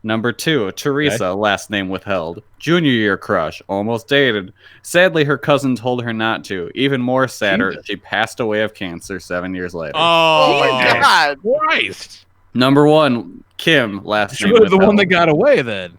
Number 2, Teresa, last name withheld. Junior year crush, almost dated. Sadly, her cousin told her not to. Even more sadder, she passed away of cancer 7 years later. Oh, my god! Christ! Number 1, Kim, last She name was the withheld. one that got away then.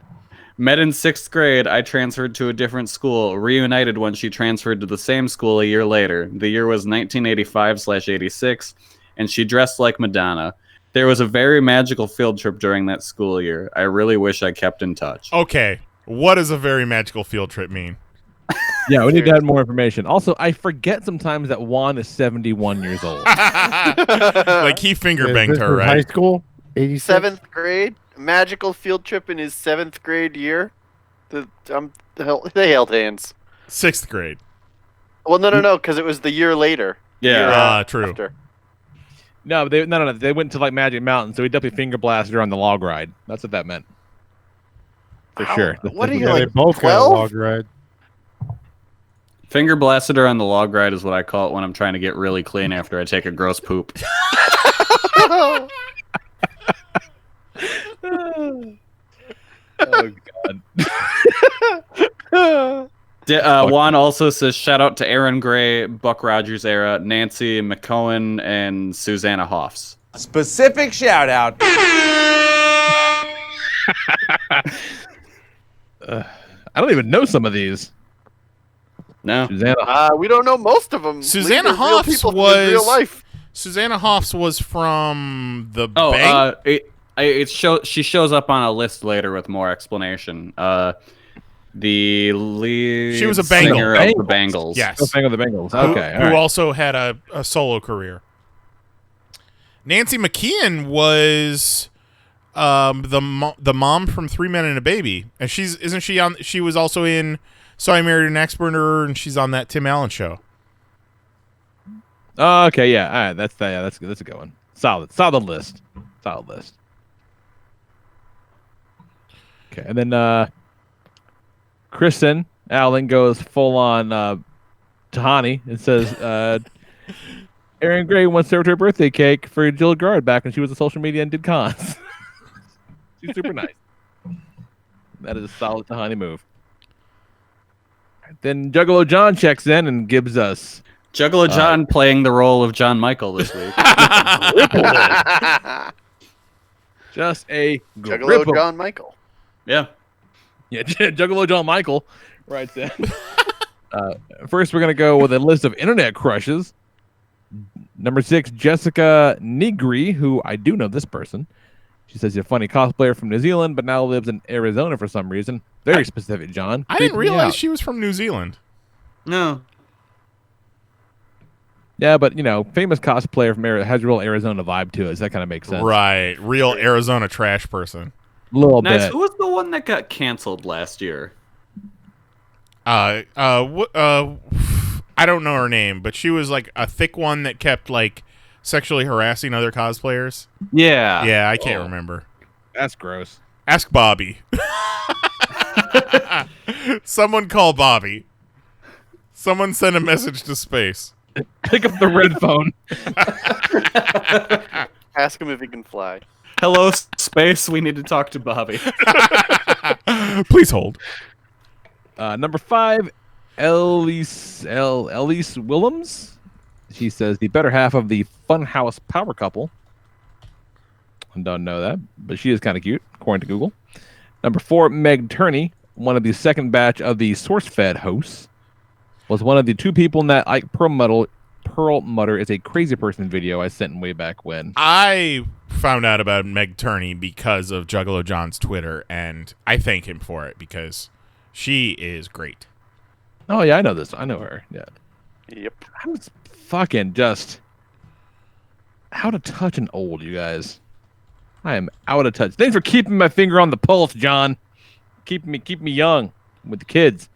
Met in 6th grade, I transferred to a different school. Reunited when she transferred to the same school a year later. The year was 1985/86, and she dressed like Madonna. There was a very magical field trip during that school year. I really wish I kept in touch. Okay, what does a very magical field trip mean? Yeah, we need to have more information. Also, I forget sometimes that Juan is 71 years old. Like he finger banged This her, was right? High school? 86? 7th grade? Magical field trip in his 7th grade year? They held hands. 6th grade. Well, no, because it was the year later. Yeah. Year True. after. No, no. They went to like Magic Mountain, so he definitely finger blasted her on the log ride. That's what that meant. For sure. What are you, Yeah, they like, both got a 12? log ride. Finger blasted her on the log ride is what I call it when I'm trying to get really clean after I take a gross poop. Oh God. Juan also says, shout out to Aaron Gray, Buck Rogers era, Nancy McCohen, and Susanna Hoffs. Specific shout out. I don't even know some of these. No. Susanna. We don't know most of them. Susanna These are real Hoffs people from was real life. Susanna Hoffs was from the bank. She shows up on a list later with more explanation. The lead She was a Bengal. singer of the Bangles. Yes. Oh, Bang of the Bengals. Okay. Who also had a solo career. Nancy McKeon was the mom from 3 Men and a Baby, and she was also in So I Married an Ex-Burner, and she's on that Tim Allen show. Oh, okay, yeah. All right, that's a good one. Solid list. Okay, and then Kristen Allen goes full on Tahani and says Aaron Gray once served her birthday cake for Jill Gard back when she was on social media and did cons. She's super nice. That is a solid Tahani move. Then Juggalo John checks in and gives us Juggalo John playing the role of John Michael this week. just a Juggalo gripple. John Michael. Yeah. Yeah, Juggalo John Michael writes in. First, we're going to go with a list of internet crushes. Number 6, Jessica Nigri, who I do know this person. She says she's a funny cosplayer from New Zealand, but now lives in Arizona for some reason. Very specific, John. I didn't Creeped me realize out. she was from New Zealand. No. Yeah, but, famous cosplayer from has a real Arizona vibe to it, so that kind of makes sense. Right. Real Arizona trash person. A little Nice. bit. Who was the one that got canceled last year? I don't know her name, but she was like a thick one that kept like sexually harassing other cosplayers. Yeah. Yeah, I can't remember. That's gross. Ask Bobby. Someone call Bobby. Someone send a message to space. Pick up the red phone. Ask him if he can fly. Hello, space. We need to talk to Bobby. Please hold. Number 5, Elise Willems. She says the better half of the Funhouse power couple. I don't know that, but she is kind of cute, according to Google. Number 4, Meg Turney, one of the second batch of the SourceFed hosts, was one of the 2 people in that Ike Perlmutter is a crazy person video I sent way back when. I found out about Meg Turney because of Juggalo John's Twitter, and I thank him for it because she is great. Oh, yeah, I know this. I know her. Yeah. Yep. I was fucking just out of touch and old, you guys. I am out of touch. Thanks for keeping my finger on the pulse, John. Keep me young with the kids.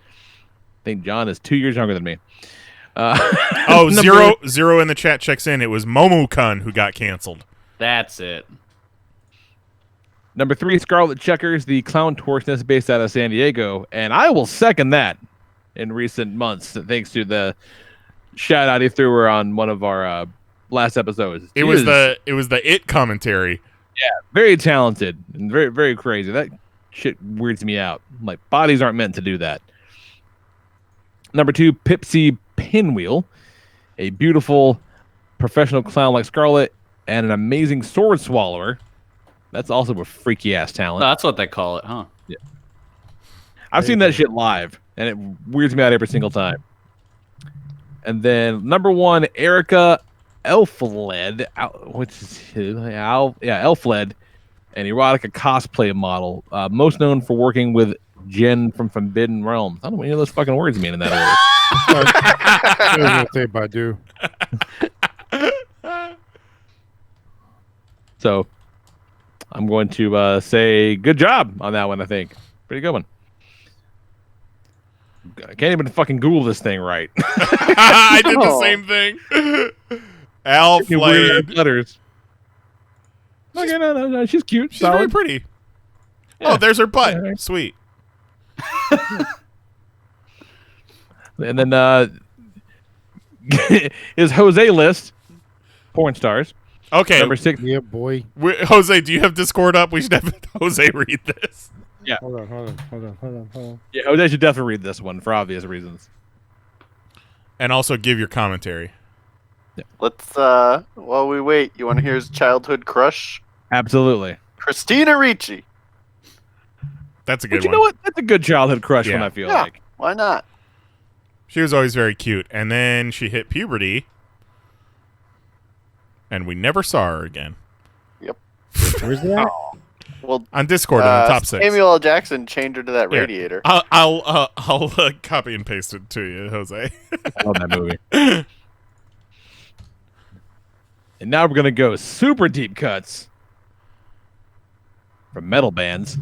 I think John is 2 years younger than me. Zero in the chat checks in. It was Momo-kun who got canceled. That's it. Number 3, Scarlet Checkers, the clown torsionist based out of San Diego, and I will second that in recent months, thanks to the shout out he threw her on one of our last episodes. It was the It commentary. Yeah, very talented and very, very crazy. That shit weirds me out. Like, bodies aren't meant to do that. Number 2, Pipsy Pinwheel, a beautiful professional clown like Scarlet and an amazing sword swallower. That's also a freaky ass talent. No, that's what they call it, huh? Yeah. I've seen that shit live, and it weirds me out every single time. And then number 1, Erica Elfled, Elfled, an erotica cosplay model, most known for working with Jen from Forbidden Realms. I don't know what any of those fucking words mean in that order. I was gonna say Badu. So I'm going to say good job on that one, I think. Pretty good one. I can't even fucking Google this thing right. I did the same thing. Alflade. Letters. Okay, no. She's cute. She's very pretty. Yeah. Oh, there's her butt. Yeah. Sweet. And then is Jose list porn stars. Okay. Number 6. Yeah, boy. Jose, do you have Discord up? We should have Jose read this. Yeah. Hold on. Yeah, Jose should definitely read this one for obvious reasons. And also give your commentary. Yeah. Let's, while we wait, you want to hear his childhood crush? Absolutely. Christina Ricci. That's a good But you one. know what? That's a good childhood crush Yeah. one, I feel Yeah, like. why not? She was always very cute. And then she hit puberty. And we never saw her again. Yep. Where's that? Well, on Discord in the top 6. Samuel L. Jackson chained her to that Here. radiator. I'll copy and paste it to you, Jose. I love that movie. And now we're going to go super deep cuts from metal bands.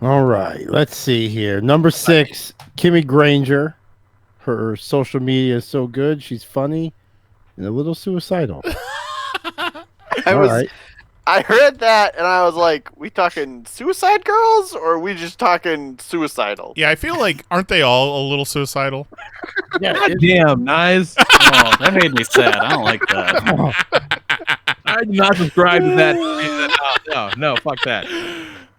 All right, let's see here. Number 6, Kimmy Granger. Her social media is so good. She's funny and a little suicidal. I heard that and I was like, we talking Suicide Girls or are we just talking suicidal? Yeah, I feel like, aren't they all a little suicidal? Yeah, God damn, nice. Oh, that made me sad. I don't like that. I do not subscribe to that. No, fuck that.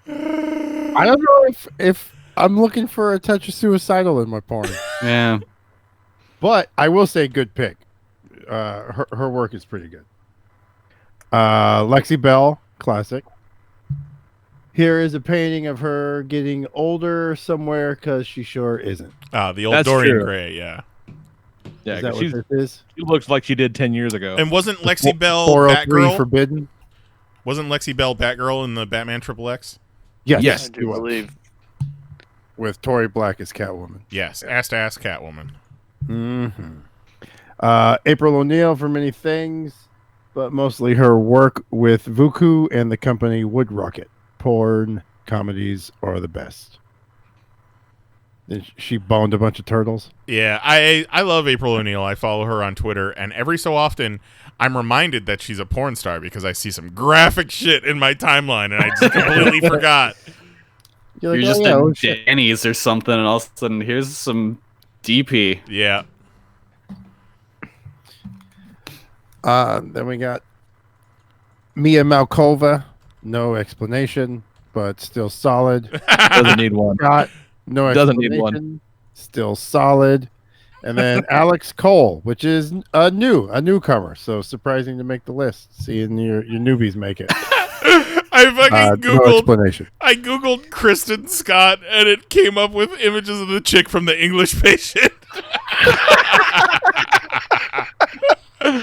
I don't know if I'm looking for a touch of suicidal in my porn. Yeah. But I will say good pick. Her work is pretty good. Lexi Bell, classic. Here is a painting of her getting older somewhere because she sure isn't. The old That's Dorian true. Gray, yeah. Yeah, Is that 'cause what this is? she looks like she did 10 years ago. And wasn't Lexi Bell 403 Batgirl? Forbidden? Wasn't Lexi Bell Batgirl in the Batman Triple X? Yes. I do believe. With Tori Black as Catwoman. Yes, ass to ass Catwoman. April O'Neil for many things, but mostly her work with Vuku and the company Wood Rocket. Porn comedies are the best. And she boned a bunch of turtles. Yeah, I love April O'Neil. I follow her on Twitter, and every so often I'm reminded that she's a porn star because I see some graphic shit in my timeline, and I just completely forgot. You're like, You're just oh, in shit. Danny's or something, and all of a sudden, here's some DP. Yeah. Then we got Mia Malkova. No explanation, but still solid. Doesn't need one. Scott, no Doesn't need explanation, one. still solid. And then Alex Cole, which is a newcomer. So surprising to make the list. Seeing your newbies make it. I fucking No googled. explanation. I googled Kristen Scott, and it came up with images of the chick from The English Patient.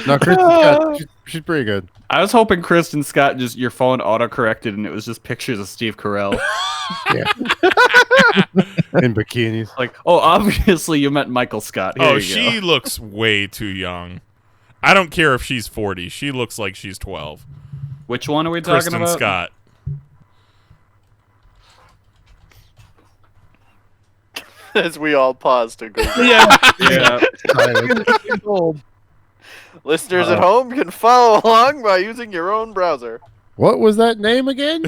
No, Kristen Scott, she's pretty good. I was hoping Kristen Scott just your phone auto-corrected and it was just pictures of Steve Carell. Yeah. In bikinis. Like, oh, obviously you meant Michael Scott. Here Oh, you she go. looks way too young. I don't care if she's 40. She looks like she's 12. Which one are we talking Kristen about? Scott. As we all pause to Google. Yeah. Listeners at home can follow along by using your own browser. What was that name again?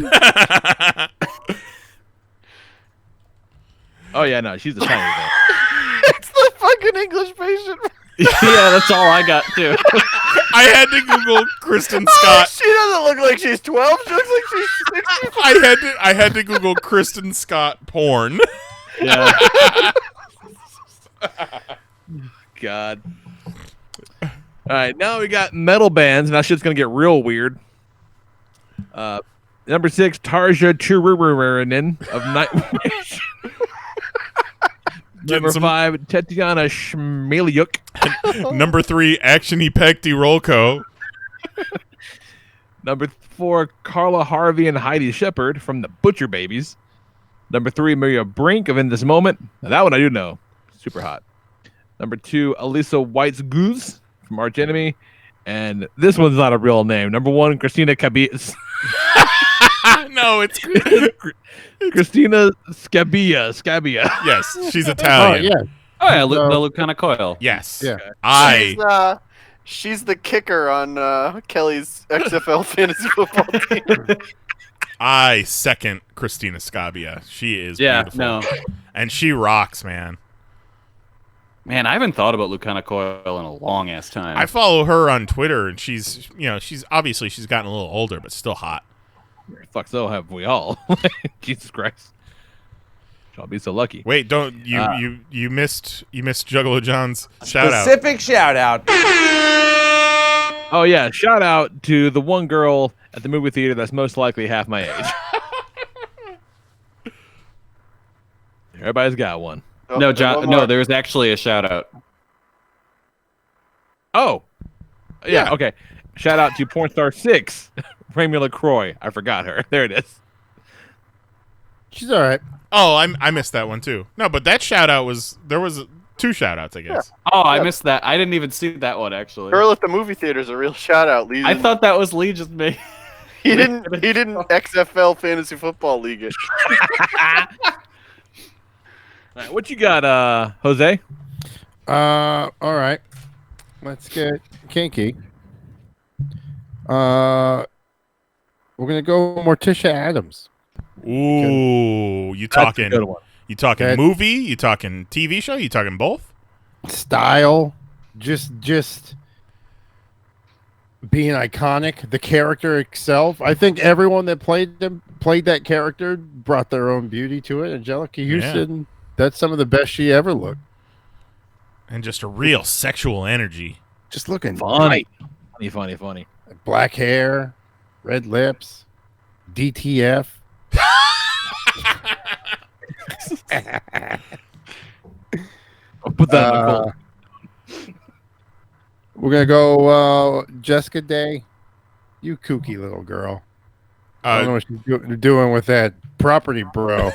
Oh, yeah, no, she's a tiny girl. It's the fucking English Patient. Yeah, that's all I got too. I had to Google Kristen Oh, Scott. she doesn't look like she's 12. She looks like she's 60. I had to Google Kristen Scott porn. Yeah. God. All right, now we got metal bands. Now shit's gonna get real weird. Number 6, Tarja Churururinen of Nightwish. Number 5, Tatiana Shmeliuk. Number 3, Actiony Pecty Rolko. Number 4, Carla Harvey and Heidi Shepard from the Butcher Babies. Number 3, Maria Brink of In This Moment. Now, that one I do know. Super hot. Number 2, Elisa White's Goose from Arch Enemy. And this one's not a real name. Number 1, Christina Cabias. No, it's Christina Scabia. Yes, she's Italian. Oh yeah, the Lucana Coil. Yes. Yeah. She's the kicker on Kelly's XFL fantasy football team. I second Christina Scabia. She is beautiful. No. And she rocks, man. Man, I haven't thought about Lucana Coil in a long ass time. I follow her on Twitter, and she's obviously she's gotten a little older, but still hot. Fuck, so have we all. Jesus Christ. I'll be so lucky. Wait, don't you missed Juggalo John's shout out. Specific shout out. Oh yeah, shout out to the one girl at the movie theater that's most likely half my age. Everybody's got one. No, John. No, there was actually a shout out. Oh, yeah. Okay. Shout out to Porn Star 6, Rami LaCroix. I forgot her. There it is. She's all right. Oh, I missed that one too. No, but that shout out was two shout outs, I guess. Oh, I missed that. I didn't even see that one actually. Girl at the movie theater is a real shout out. I thought that was Lee just me. He didn't XFL fantasy football league it. Right, what you got, Jose? All right. Let's get kinky. We're gonna go Morticia Adams. Ooh, you talking? Good one. You talking Okay. movie? You talking TV show? You talking both? Style, just being iconic. The character itself. I think everyone that played that character brought their own beauty to it. Angelica Houston. That's some of the best she ever looked. And just a real sexual energy. Just looking Funny. great. Funny. Black hair, red lips, DTF. I'll put that in the We're gonna go Jessica Day. You kooky little girl. I don't know what she's doing with that property, bro.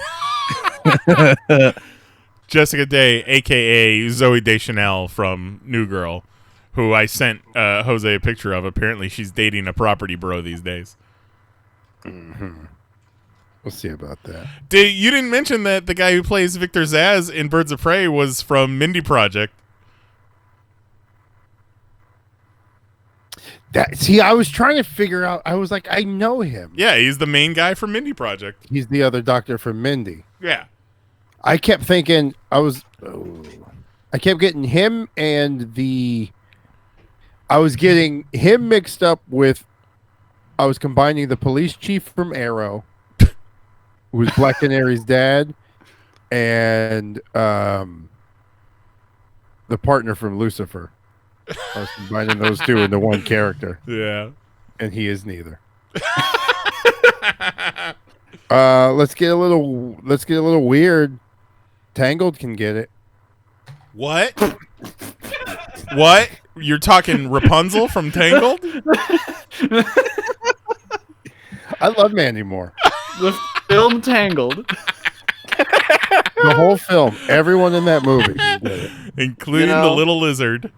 Jessica Day, a.k.a. Zoe Deschanel from New Girl, who I sent Jose a picture of. Apparently, she's dating a property bro these days. Mm-hmm. We'll see about that. You didn't mention that the guy who plays Victor Zsasz in Birds of Prey was from Mindy Project. I was trying to figure out. I was like, I know him. Yeah, he's the main guy from Mindy Project. He's the other doctor from Mindy. Yeah. I kept thinking I kept getting him and I was getting him mixed up with. I was combining the police chief from Arrow, who was Black Canary's dad, and the partner from Lucifer. I was combining those two into one character. Yeah. And he is neither. Let's get a little weird. Tangled can get it. What? What? You're talking Rapunzel from Tangled? I love Mandy Moore. The film Tangled. The whole film. Everyone in that movie. Including the little lizard.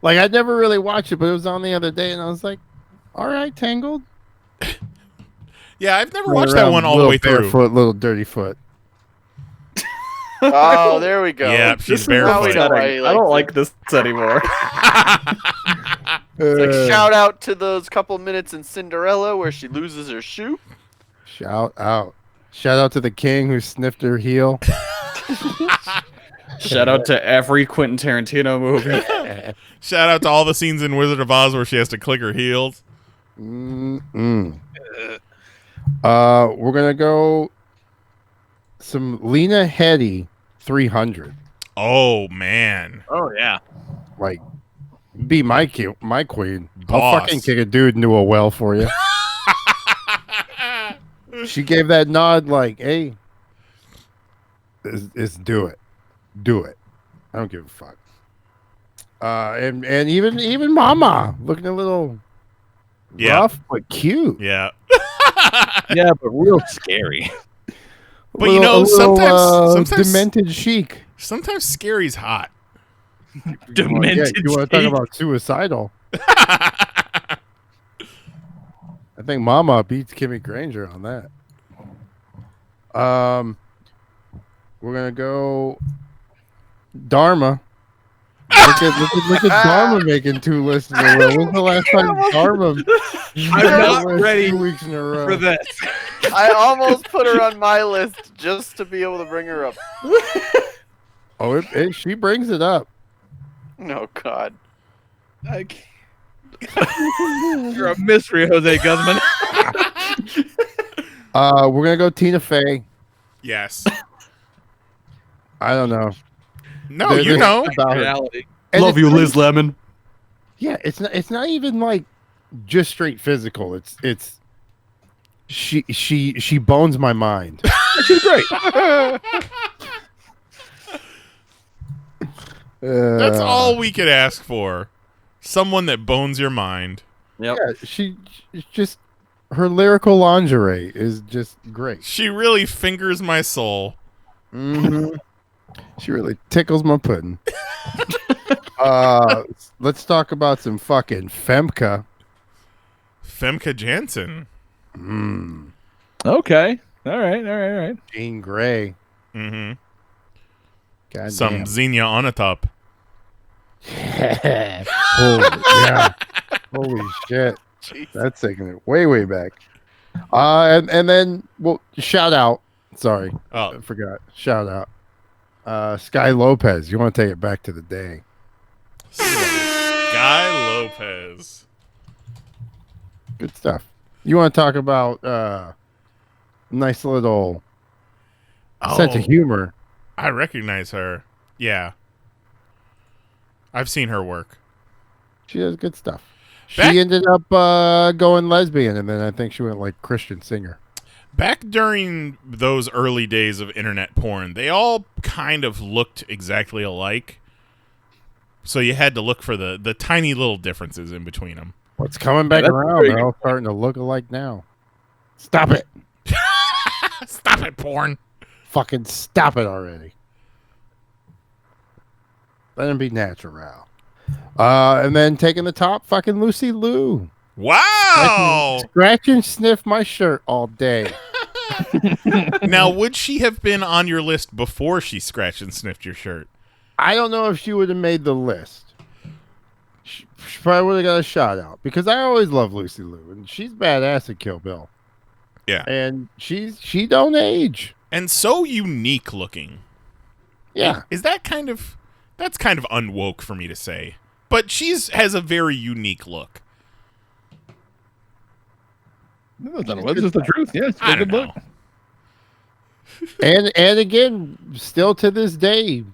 Like, I'd never really watched it, but it was on the other day, and I was like, all right, Tangled. Yeah, I've never watched that one all the way through. Barefoot, little dirty foot. Oh, there we go. Yeah, she's barefoot. I don't like this anymore. It's like shout out to those couple minutes in Cinderella where she loses her shoe. Shout out to the king who sniffed her heel. Shout out to every Quentin Tarantino movie. Shout out to all the scenes in Wizard of Oz where she has to click her heels. We're gonna go some Lena Headey 300. Oh man. Oh yeah. Like, be my queen. Boss. I'll fucking kick a dude into a well for you. She gave that nod like, hey, it's do it. Do it. I don't give a fuck. And even Mama looking a little rough but cute. Yeah. Yeah, but real scary. But sometimes demented chic. Sometimes scary's hot. Demented. You want to talk about suicidal? I think Mama beats Kimmy Granger on that. We're gonna go Dharma. Look at Dharma making 2 lists in a row. When's the last time Dharma? I'm not ready 2 weeks in a row. for this. I almost put her on my list just to be able to bring her up. Oh, she brings it up. Oh God. I can't. You're a mystery, Jose Guzman. We're gonna go Tina Fey. Yes. I don't know. No, you know. About her. Reality. And Love you, Liz Lemon. Yeah, it's not even like just straight physical. It's she bones my mind. She's great. That's all we could ask for. Someone that bones your mind. Yep. Yeah, she just her lyrical lingerie is just great. She really fingers my soul. Mm-hmm. She really tickles my pudding. Let's talk about some fucking Femke. Femke Jansen. Okay. All right. Jean Grey. Mm-hmm. God Some damn. Xenia Onatopp. Yeah. Holy shit. That's taking it way back. And then, well, shout out. Sorry. Oh. I forgot. Shout out. Sky Lopez. You want to take it back to the day. Sky Lopez. Good stuff. You want to talk about nice little sense of humor. I recognize her. Yeah. I've seen her work. She does good stuff. Back- She ended up going lesbian, and then I think she went like Christian singer. Back during those early days of internet porn, they all kind of looked exactly alike. So you had to look for the tiny little differences in between them. What's coming back around? They're all starting to look alike now. Stop it. Stop it, porn. Fucking stop it already. Let him be natural. And then taking the top, fucking Lucy Liu. Wow. Scratch and sniff my shirt all day. Now, would she have been on your list before she scratched and sniffed your shirt? I don't know if she would have made the list. She probably would have got a shout out because I always love Lucy Liu and she's badass at Kill Bill. Yeah, and she don't age and so unique looking. Yeah, is that that's kind of unwoke for me to say, but has a very unique look. No, it's just the truth. Yes, I don't know. and again, still to this day,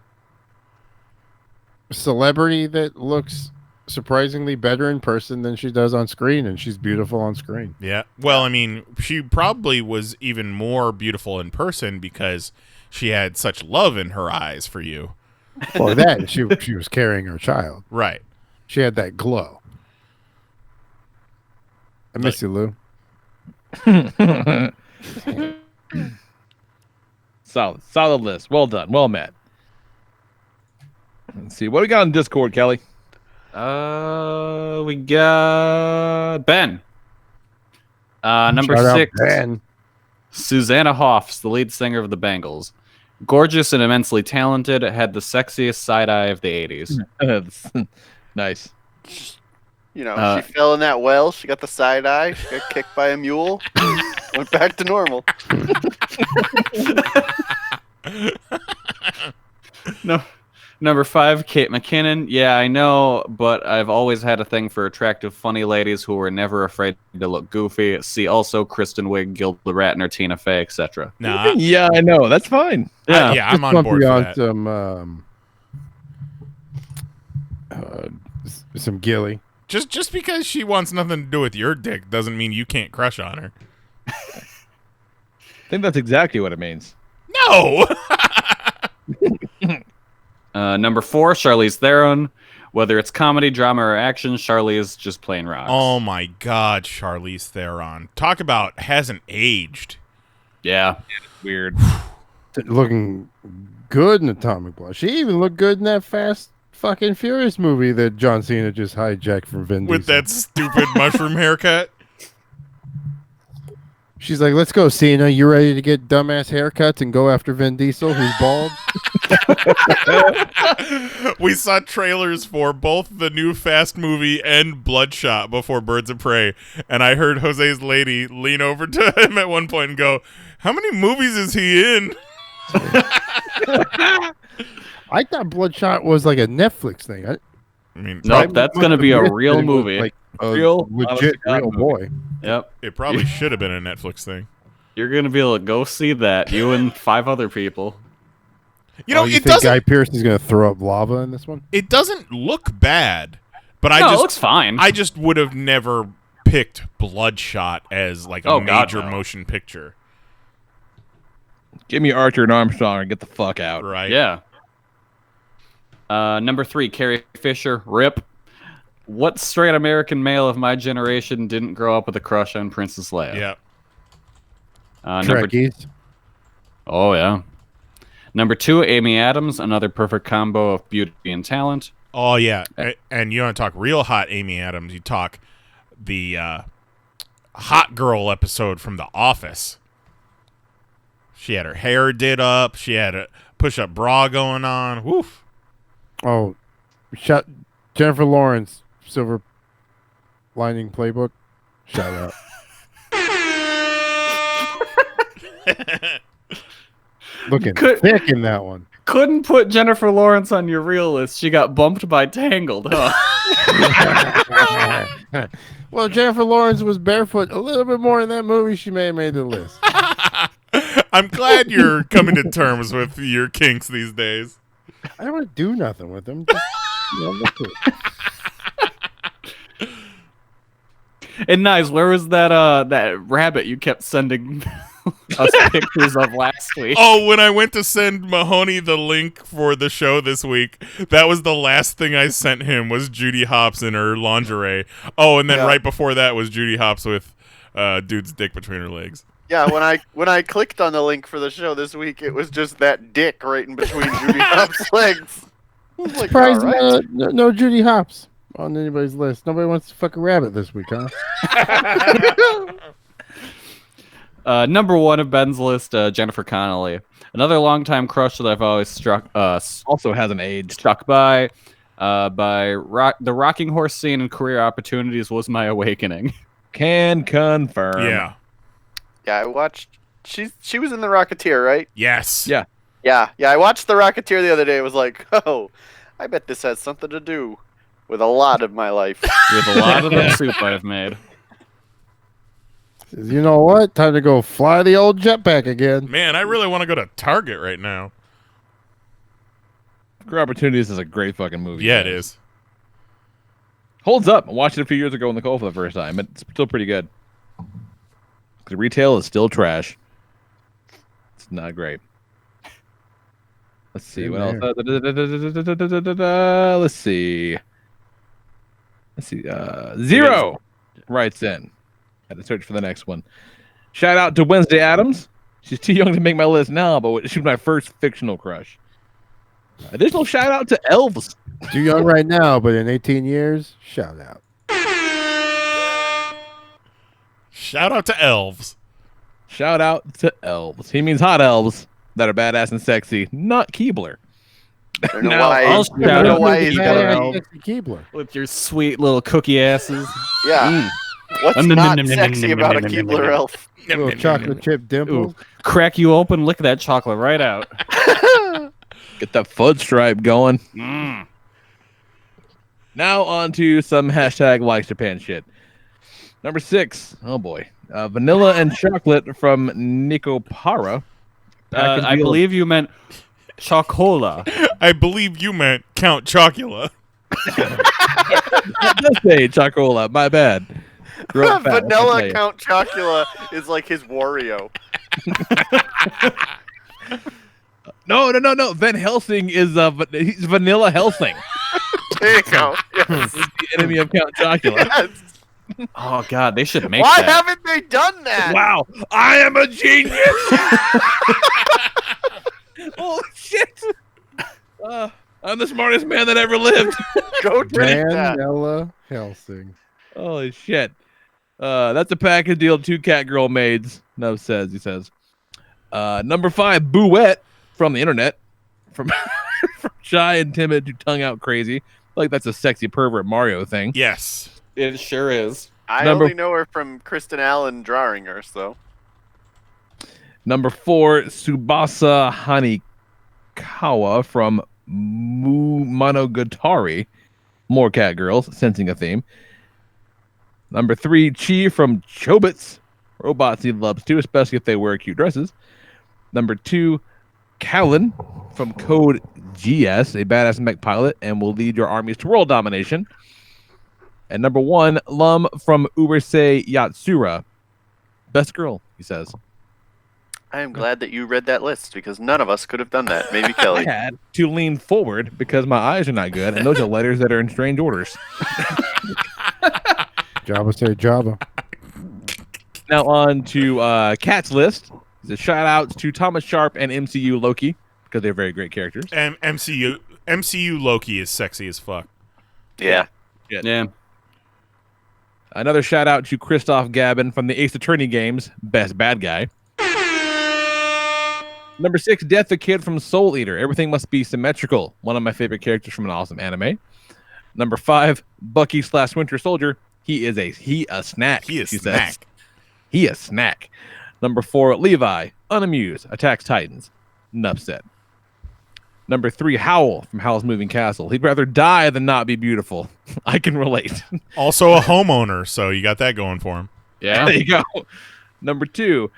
celebrity that looks surprisingly better in person than she does on screen, and she's beautiful on screen. Yeah. Well, I mean, she probably was even more beautiful in person because she had such love in her eyes for you. Well, that she was carrying her child. Right. She had that glow. I miss you, Lou. Solid list. Well done. Well met. Let's see. What do we got on Discord, Kelly? We got Ben. Number Shout out 6. Ben. Susanna Hoffs, the lead singer of the Bangles. Gorgeous and immensely talented, had the sexiest side eye of the 80s. Nice. You know, she fell in that well. She got the side eye. She got kicked by a mule. Went back to normal. No. Number 5, Kate McKinnon. Yeah, I know, but I've always had a thing for attractive, funny ladies who were never afraid to look goofy. See also Kristen Wiig, Gilda Radner, Tina Fey, etc. Nah. Yeah, I know. That's fine. Yeah, I'm on board for that. Some Gilly. Just because she wants nothing to do with your dick doesn't mean you can't crush on her. I think that's exactly what it means. No! Number 4, Charlize Theron. Whether it's comedy, drama, or action, Charlize just plain rocks. Oh my God, Charlize Theron. Talk about hasn't aged. Yeah. It's weird. Looking good in Atomic Blonde. She even looked good in that Fast fucking Furious movie that John Cena just hijacked from Vin Diesel. With that stupid mushroom haircut. She's like, let's go, Cena. You ready to get dumbass haircuts and go after Vin Diesel, who's bald? We saw trailers for both the new Fast movie and Bloodshot before Birds of Prey, and I heard Jose's lady lean over to him at one point and go, how many movies is he in? I thought Bloodshot was like a Netflix thing. I mean, nope, that's going to be a real movie. Like a real, legit real boy. Yep. It probably should have been a Netflix thing. You're going to be able to go see that, you and 5 other people. You know, you think Guy Pearce is going to throw up lava in this one? It doesn't look bad, but it looks fine. I just would have never picked Bloodshot as like a major motion picture. Give me Archer and Armstrong and get the fuck out. Right. Yeah. Number 3, Carrie Fisher. RIP. What straight American male of my generation didn't grow up with a crush on Princess Leia? Yeah. Trekkies. Oh, yeah. Number 2, Amy Adams. Another perfect combo of beauty and talent. Oh, yeah. And you want to talk real hot Amy Adams, you talk the hot girl episode from The Office. She had her hair did up. She had a push-up bra going on. Woof. Oh, Jennifer Lawrence, Silver Lining Playbook. Shout out. Looking thick in that one. Couldn't put Jennifer Lawrence on your real list. She got bumped by Tangled, huh? Well, Jennifer Lawrence was barefoot a little bit more in that movie. She may have made the list. I'm glad you're coming to terms with your kinks these days. I don't want to do nothing with them. Just, look at it. And Nice, where was that rabbit you kept sending us pictures of last week. Oh, when I went to send Mahoney the link for the show this week, that was the last thing I sent him was Judy Hopps in her lingerie. Oh, and then right before that was Judy Hopps with dude's dick between her legs. Yeah, when I clicked on the link for the show this week, it was just that dick right in between Judy Hopps' legs. I was like, Surprised all right. no Judy Hopps on anybody's list. Nobody wants to fuck a rabbit this week, huh? Number one of Ben's list, Jennifer Connelly. Another longtime crush that I've always also hasn't aged. Struck by the rocking horse scene in Career Opportunities was my awakening. Can confirm. Yeah. Yeah, I watched. She was in The Rocketeer, right? Yes. Yeah. Yeah. I watched The Rocketeer the other day. It was like, oh, I bet this has something to do with a lot of my life. With a lot of the soup I've made. You know what? Time to go fly the old jetpack again. Man, I really want to go to Target right now. Career Opportunities is a great fucking movie. Yeah, it is. Holds up. I watched it a few years ago in the cold for the first time. It's still pretty good. The retail is still trash. It's not great. Let's see what else. Let's see. Zero writes in. Had to search for the next one. Shout out to Wednesday Addams. She's too young to make my list now, but she was my first fictional crush. Additional shout out to Elves. Too young right now, but in 18 years, shout out. Shout out to elves. Shout out to elves. He means hot elves that are badass and sexy, not Keebler. I don't know why he's Keebler. With your sweet little cookie asses. Yeah. What's not sexy about a Keebler elf? Little chocolate chip dimple. Crack you open, lick that chocolate right out. Get that fudge stripe going. Now on to some hashtag likes Japan shit. Number 6. Oh boy. Vanilla and chocolate from Nikopara. I believe you meant Chocola. I believe you meant Count Chocula. That does say Chocola. My bad. Vanilla Count Chocula is like his Wario. No. Van Helsing is he's Vanilla Helsing. There you go. Yes. He's the enemy of Count Chocula. Yes. Oh God, they should make Why that. haven't they done that? Wow, I am a genius. Holy shit. I'm the smartest man that ever lived. Go drink that. Vanilla Helsing. Holy shit. That's a package deal. 2 cat girl maids. He says. Number 5, Bouette from the internet. From shy and timid to tongue out crazy. Like that's a sexy pervert Mario thing. Yes. It sure is. I only know her from Kristen Allen drawing her, so. Number 4, Tsubasa Hanikawa from Monogatari. More cat girls, sensing a theme. Number 3, Chi from Chobits. Robots he loves too, especially if they wear cute dresses. Number 2, Callan from Code GS, a badass mech pilot, and will lead your armies to world domination. And number 1, Lum from Ubersei Yatsura. Best girl, he says. I am glad that you read that list because none of us could have done that. Maybe Kelly. I had to lean forward because my eyes are not good, and those are letters that are in strange orders. Java say Java. Now on to Cat's list. The shout outs to Thomas Sharp and MCU Loki because they're very great characters. And MCU Loki is sexy as fuck. Yeah. Yeah. Another shout out to Christoph Gabin from the Ace Attorney games, best bad guy. Number 6, Death the Kid from Soul Eater. Everything must be symmetrical. One of my favorite characters from an awesome anime. Number 5, Bucky / Winter Soldier. He a snack. He is she snack. says. He a snack. Number 4, Levi, unamused, attacks Titans. Enough said. Number 3, Howl from Howl's Moving Castle. He'd rather die than not be beautiful. I can relate. Also a homeowner, so you got that going for him. Yeah. There you go. Number 2,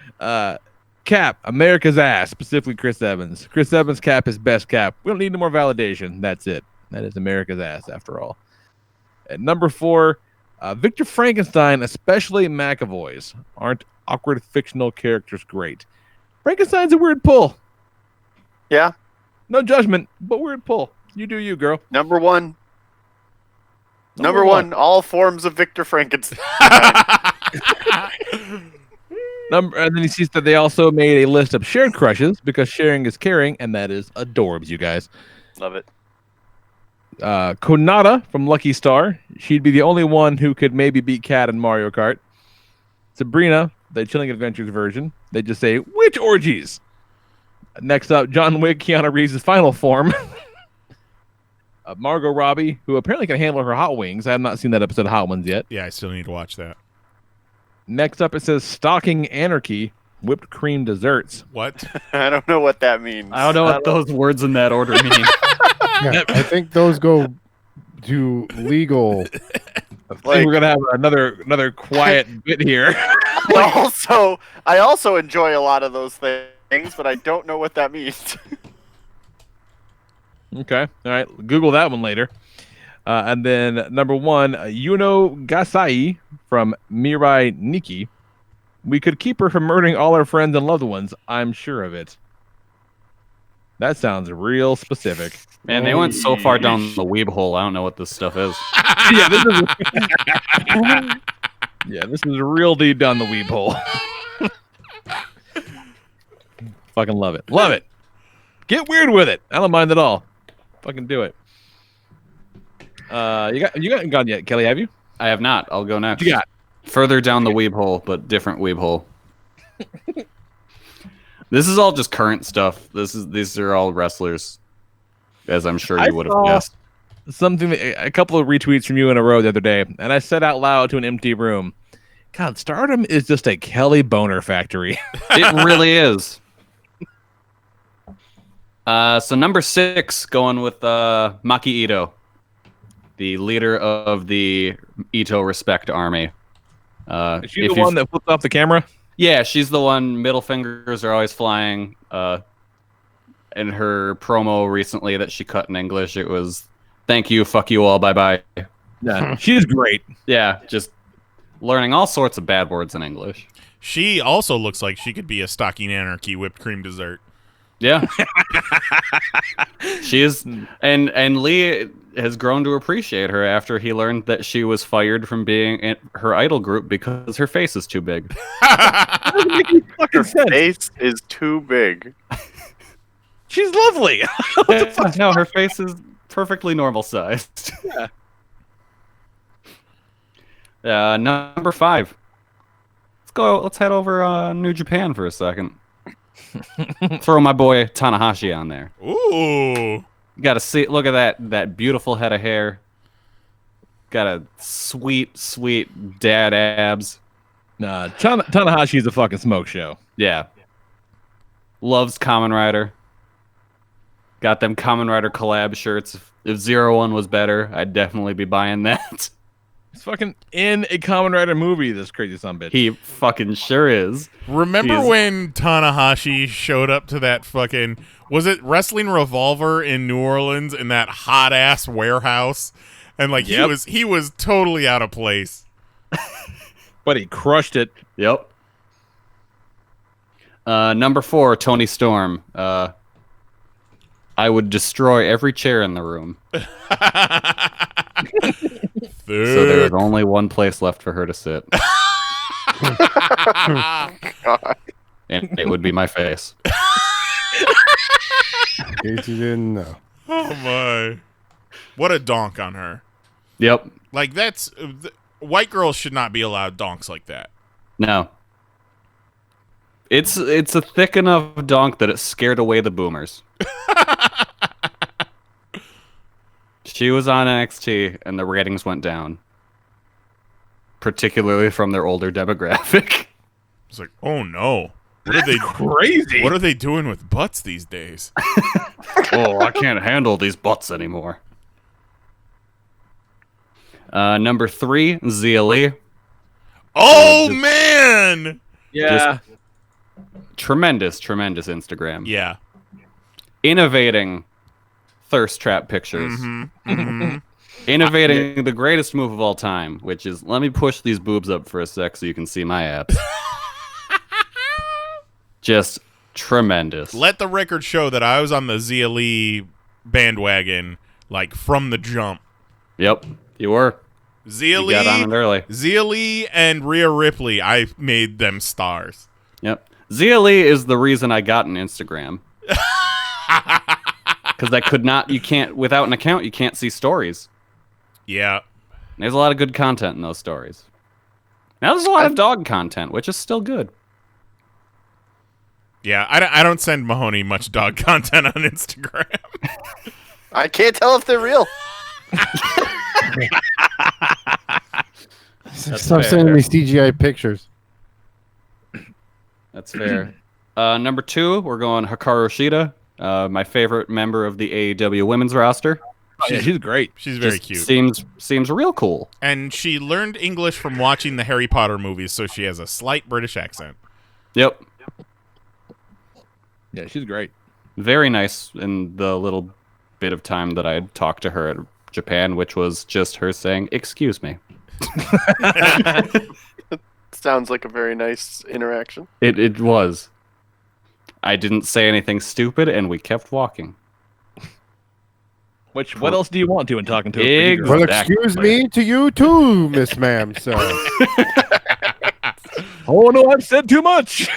Cap, America's ass, specifically Chris Evans. Chris Evans' cap is best cap. We don't need any more validation. That's it. That is America's ass, after all. At number 4, Victor Frankenstein, especially McAvoy's, aren't awkward fictional characters great. Frankenstein's a weird pull. Yeah. No judgment, but weird pull. You do you, girl. Number one, all forms of Victor Frankenstein. And then he sees that they also made a list of shared crushes because sharing is caring, and that is adorbs, you guys. Love it. Konata from Lucky Star. She'd be the only one who could maybe beat Cat in Mario Kart. Sabrina, the Chilling Adventures version. They just say, which orgies? Next up, John Wick, Keanu Reeves' final form. Margot Robbie, who apparently can handle her hot wings. I have not seen that episode of Hot Ones yet. Yeah, I still need to watch that. Next up, it says Stalking Anarchy, whipped cream desserts. What? I don't know what that means. I don't know what those words in that order mean. Yeah, I think those go to legal. I think we're gonna have another quiet bit here. I also enjoy a lot of those things, but I don't know what that means. Okay, all right. Google that one later. And then number 1, Yuno Gasai from Mirai Nikki. We could keep her from murdering all our friends and loved ones. I'm sure of it. That sounds real specific. Man, they went so far down the weeb hole. I don't know what this stuff is. This is real deep down the weeb hole. Fucking love it. Love it. Get weird with it. I don't mind at all. Fucking do it. You haven't gone yet, Kelly, have you? I have not. I'll go next. What you got? Further down the weeb hole, but different weeb hole. This is all just current stuff. These are all wrestlers, as I'm sure you would have guessed. A couple of retweets from you in a row the other day, and I said out loud to an empty room, God, Stardom is just a Kelly boner factory. It really is. So number 6, going with Maki Ito, the leader of the Ito Respect Army. Is she the one that flipped off the camera? Yeah, she's the one. Middle fingers are always flying. In her promo recently that she cut in English, it was, thank you, fuck you all, bye-bye. Yeah, she's great. Yeah, just learning all sorts of bad words in English. She also looks like she could be a Stalking Anarchy whipped cream dessert. Yeah. She is, and Lee has grown to appreciate her after he learned that she was fired from being in her idol group because her face is too big. Her face is too big. She's lovely. No, her face is perfectly normal sized. Yeah. Number 5. Let's head over New Japan for a second. Throw my boy Tanahashi on there. Ooh. You gotta see, look at that beautiful head of hair. Got a sweet dad abs. Nah, Tanahashi's a fucking smoke show. Yeah. Loves Kamen Rider. Got them Kamen Rider collab shirts. If 01 was better, I'd definitely be buying that. He's fucking in a Kamen Rider movie, this crazy sumbitch. He fucking sure is. Remember when Tanahashi showed up to that fucking... Was it Wrestling Revolver in New Orleans in that hot-ass warehouse? And, like, he was totally out of place. But he crushed it. Yep. Number 4, Tony Storm. I would destroy every chair in the room. So there is only one place left for her to sit. God. And it would be my face. In case you didn't know. Oh, my. What a donk on her. Yep. Like, that's... white girls should not be allowed donks like that. No. It's a thick enough donk that it scared away the boomers. She was on NXT, and the ratings went down. Particularly from their older demographic. It's like, oh no. What are they crazy? What are they doing with butts these days? Oh, I can't handle these butts anymore. Number 3, Zia Lee. Oh, man! Yeah. Tremendous Instagram. Yeah. Innovating thirst trap pictures. Mm-hmm. Mm-hmm. Innovating the greatest move of all time, which is, let me push these boobs up for a sec so you can see my abs. Just tremendous. Let the record show that I was on the Zia Lee bandwagon, like, from the jump. Yep, you were. Zia You got on it early. Zia Lee and Rhea Ripley, I made them stars. Yep. Zia Lee is the reason I got an Instagram. Because I could not, you can't, without an account, you can't see stories. Yeah. There's a lot of good content in those stories. Now there's a lot of dog content, which is still good. Yeah, I don't send Mahoney much dog content on Instagram. I can't tell if they're real. Stop sending me CGI pictures. That's fair. Number 2, we're going Hikaru Shida, my favorite member of the AEW women's roster. She's great. She's very Just cute. Seems real cool. And she learned English from watching the Harry Potter movies, so she has a slight British accent. Yep. Yeah, she's great. Very nice in the little bit of time that I had talked to her at Japan, which was just her saying, "Excuse me." Sounds like a very nice interaction. It was. I didn't say anything stupid, and we kept walking. What else do you want to in talking to a Exactly. pretty girl? Well, excuse me to you too, Miss Ma'am, sir. Oh no, I've said too much.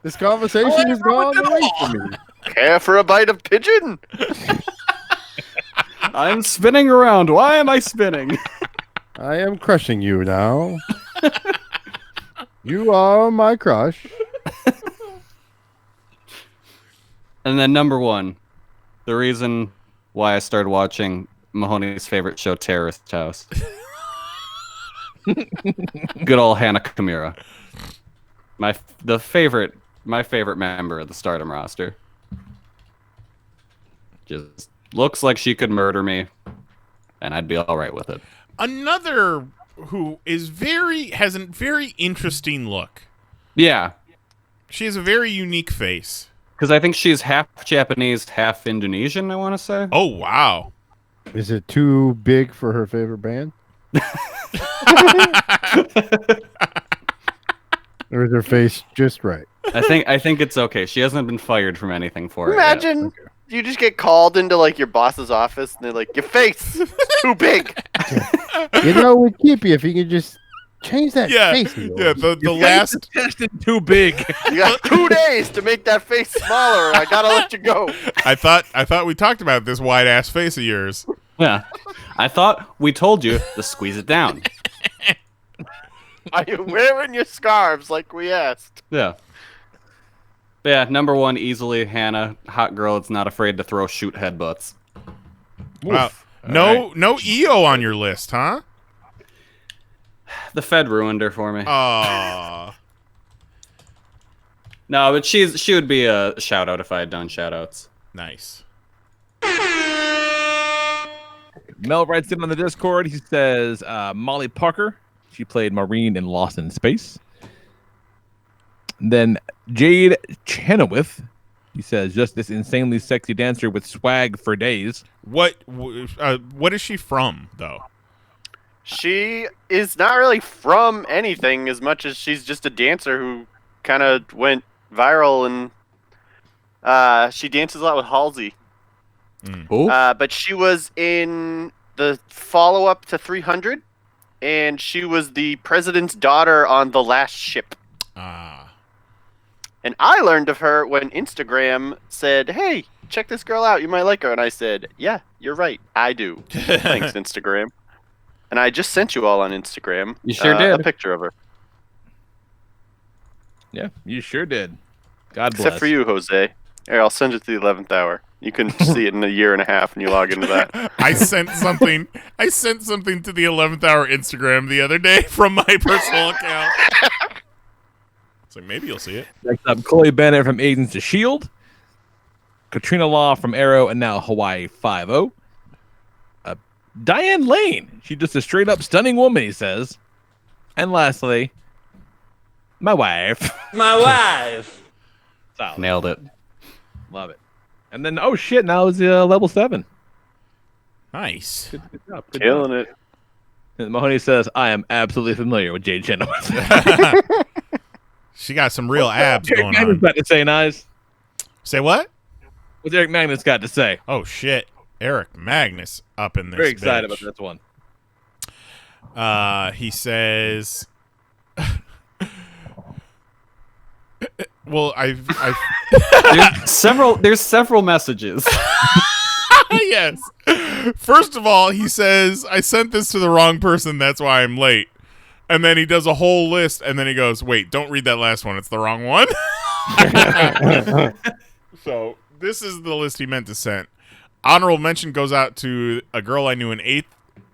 This conversation has gone away from me. Care for a bite of pigeon? I'm spinning around. Why am I spinning? I am crushing you now. You are my crush. And then number 1, the reason why I started watching Mahoney's favorite show, Terrorist House. Good old Hannah Kimura. My favorite member of the Stardom roster. Just looks like she could murder me, and I'd be all right with it. Another who has a very interesting look. Yeah, She has a very unique face. because I think she's half Japanese, half Indonesian. I want to say. Oh wow! Is it too big for her favorite band? Or is her face just right? I think it's okay. She hasn't been fired from anything for it. Imagine you just get called into like your boss's office and they're like, "Your face is too big." You know, it would keep you if you could just change that face. of yours. Yeah. The last tested too big. You got 2 days to make that face smaller. Or I gotta let you go. I thought we talked about this wide ass face of yours. Yeah. I thought we told you to squeeze it down. Are you wearing your scarves like we asked? Yeah. But yeah, number 1, easily Hannah, hot girl that's not afraid to throw shoot headbutts. Wow. No EO on your list, huh? The Fed ruined her for me. Aww. No, but she would be a shout out if I had done shout outs. Nice. Mel writes in on the Discord. He says Molly Parker. She played Maureen in Lost in Space. And then Jade Chenoweth. He says just this insanely sexy dancer with swag for days. What is she from though? She is not really from anything as much as she's just a dancer who kind of went viral, and she dances a lot with Halsey. But she was in the follow-up to 300, and she was the president's daughter on The Last Ship. And I learned of her when Instagram said, "Hey, check this girl out. You might like her." And I said, "Yeah, you're right. I do." Thanks, Instagram. And I just sent you all on Instagram. You sure did. A picture of her. Yeah, you sure did. God bless. Except for you, Jose. Here, I'll send it to the 11th hour. You can see it in a year and a half when you log into that. I sent something to the 11th hour Instagram the other day from my personal account. So maybe you'll see it. Next up, Chloe Bennett from Agents of S.H.I.E.L.D. Katrina Law from Arrow and now Hawaii 5-0. Diane Lane. She's just a straight up stunning woman, he says. And lastly, my wife. My wife. Solid. Nailed it. Love it. And then, oh shit, now it's level 7. Nice. Good job. Killing it. And Mahoney says, I am absolutely familiar with Jade Chenoweth. She got some real abs Eric going Magnus on. got to say, Nice? Say what? What's Eric Magnus got to say? Oh shit, Eric Magnus up in this. Very excited bitch. about this one. He says, "Well, There's several messages. yes. First of all, he says, I sent this to the wrong person. That's why I'm late. And then he does a whole list. And then he goes, wait, don't read that last one. It's the wrong one. So this is the list he meant to send. Honorable mention goes out to a girl I knew in 8th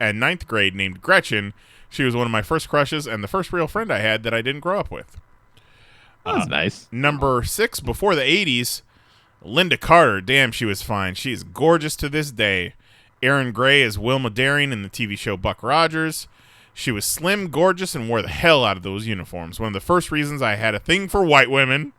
and 9th grade named Gretchen. She was one of my first crushes and the first real friend I had that I didn't grow up with. That's nice. Number 6, before the 80s, Linda Carter. Damn, she was fine. She is gorgeous to this day. Erin Gray is Wilma Daring in the TV show Buck Rogers. She was slim, gorgeous, and wore the hell out of those uniforms. One of the first reasons I had a thing for white women.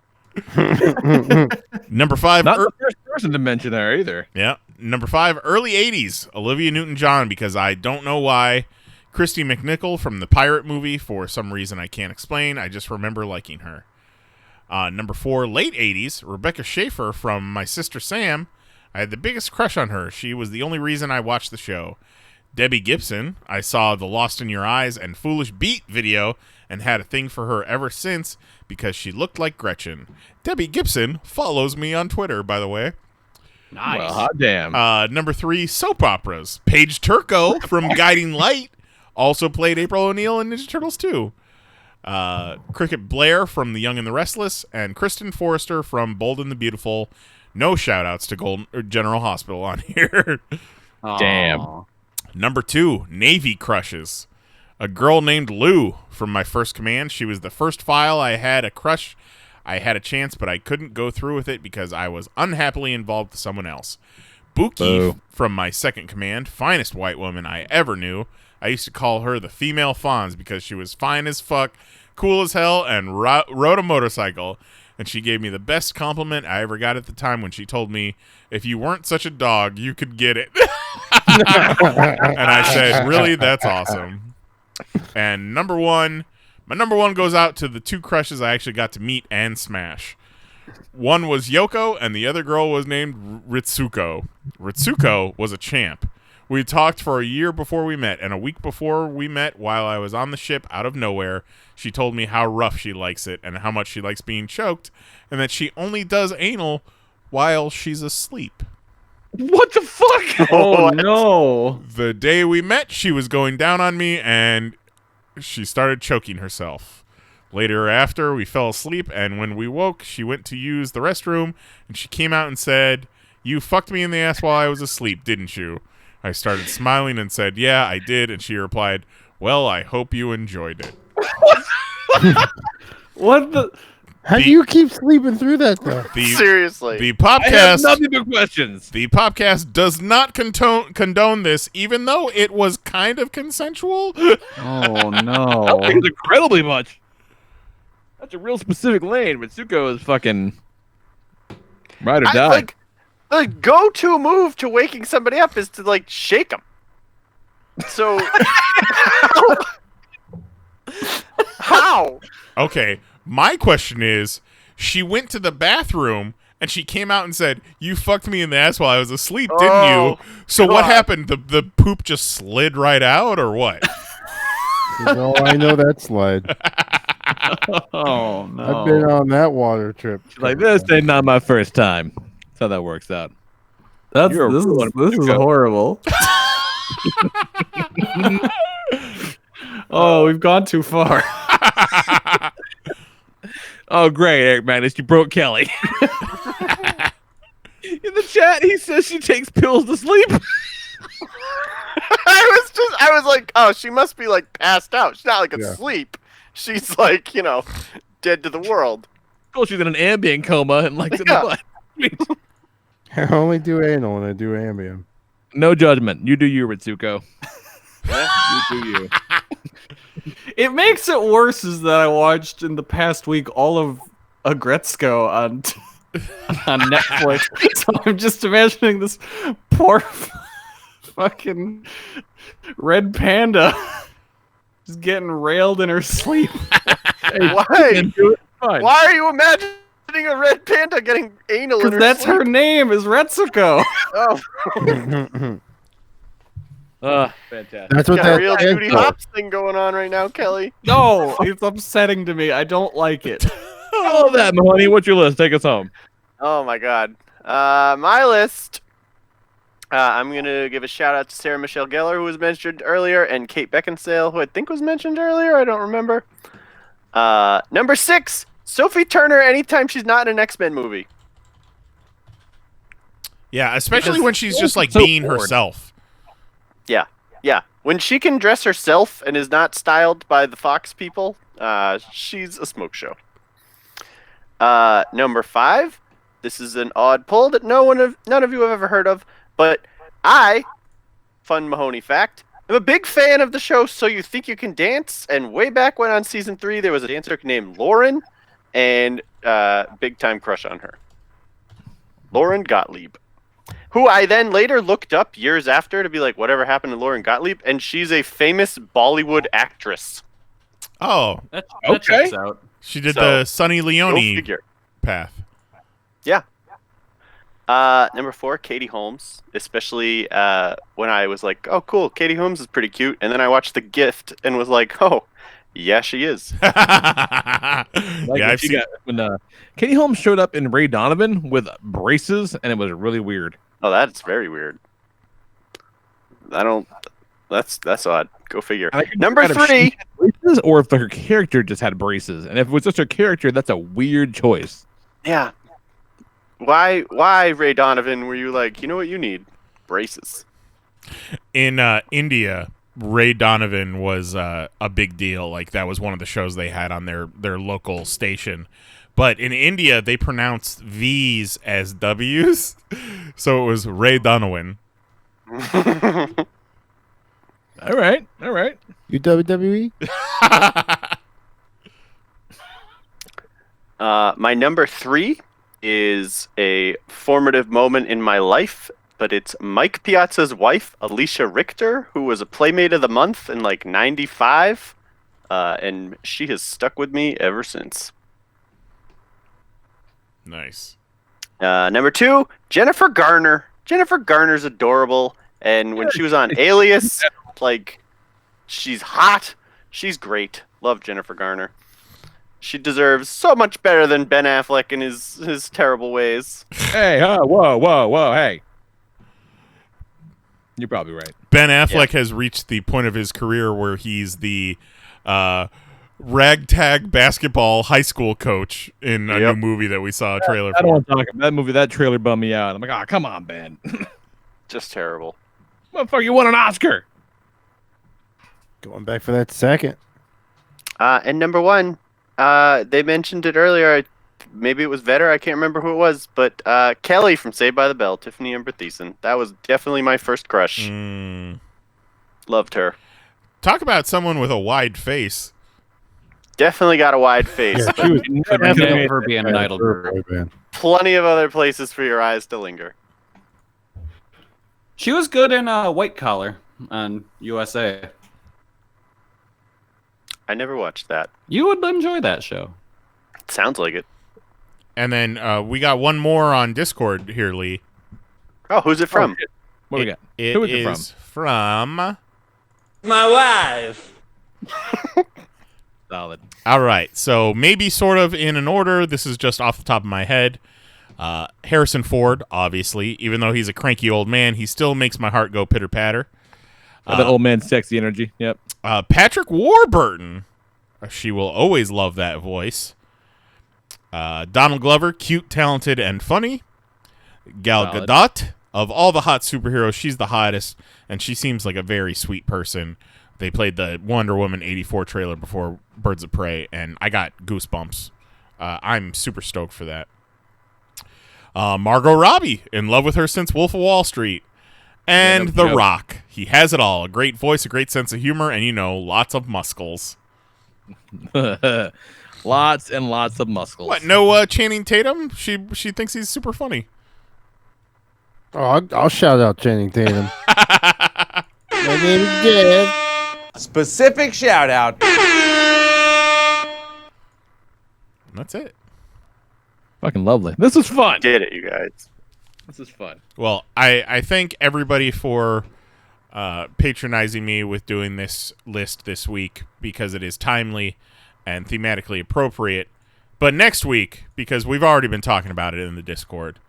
Number 5. Not the first person to mention her either. Yeah. Number 5, early 80s, Olivia Newton-John, because I don't know why. Christy McNichol from the Pirate movie, for some reason I can't explain. I just remember liking her. Number 4, late 80s, Rebecca Schaefer from My Sister Sam. I had the biggest crush on her. She was the only reason I watched the show. Debbie Gibson. I saw the Lost in Your Eyes and Foolish Beat video and had a thing for her ever since because she looked like Gretchen. Debbie Gibson follows me on Twitter, by the way. Nice. Well, hot damn. Number 3, soap operas. Paige Turco from Guiding Light also played April O'Neil in Ninja Turtles 2. Cricket Blair from The Young and the Restless, and Kristen Forrester from Bold and the Beautiful. No shout-outs to General Hospital on here. Damn. Number 2, Navy crushes. A girl named Lou from My First Command. She was the first file I had a crush. I had a chance, but I couldn't go through with it because I was unhappily involved with someone else. Buki from My Second Command. Finest white woman I ever knew. I used to call her the female Fonz because she was fine as fuck, cool as hell, and rode a motorcycle. And she gave me the best compliment I ever got at the time when she told me, if you weren't such a dog, you could get it. And I said, really? That's awesome. And my number one goes out to the 2 crushes I actually got to meet and smash. One was Yoko, and the other girl was named Ritsuko. Ritsuko was a champ. We talked for a year before we met, and a week before we met, while I was on the ship out of nowhere, she told me how rough she likes it and how much she likes being choked, and that she only does anal while she's asleep. What the fuck? Oh, no. The day we met, she was going down on me, and she started choking herself. Later after, we fell asleep, and when we woke, she went to use the restroom, and she came out and said, "You fucked me in the ass while I was asleep, didn't you?" I started smiling and said, "Yeah, I did," and she replied, "Well, I hope you enjoyed it." What the? How do you keep sleeping through that, though? Seriously. The I have podcast, nothing but questions. the podcast does not condone this, even though it was kind of consensual. Oh, no. That was incredibly much. That's a real specific lane. Mitsuko is fucking ride or die. Like, the go-to move to waking somebody up is to, like, shake them. So, how? Okay, my question is, she went to the bathroom and she came out and said, "You fucked me in the ass while I was asleep, didn't you?" So what God. happened? The poop just slid right out, or what? Oh, I know that slide. Oh, no. I've been on that water trip. Like, this ain't not my first time. That's how that works out. This You're a is real one, this is Mitsuko. horrible. Oh, we've gone too far. Oh, great, Eric Magnus, you broke Kelly. In the chat, he says she takes pills to sleep. I was like, oh, she must be, like, passed out. She's not, like, Yeah. asleep. She's, like, dead to the world. Oh, she's in an Ambien coma and likes it in the butt. I only do anal when I do Ambien. No judgment. You do you, Ritsuko. You do you. It makes it worse is that I watched in the past week all of Agretzko on Netflix. So I'm just imagining this poor fucking red panda just getting railed in her sleep. Why? Fine. Why are you imagining a red panda getting anal in her That's sleep? her name, is Retsuko. Oh, Fantastic. That's what got a that real stands Judy for. Hopps thing going on right now, Kelly. No, it's upsetting to me. I don't like it. I love that, Mahoney. What's your list? Take us home. Oh my God. My list. I'm gonna give a shout out to Sarah Michelle Gellar, who was mentioned earlier, and Kate Beckinsale, who I think was mentioned earlier. I don't remember. Number 6, Sophie Turner. Anytime she's not in an X-Men movie. Yeah, especially when she's just like so being bored. herself. Yeah. When she can dress herself and is not styled by the Fox people, she's a smoke show. Number 5. This is an odd pull that none of you have ever heard of, but fun Mahoney fact, I'm a big fan of the show So You Think You Can Dance, and way back when on season 3 there was a dancer named Lauren, and big time crush on her. Lauren Gottlieb, who I then later looked up years after to be like, whatever happened to Lauren Gottlieb, and she's a famous Bollywood actress. Oh, That Okay. checks out. she did So, the Sunny Go Leone figure. path. Yeah. Number 4, Katie Holmes, especially when I was like, oh, cool, Katie Holmes is pretty cute. And then I watched The Gift and was like, oh, yeah, she is. Like Yeah, when I've she seen. got- when Katie Holmes showed up in Ray Donovan with braces, and it was really weird. Oh, that's very weird. That's odd. Go figure. And I couldn't Number decide if she 3, had braces or if her character just had braces. And if it was just her character, that's a weird choice. yeah. Why, Ray Donovan, were you like, you know what you need? Braces. In India, Ray Donovan was a big deal. Like that was one of the shows they had on their local station. But in India, they pronounced V's as W's, so it was Ray Donovan. All right. You WWE? My number 3 is a formative moment in my life, but it's Mike Piazza's wife, Alicia Richter, who was a Playmate of the Month in like 95, and she has stuck with me ever since. Nice. Number 2, Jennifer Garner. Jennifer Garner's adorable, and when she was on Alias, like, she's hot. She's great. Love Jennifer Garner. She deserves so much better than Ben Affleck in his terrible ways. Hey, whoa, hey. You're probably right. Ben Affleck has reached the point of his career where he's the ragtag basketball high school coach in a new movie that we saw a trailer I don't for. want to talk about that movie. That trailer bummed me out. I'm like, oh, come on, Ben. Just terrible. Motherfucker, you won an Oscar. Going back for that second. And number 1, they mentioned it earlier. Maybe it was Vetter. I can't remember who it was, but Kelly from Saved by the Bell, Tiffany Amber Thiessen. That was definitely my first crush. Loved her. Talk about someone with a wide face. Definitely got a wide face. Yeah, but she was Never be an idol group. plenty of other places for your eyes to linger. She was good in White Collar on USA. I never watched that. You would enjoy that show. Sounds like it. And then we got one more on Discord here, Lee. Oh, who's it from? What we got? It Who is it is from? My wife. Solid. All right, so maybe sort of in an order. This is just off the top of my head. Harrison Ford, obviously. Even though he's a cranky old man, he still makes my heart go pitter-patter. That old man sexy energy. Yep. Patrick Warburton. She will always love that voice. Donald Glover, cute, talented, and funny. Gal Solid. Gadot, of all the hot superheroes, she's the hottest, and she seems like a very sweet person. They played the Wonder Woman 84 trailer before Birds of Prey, and I got goosebumps. I'm super stoked for that. Margot Robbie, in love with her since Wolf of Wall Street. And The Rock. He has it all. A great voice, a great sense of humor, and, lots of muscles. Lots and lots of muscles. What, no Channing Tatum? She thinks he's super funny. Oh, I'll shout out Channing Tatum. My name is Jeff. Specific shout out. That's it. Fucking lovely. This was fun. Did it, you guys? This is fun. Well, I thank everybody for patronizing me with doing this list this week because it is timely and thematically appropriate. But next week, because we've already been talking about it in the Discord,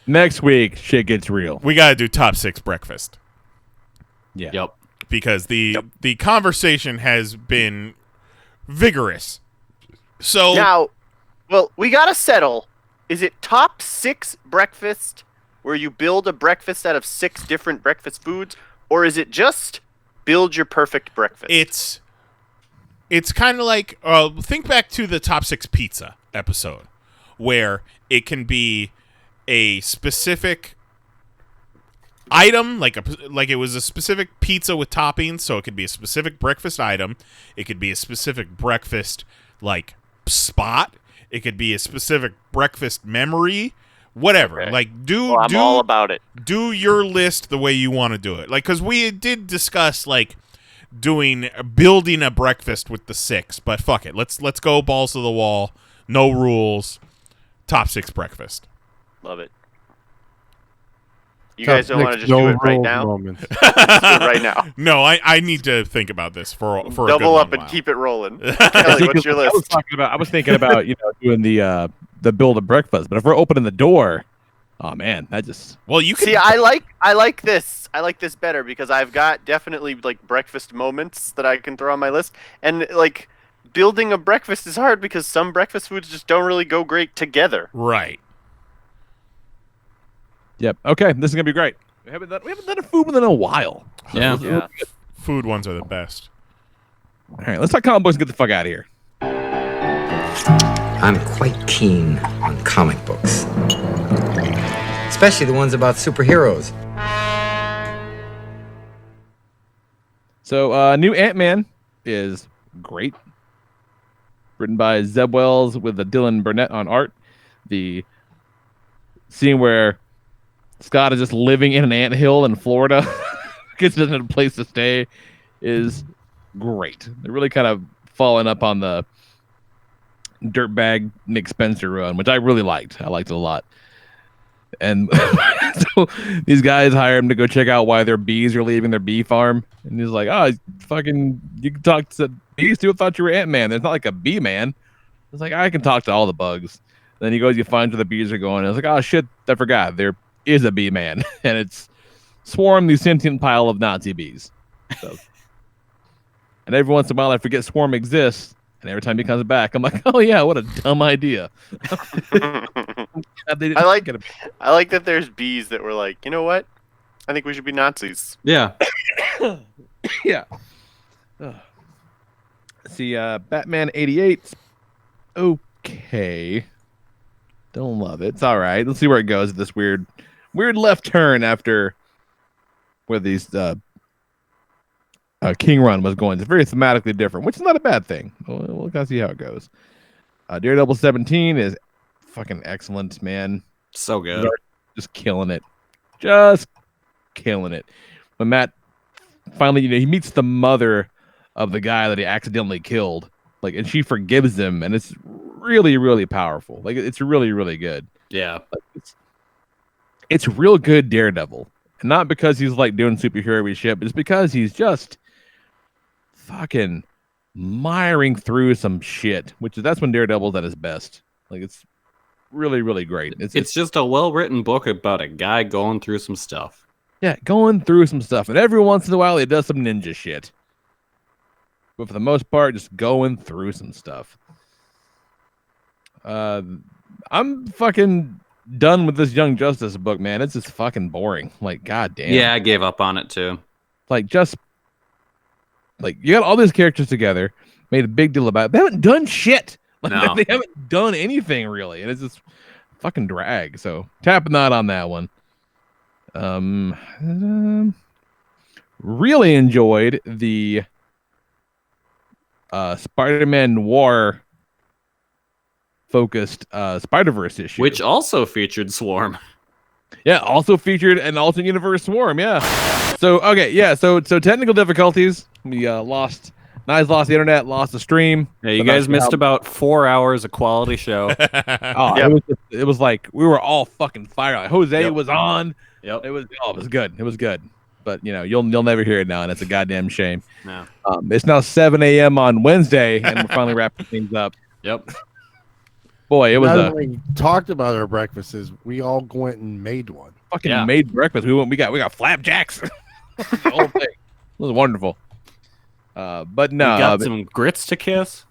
next week shit gets real. We got to do top 6 breakfast. Yeah. Yep. Because the conversation has been vigorous. So now, well, we got to settle. Is it top 6 breakfast where you build a breakfast out of 6 different breakfast foods, or is it just build your perfect breakfast? It's kind of like think back to the top 6 pizza episode, where it can be a specific item, like it was a specific pizza with toppings, so it could be a specific breakfast item. It could be a specific breakfast like spot. It could be a specific breakfast memory. Whatever. Okay. Like I'm all about it. Do your list the way you want to do it. Like, because we did discuss like building a breakfast with the 6, but fuck it. Let's go balls to the wall. No rules. Top 6 breakfast. Love it. You guys don't want to just do it right now? Let's do it right now. No, I need to think about this for a double good up and while. keep it rolling. Kelly, what's your list? I was thinking about doing the build a breakfast, but if we're opening the door, oh man, that just you see. I like this. I like this better because I've got definitely like breakfast moments that I can throw on my list, and like building a breakfast is hard because some breakfast foods just don't really go great together. Right. Yep. Okay, this is gonna be great. We haven't done a food one in a while. Yeah. Food ones are the best. All right, let's talk comic books and get the fuck out of here. I'm quite keen on comic books, especially the ones about superheroes. So, new Ant-Man is great. Written by Zeb Wells with Dylan Burnett on art. The scene where Scott is just living in an anthill in Florida, gets in a place to stay, is great. They're really kind of following up on the dirtbag Nick Spencer run, which I really liked. I liked it a lot. And so these guys hire him to go check out why their bees are leaving their bee farm. And he's like, oh, fucking, you can talk to bees too. I thought you were Ant-Man. There's not like a bee man. It's like, I can talk to all the bugs. Then he goes, you find where the bees are going. And I was like, oh, shit, I forgot. There is a bee man. And it's Swarm, the sentient pile of Nazi bees. So, and every once in a while, I forget Swarm exists. And every time he comes back, I'm like, oh, yeah, what a dumb idea. I like that there's bees that were like, you know what? I think we should be Nazis. Yeah. Yeah. See, Batman 88. Okay. Don't love it. It's all right. Let's see where it goes. This weird left turn after where these King Run was going. It's very thematically different, which is not a bad thing. We'll kind of see how it goes. Daredevil 17 is fucking excellent, man. So good. Just killing it. Just killing it. When Matt finally, he meets the mother of the guy that he accidentally killed, and she forgives him, and it's really, really powerful. It's really, really good. Yeah. It's real good Daredevil. And not because he's doing superhero shit, but it's because he's just fucking miring through some shit, that's when Daredevil's at his best. It's really, really great. It's just a well-written book about a guy going through some stuff. Yeah, going through some stuff. And every once in a while, he does some ninja shit. But for the most part, just going through some stuff. I'm fucking done with this Young Justice book, man. It's just fucking boring. Goddamn. Yeah, I gave up on it too. You got all these characters together, made a big deal about it. They haven't done shit. No. They haven't done anything really, and it's just fucking drag. So tapping out on that one. Really enjoyed the Spider-Man Noir focused Spider-Verse issue, which also featured Swarm. Yeah, also featured an alternate universe Swarm. Yeah. So okay, yeah. So technical difficulties. We lost Nice lost the internet, lost the stream. Yeah, you guys missed about 4 hours of quality show. It was like we were all fucking fired. Like, Jose was on. Yep. It was good. It was good. But you'll never hear it now, and it's a goddamn shame. No. It's now 7 a.m. on Wednesday, and we're finally wrapping things up. Yep. Boy, it was Not only talked about our breakfasts, we all went and made one. Fucking made breakfast. We got flapjacks. The whole thing. It was wonderful. But no, we got some grits to kiss.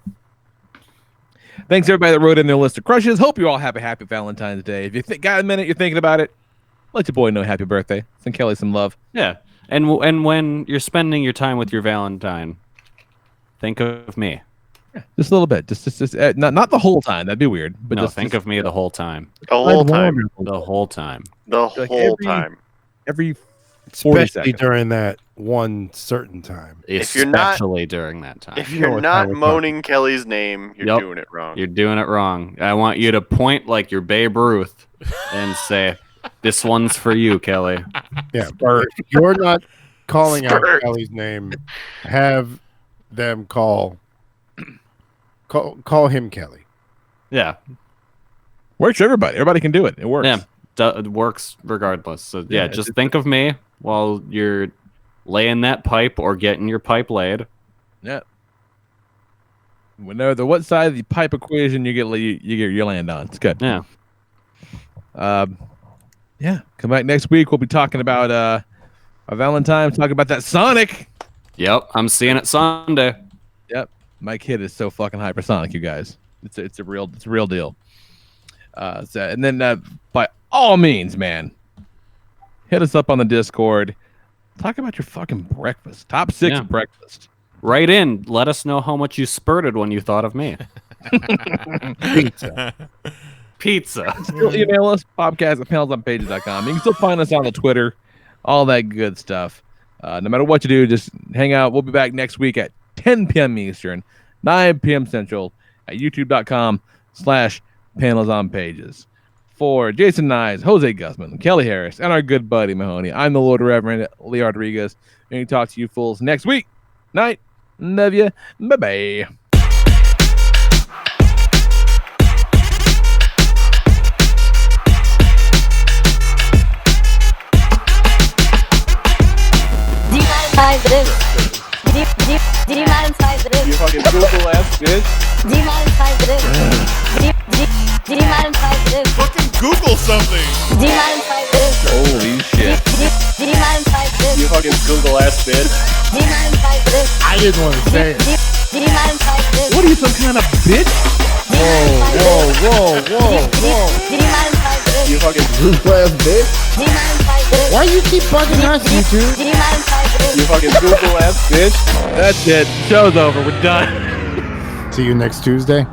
Thanks everybody that wrote in their list of crushes. Hope you all have a happy Valentine's Day. If you got a minute, you're thinking about it, let your boy know happy birthday. Send Kelly some love. Yeah, and when you're spending your time with your Valentine, think of me. Just a little bit. Just not the whole time. That'd be weird. But no, just think of me the whole time. The whole time. The whole time. The whole time. Every 40 Especially seconds. during that one certain time. Especially during that time. If you're not moaning Kelly's name, you're doing it wrong. You're doing it wrong. I want you to point like you're Babe Ruth and say, "This one's for you, Kelly." Yeah, or if you're not calling out Kelly's name, have them call him Kelly. Yeah. Works for everybody. Everybody can do it. It works. Yeah. It works regardless. So yeah, just think of me while you're laying that pipe or getting your pipe laid. Yeah. No, what side of the pipe equation you land on. It's good. Yeah. Yeah. Come back next week. We'll be talking about our Valentine. Talking about that Sonic. Yep. I'm seeing it Sunday. Yep. My kid is so fucking hypersonic, you guys. It's a real deal. And then by all means, man, hit us up on the Discord. Talk about your fucking breakfast. Top 6 breakfast. Right in. Let us know how much you spurted when you thought of me. Pizza. Still email us, podcast@PanelsOnPages.com. You can still find us on the Twitter, all that good stuff. No matter what you do, just hang out. We'll be back next week at 10 p.m. Eastern, 9 p.m. Central at youtube.com/PanelsOnPages. For Jason Nyes, Jose Guzman, Kelly Harris, and our good buddy Mahoney, I'm the Lord Reverend Lee Rodriguez. And we talk to you fools next week. Night. Love you. Bye-bye. Do you mind if I drink? You fucking Google ass bitch. Do you mind if I drink? Do you mind if I drink? Fucking Google something. Do you mind if I drink? Holy shit. Do you mind if I drink? You fucking Google ass bitch. Do you mind if I drink? I didn't want to say it. Do you mind if I drink? What are you, some kind of bitch? Whoa. Do you mind if I drink? You fucking Google ass bitch. Do you mind if I drink? Why you keep bugging us, you two? Do you mind if I drink? You fucking Google ass bitch. That's it. Show's over. We're done. See you next Tuesday.